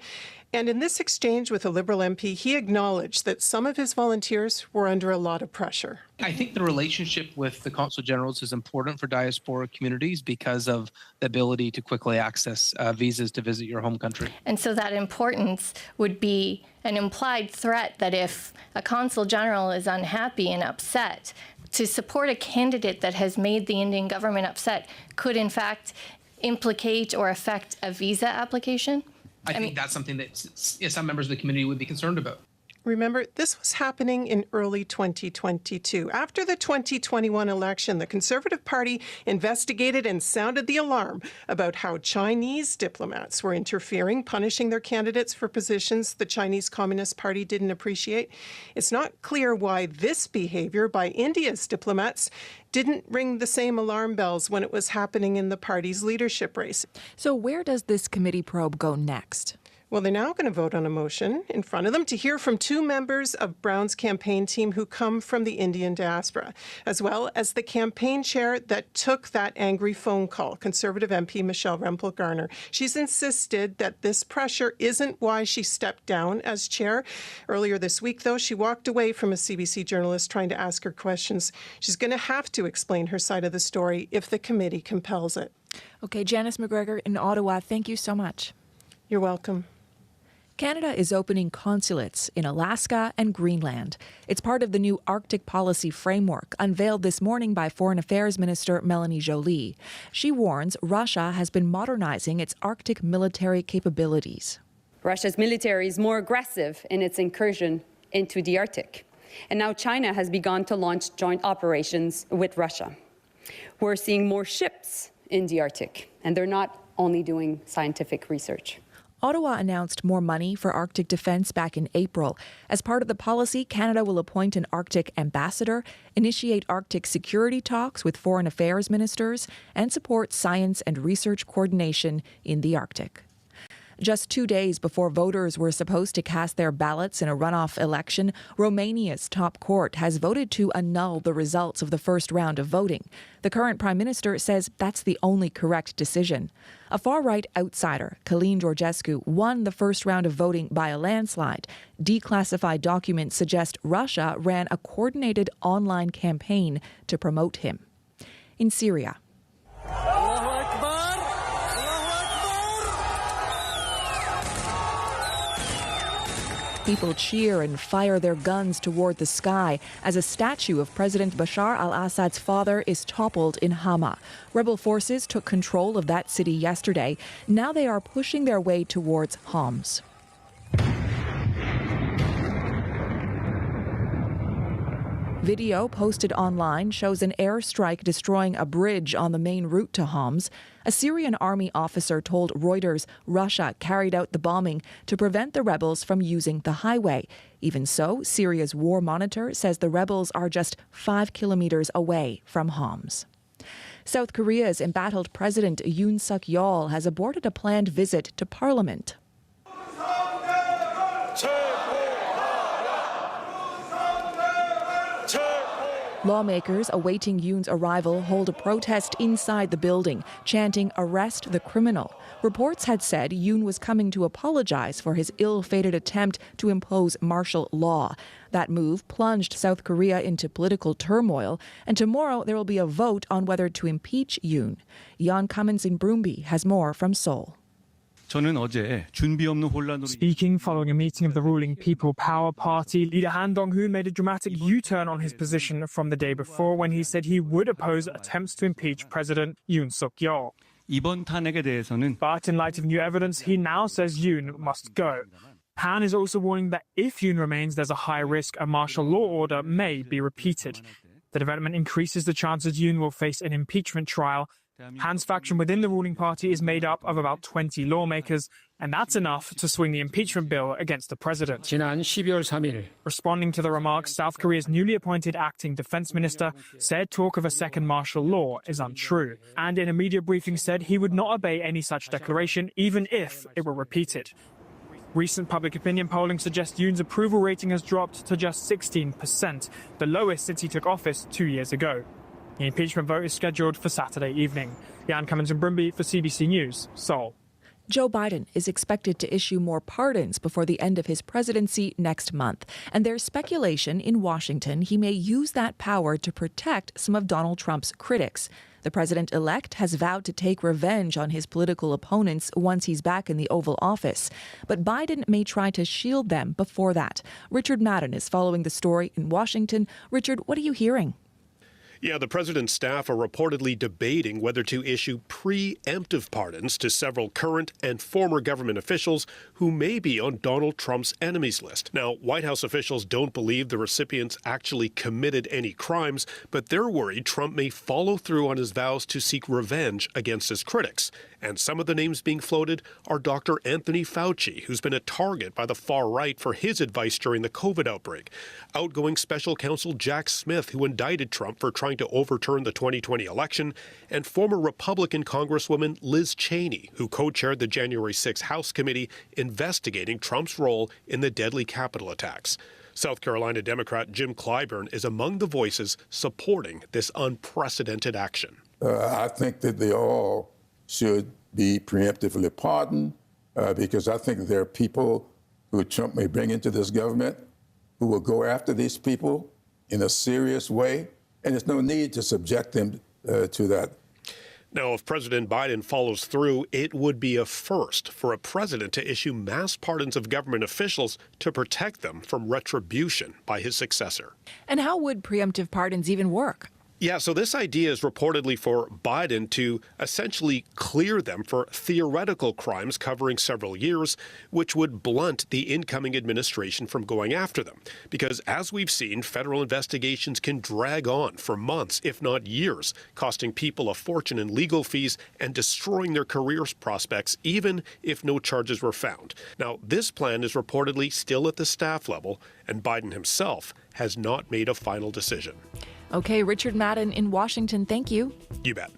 And in this exchange with a Liberal MP, he acknowledged that some of his volunteers were under a lot of pressure. I think the relationship with the Consul Generals is important for diaspora communities because of the ability to quickly access visas to visit your home country. And so that importance would be an implied threat that if a Consul General is unhappy and upset, to support a candidate that has made the Indian government upset could in fact implicate or affect a visa application. I think that's something that some members of the community would be concerned about. Remember, this was happening in early 2022. After the 2021 election, the Conservative Party investigated and sounded the alarm about how Chinese diplomats were interfering, punishing their candidates for positions the Chinese Communist Party didn't appreciate. It's not clear why this behavior by India's diplomats didn't ring the same alarm bells when it was happening in the party's leadership race. So where does this committee probe go next? Well, they're now going to vote on a motion in front of them to hear from two members of Brown's campaign team who come from the Indian diaspora, as well as the campaign chair that took that angry phone call, Conservative MP Michelle Rempel-Garner. She's insisted that this pressure isn't why she stepped down as chair. Earlier this week, though, she walked away from a CBC journalist trying to ask her questions. She's going to have to explain her side of the story if the committee compels it. Okay, Janice McGregor in Ottawa, thank you so much. You're welcome. Canada is opening consulates in Alaska and Greenland. It's part of the new Arctic policy framework unveiled this morning by Foreign Affairs Minister Melanie Joly. She warns Russia has been modernizing its Arctic military capabilities. Russia's military is more aggressive in its incursion into the Arctic. And now China has begun to launch joint operations with Russia. We're seeing more ships in the Arctic, and they're not only doing scientific research. Ottawa announced more money for Arctic defence back in April. As part of the policy, Canada will appoint an Arctic ambassador, initiate Arctic security talks with foreign affairs ministers, and support science and research coordination in the Arctic. Just 2 days before voters were supposed to cast their ballots in a runoff election, Romania's top court has voted to annul the results of the first round of voting. The current prime minister says that's the only correct decision. A far-right outsider, Călin Georgescu, won the first round of voting by a landslide. Declassified documents suggest Russia ran a coordinated online campaign to promote him. In Syria, people cheer and fire their guns toward the sky as a statue of President Bashar al-Assad's father is toppled in Hama. Rebel forces took control of that city yesterday. Now they are pushing their way towards Homs. Video posted online shows an airstrike destroying a bridge on the main route to Homs. A Syrian army officer told Reuters Russia carried out the bombing to prevent the rebels from using the highway. Even so, Syria's war monitor says the rebels are just 5 kilometers away from Homs. South Korea's embattled President Yoon Suk-yeol has aborted a planned visit to Parliament. Lawmakers awaiting Yoon's arrival hold a protest inside the building, chanting "Arrest the criminal." Reports had said Yoon was coming to apologize for his ill-fated attempt to impose martial law. That move plunged South Korea into political turmoil, and tomorrow there will be a vote on whether to impeach Yoon. Jan Cummins in Broomby has more from Seoul. Speaking following a meeting of the ruling People Power Party, leader Han Dong-hoon made a dramatic U-turn on his position from the day before when he said he would oppose attempts to impeach President Yoon Suk-yeol. But in light of new evidence, he now says Yoon must go. Han is also warning that if Yoon remains, there's a high risk a martial law order may be repeated. The development increases the chances Yoon will face an impeachment trial. Han's faction within the ruling party is made up of about 20 lawmakers, and that's enough to swing the impeachment bill against the president. Responding to the remarks, South Korea's newly appointed acting defense minister said talk of a second martial law is untrue, and in a media briefing said he would not obey any such declaration, even if it were repeated. Recent public opinion polling suggests Yoon's approval rating has dropped to just 16%, the lowest since he took office 2 years ago. The impeachment vote is scheduled for Saturday evening. Jan Cummins in Broomby for CBC News, Seoul. Joe Biden is expected to issue more pardons before the end of his presidency next month. And there's speculation in Washington he may use that power to protect some of Donald Trump's critics. The president-elect has vowed to take revenge on his political opponents once he's back in the Oval Office. But Biden may try to shield them before that. Richard Madden is following the story in Washington. Richard, what are you hearing? Yeah, the president's staff are reportedly debating whether to issue preemptive pardons to several current and former government officials who may be on Donald Trump's enemies list. Now, White House officials don't believe the recipients actually committed any crimes, but they're worried Trump may follow through on his vows to seek revenge against his critics. And some of the names being floated are Dr. Anthony Fauci, who's been a target by the far right for his advice during the COVID outbreak. Outgoing special counsel Jack Smith, who indicted Trump for trying to overturn the 2020 election, and former Republican Congresswoman Liz Cheney, who co-chaired the January 6 House Committee investigating Trump's role in the deadly Capitol attacks. South Carolina Democrat Jim Clyburn is among the voices supporting this unprecedented action. I think that they all should be preemptively pardoned because I think there are people who Trump may bring into this government who will go after these people in a serious way, and there's no need to subject them to that. Now, if President Biden follows through, it would be a first for a president to issue mass pardons of government officials to protect them from retribution by his successor. And how would preemptive pardons even work? Yeah, so this idea is reportedly for Biden to essentially clear them for theoretical crimes covering several years, which would blunt the incoming administration from going after them. Because as we've seen, federal investigations can drag on for months, if not years, costing people a fortune in legal fees and destroying their career prospects, even if no charges were found. Now, this plan is reportedly still at the staff level, and Biden himself has not made a final decision. Okay, Richard Madden in Washington, thank you. You bet.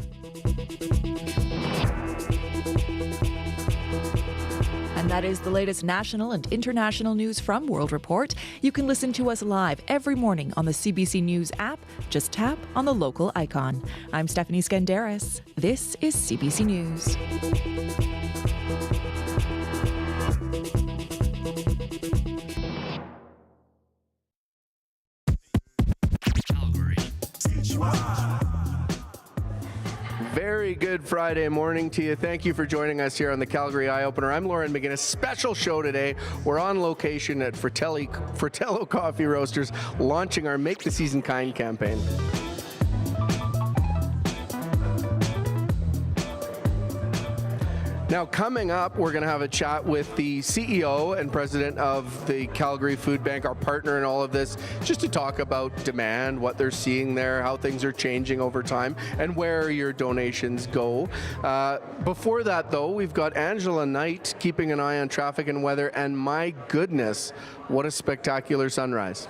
And that is the latest national and international news from World Report. You can listen to us live every morning on the CBC News app. Just tap on the local icon. I'm Stephanie Skenderis. This is CBC News. Very good Friday morning to you. Thank you for joining us here on the Calgary Eyeopener. I'm Lauren McGinnis. Special show today. We're on location at Fratello Coffee Roasters, launching our Make the Season Kind campaign. Now, coming up, we're going to have a chat with the CEO and president of the Calgary Food Bank, our partner in all of this, just to talk about demand, what they're seeing there, how things are changing over time, and where your donations go. Before that, though, we've got Angela Knight keeping an eye on traffic and weather, and my goodness, what a spectacular sunrise.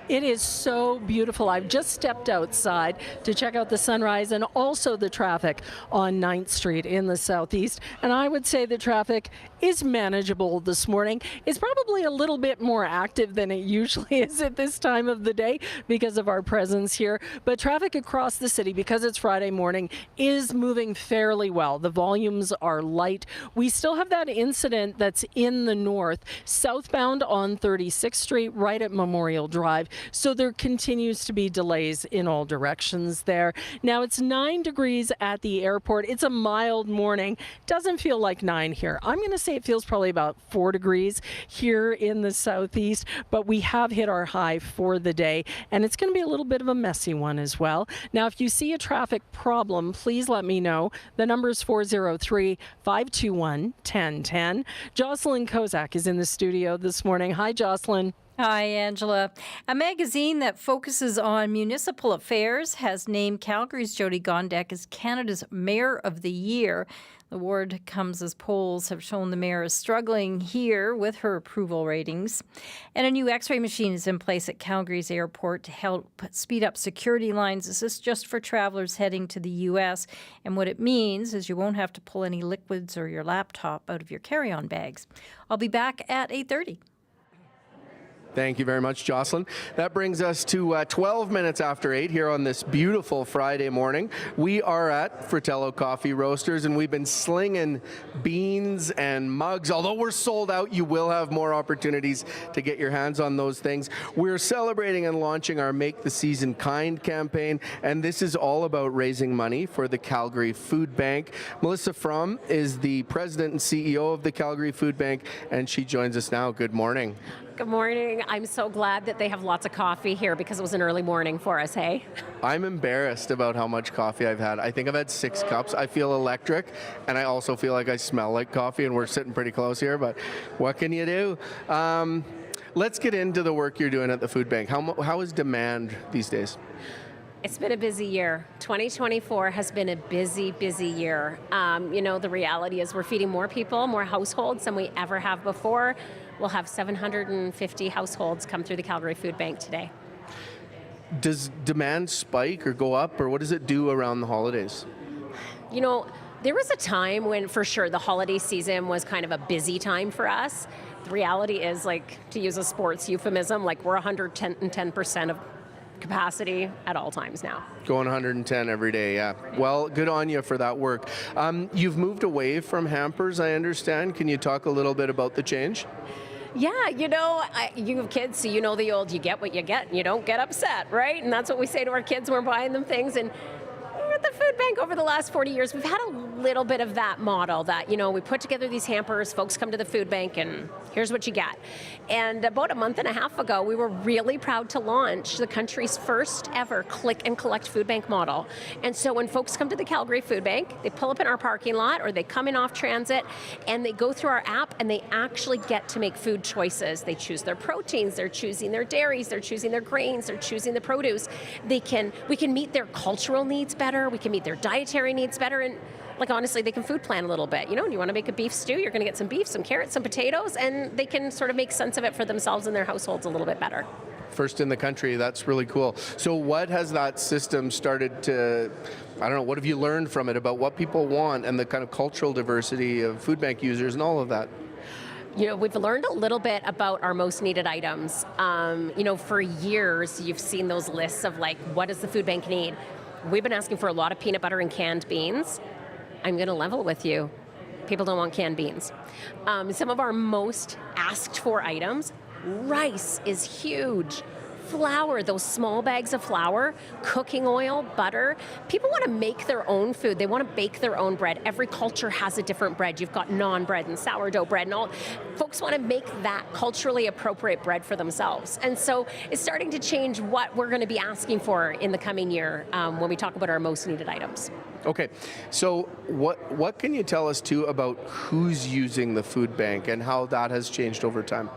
It is so beautiful. I've just stepped outside to check out the sunrise and also the traffic on 9th Street in the southeast. And I would say the traffic is manageable this morning. It's probably a little bit more active than it usually is at this time of the day because of our presence here. But traffic across the city, because it's Friday morning, is moving fairly well. The volumes are light. We still have that incident that's in the north, southbound on 36th Street, right at Memorial Drive. So there continues to be delays in all directions there. Now it's 9 degrees at the airport. It's a mild morning. Doesn't feel like 9 here. I'm going to say it feels probably about 4 degrees here in the southeast, but we have hit our high for the day, and it's going to be a little bit of a messy one as well. Now, if you see a traffic problem, please let me know. The number is 403-521-1010. Jocelyn Kozak is in the studio this morning. Hi, Jocelyn. Hi, Angela. A magazine that focuses on municipal affairs has named Calgary's Jyoti Gondek as Canada's Mayor of the Year. The award comes as polls have shown the mayor is struggling here with her approval ratings. And a new x-ray machine is in place at Calgary's airport to help speed up security lines. This is just for travelers heading to the U.S. And what it means is you won't have to pull any liquids or your laptop out of your carry-on bags. I'll be back at 8:30. Thank you very much, Jocelyn. That brings us to 12 minutes after 8 here on this beautiful Friday morning. We are at Fratello Coffee Roasters, and we've been slinging beans and mugs. Although we're sold out, you will have more opportunities to get your hands on those things. We're celebrating and launching our Make the Season Kind campaign, and this is all about raising money for the Calgary Food Bank. Melissa Fromm is the president and CEO of the Calgary Food Bank, and she joins us now. Good morning. Good morning. I'm so glad that they have lots of coffee here because it was an early morning for us, hey? I'm embarrassed about how much coffee I've had. I think I've had 6 cups. I feel electric, and I also feel like I smell like coffee, and we're sitting pretty close here, but what can you do? Let's get into the work you're doing at the food bank. How is demand these days? It's been a busy year. 2024 has been a busy, busy year. The reality is we're feeding more people, more households than we ever have before. We'll have 750 households come through the Calgary Food Bank today. Does demand spike or go up, or what does it do around the holidays? There was a time when, for sure, the holiday season was kind of a busy time for us. The reality is, to use a sports euphemism, we're 110% of capacity at all times now. Going 110 every day, yeah. Well, good on you for that work. You've moved away from hampers, I understand. Can you talk a little bit about the change? Yeah, you have kids, so you know the old, you get what you get, and you don't get upset, right? And that's what we say to our kids when we're buying them things. And at the food bank over the last 40 years, we've had a little bit of that model that, we put together these hampers, folks come to the food bank, and here's what you get. And about a month and a half ago, we were really proud to launch the country's first ever click and collect food bank model. And so when folks come to the Calgary Food Bank, they pull up in our parking lot or they come in off transit and they go through our app and they actually get to make food choices. They choose their proteins, they're choosing their dairies, they're choosing their grains, they're choosing the produce. We can meet their cultural needs better, we can meet their dietary needs better, and honestly, they can food plan a little bit. You want to make a beef stew, you're going to get some beef, some carrots, some potatoes, and they can sort of make sense of it for themselves and their households a little bit better. First in the country, that's really cool. So what has that system started to, what have you learned from it about what people want and the kind of cultural diversity of food bank users and all of that? We've learned a little bit about our most needed items. For years, you've seen those lists of what does the food bank need? We've been asking for a lot of peanut butter and canned beans. I'm going to level with you. People don't want canned beans. Some of our most asked for items, rice is huge. Flour, those small bags of flour, cooking oil, butter. People want to make their own food. They want to bake their own bread. Every culture has a different bread. You've got naan bread and sourdough bread and all. Folks want to make that culturally appropriate bread for themselves. And so it's starting to change what we're going to be asking for in the coming year when we talk about our most needed items. Okay, so what can you tell us too about who's using the food bank and how that has changed over time?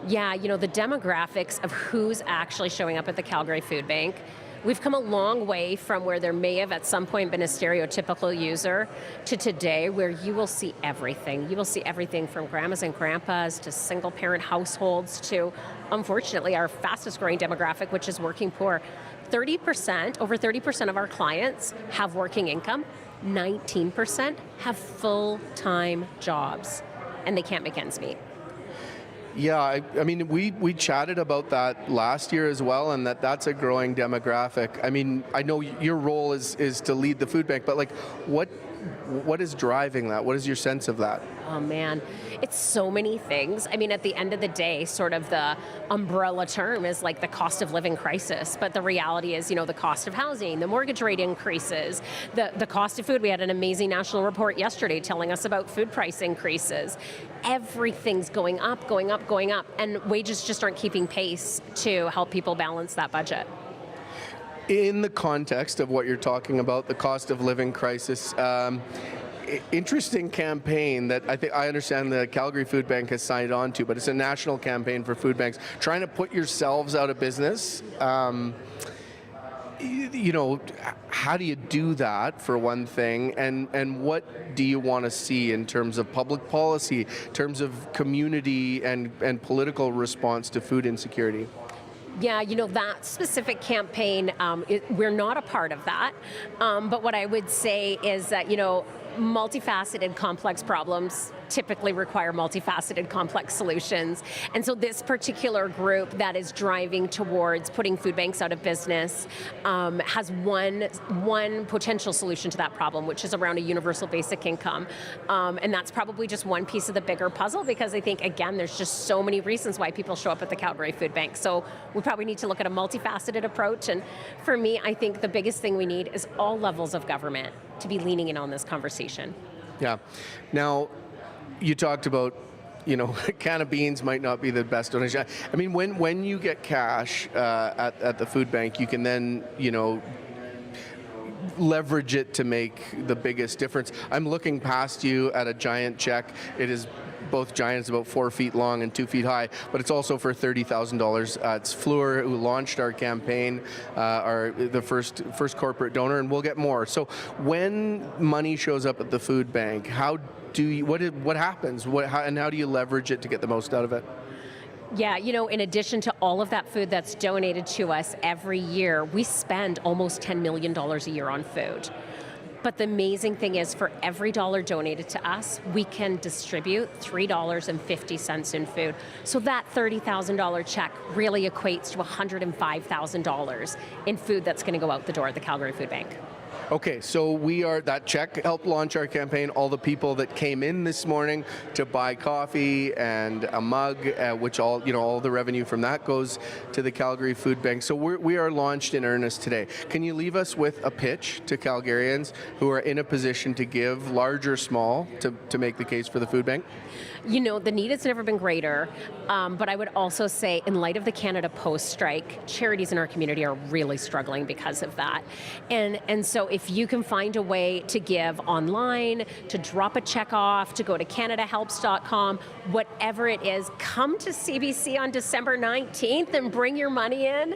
Yeah, the demographics of who's actually showing up at the Calgary Food Bank. We've come a long way from where there may have at some point been a stereotypical user to today where you will see everything. You will see everything from grandmas and grandpas to single parent households to, unfortunately, our fastest growing demographic, which is working poor. Over 30% of our clients have working income. 19% have full-time jobs, and they can't make ends meet. Yeah, I mean, we chatted about that last year as well, and that's a growing demographic. I mean, I know your role is to lead the food bank, but like, what is driving that? What is your sense of that? Oh man, it's so many things. I mean, at the end of the day, sort of the umbrella term is like the cost of living crisis. But the reality is, the cost of housing, the mortgage rate increases, the cost of food. We had an amazing national report yesterday telling us about food price increases. Everything's going up, going up, going up. And wages just aren't keeping pace to help people balance that budget. In the context of what you're talking about, the cost of living crisis, interesting campaign that I understand the Calgary Food Bank has signed on to, but it's a national campaign for food banks, trying to put yourselves out of business. How do you do that, for one thing, and what do you want to see in terms of public policy, in terms of community and political response to food insecurity? Yeah, that specific campaign, we're not a part of that. But what I would say is that, multifaceted, complex problems typically require multifaceted, complex solutions. And so this particular group that is driving towards putting food banks out of business has one potential solution to that problem, which is around a universal basic income. And that's probably just one piece of the bigger puzzle, because I think, again, there's just so many reasons why people show up at the Calgary Food Bank. So we probably need to look at a multifaceted approach. And for me, I think the biggest thing we need is all levels of government to be leaning in on this conversation. Yeah. Now, you talked about, a can of beans might not be the best donation. I mean, when you get cash at the food bank, you can then, leverage it to make the biggest difference. I'm looking past you at a giant check. It is both giant, it's about 4 feet long and 2 feet high, but it's also for $30,000. It's Fleur who launched our campaign, the first corporate donor, and we'll get more. So when money shows up at the food bank, what happens? And how do you leverage it to get the most out of it? Yeah, in addition to all of that food that's donated to us every year, we spend almost $10 million a year on food. But the amazing thing is, for every dollar donated to us, we can distribute $3.50 in food. So that $30,000 check really equates to $105,000 in food that's going to go out the door at the Calgary Food Bank. Okay, so that check helped launch our campaign. All the people that came in this morning to buy coffee and a mug, which all the revenue from that goes to the Calgary Food Bank. So we are launched in earnest today. Can you leave us with a pitch to Calgarians who are in a position to give, large or small, to make the case for the food bank? The need has never been greater, but I would also say, in light of the Canada Post strike, charities in our community are really struggling because of that. And so if you can find a way to give online, to drop a check off, to go to CanadaHelps.com, whatever it is, come to CBC on December 19th and bring your money in.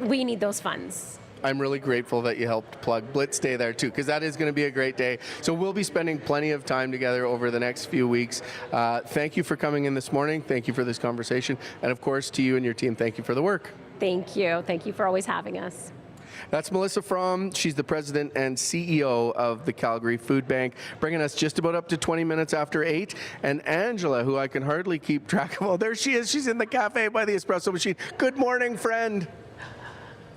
We need those funds. I'm really grateful that you helped plug Blitz Day there too, because that is going to be a great day. So we'll be spending plenty of time together over the next few weeks. Thank you for coming in this morning. Thank you for this conversation. And of course, to you and your team, thank you for the work. Thank you. Thank you for always having us. That's Melissa Fromm. She's the president and CEO of the Calgary Food Bank, bringing us just about up to 20 minutes after 8. And Angela, who I can hardly keep track of. Oh, there she is. She's in the cafe by the espresso machine. Good morning, friend.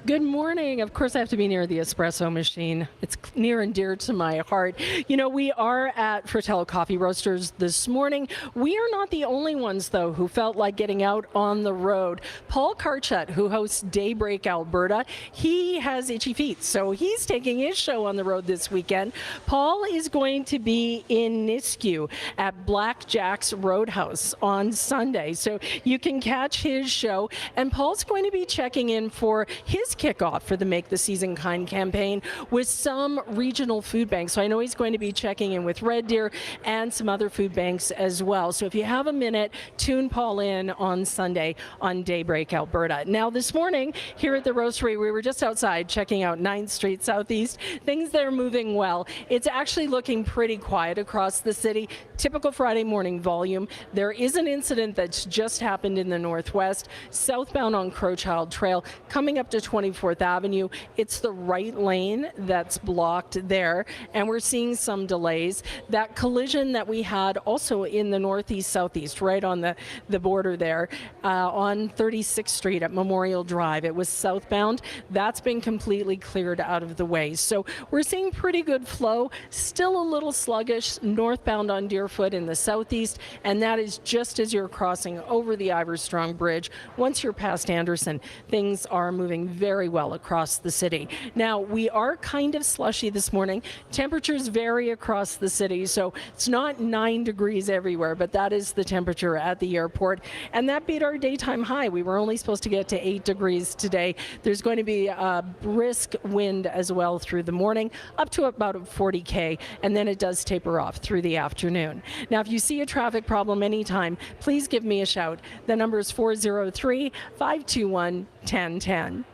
Good morning. Of course, I have to be near the espresso machine. It's near and dear to my heart. We are at Fratello Coffee Roasters this morning. We are not the only ones, though, who felt like getting out on the road. Paul Karchut, who hosts Daybreak Alberta, he has itchy feet, so he's taking his show on the road this weekend. Paul is going to be in Nisku at Black Jack's Roadhouse on Sunday, so you can catch his show. And Paul's going to be checking in for his Kickoff for the Make the Season Kind campaign with some regional food banks. So I know he's going to be checking in with Red Deer and some other food banks as well. So if you have a minute, tune Paul in on Sunday on Daybreak Alberta. Now this morning here at the roastery, we were just outside checking out 9th Street Southeast. Things there are moving well. It's actually looking pretty quiet across the city. Typical Friday morning volume. There is an incident that's just happened in the northwest, southbound on Crowchild Trail, coming up to 24th Avenue. It's the right lane that's blocked there, and we're seeing some delays. That collision that we had also in the northeast southeast, right on the border there, on 36th Street at Memorial Drive. It was southbound. That's been completely cleared out of the way. So we're seeing pretty good flow. Still a little sluggish northbound on Deerfoot in the southeast, and that is just as you're crossing over the Iverstrong Bridge. Once you're past Anderson, things are moving very well across the city. Now, we are kind of slushy this morning. Temperatures vary across the city, so it's not 9 degrees everywhere, but that is the temperature at the airport, and that beat our daytime high. We were only supposed to get to 8 degrees today. There's going to be a brisk wind as well through the morning, up to about 40 km, and then it does taper off through the afternoon. Now, if you see a traffic problem anytime, please give me a shout. The number is 403-521-1010.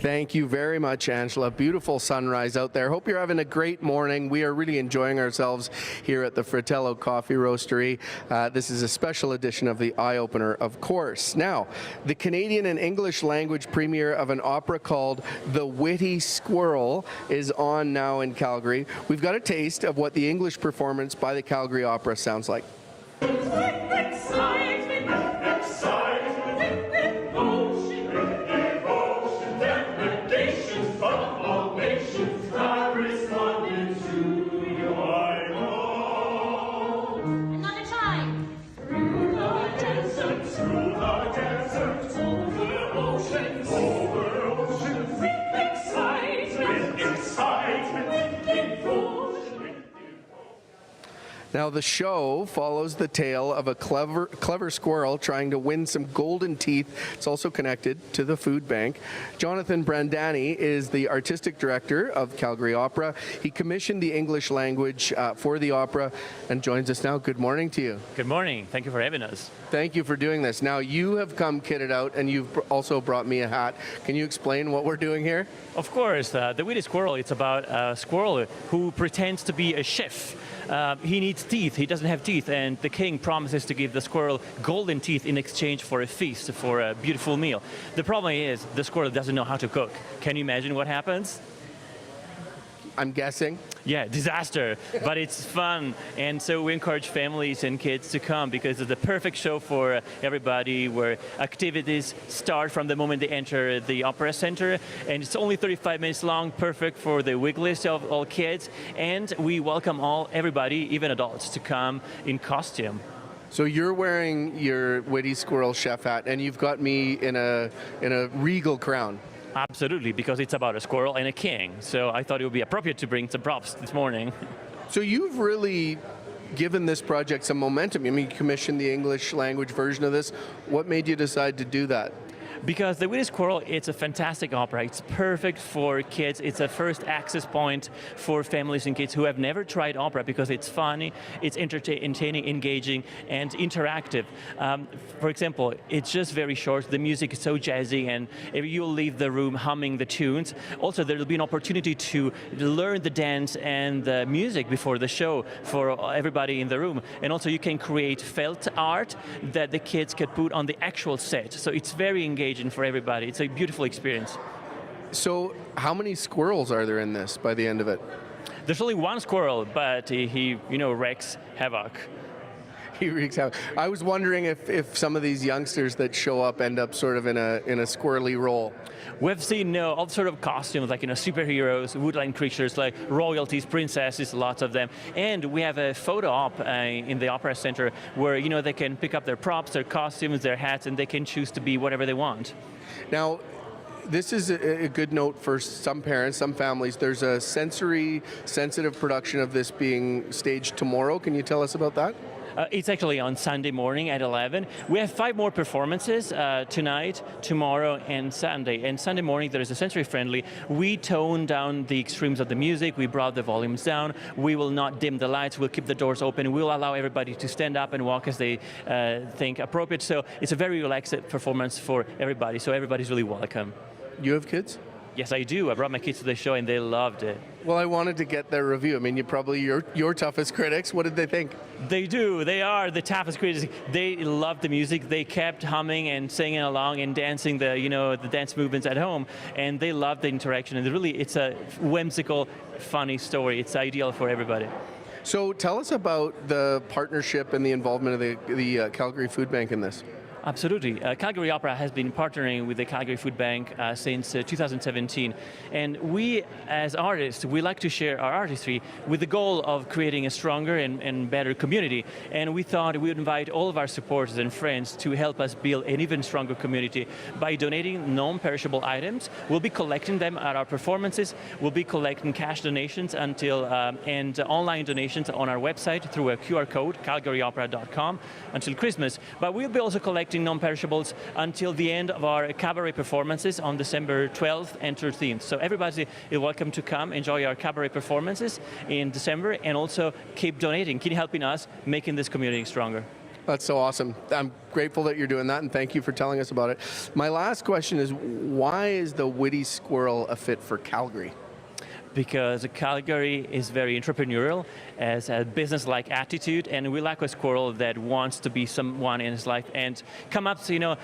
Thank you very much, Angela. Beautiful sunrise out there. Hope you're having a great morning. We are really enjoying ourselves here at the Fratello Coffee Roastery. This is a special edition of the Eyeopener, of course. Now, the Canadian and English language premiere of an opera called The Witty Squirrel is on now in Calgary. We've got a taste of what the English performance by the Calgary Opera sounds like. Now, the show follows the tale of a clever squirrel trying to win some golden teeth. It's also connected to the food bank. Jonathan Brandani is the artistic director of Calgary Opera. He commissioned the English language for the opera and joins us now. Good morning to you. Good morning. Thank you for having us. Thank you for doing this. Now, you have come kitted out, and you've also brought me a hat. Can you explain what we're doing here? Of course. The Witty Squirrel, it's about a squirrel who pretends to be a chef. He needs teeth. He doesn't have teeth, and the king promises to give the squirrel golden teeth in exchange for a feast, for a beautiful meal. The problem is the squirrel doesn't know how to cook. Can you imagine what happens? I'm guessing. Yeah, disaster, but it's fun. And so we encourage families and kids to come because it's the perfect show for everybody, where activities start from the moment they enter the Opera Center. And it's only 35 minutes long, perfect for the wiggliest of all kids. And we welcome everybody, even adults, to come in costume. So you're wearing your Witty Squirrel chef hat, and you've got me in a regal crown. Absolutely, because it's about a squirrel and a king. So I thought it would be appropriate to bring some props this morning. So you've really given this project some momentum. I mean, you commissioned the English language version of this. What made you decide to do that? Because The Witty Squirrel, it's a fantastic opera. It's perfect for kids. It's a first access point for families and kids who have never tried opera because it's funny, it's entertaining, engaging, and interactive. For example, it's just very short. The music is so jazzy, and you'll leave the room humming the tunes. Also, there'll be an opportunity to learn the dance and the music before the show for everybody in the room. And also, you can create felt art that the kids can put on the actual set. So it's very engaging for everybody. It's a beautiful experience. So how many squirrels are there in this by the end of it? There's only one squirrel, but he wreaks havoc. He wreaks havoc. I was wondering if some of these youngsters that show up end up sort of in a squirrely role. We've seen all sort of costumes, like superheroes, woodland creatures, like royalties, princesses, lots of them. And we have a photo op in the Opera Center where they can pick up their props, their costumes, their hats, and they can choose to be whatever they want. Now, this is a good note for some parents, some families. There's a sensory sensitive production of this being staged tomorrow. Can you tell us about that? It's actually on Sunday morning at 11. We have 5 more performances tonight, tomorrow, and Sunday. And Sunday morning there is a sensory friendly. We tone down the extremes of the music. We brought the volumes down. We will not dim the lights. We'll keep the doors open. We'll allow everybody to stand up and walk as they think appropriate. So it's a very relaxed performance for everybody. So everybody's really welcome. You have kids? Yes, I do. I brought my kids to the show and they loved it. Well, I wanted to get their review. I mean, you probably your toughest critics. What did they think? They do. They are the toughest critics. They loved the music. They kept humming and singing along and dancing the dance movements at home, and they loved the interaction. And really, it's a whimsical, funny story. It's ideal for everybody. So, tell us about the partnership and the involvement of the Calgary Food Bank in this. Absolutely. Calgary Opera has been partnering with the Calgary Food Bank since 2017. And we, as artists, we like to share our artistry with the goal of creating a stronger and better community. And we thought we would invite all of our supporters and friends to help us build an even stronger community by donating non-perishable items. We'll be collecting them at our performances. We'll be collecting cash donations and online donations on our website through a QR code, calgaryopera.com, until Christmas. But we'll be also collecting non-perishables until the end of our cabaret performances on December 12th and 13th. So everybody is welcome to come, enjoy our cabaret performances in December, and also keep donating, keep helping us making this community stronger. That's so awesome. I'm grateful that you're doing that, and thank you for telling us about it. My last question is, why is the Witty Squirrel a fit for Calgary? Because Calgary is very entrepreneurial, has a business-like attitude, and we like a squirrel that wants to be someone in his life and come up to,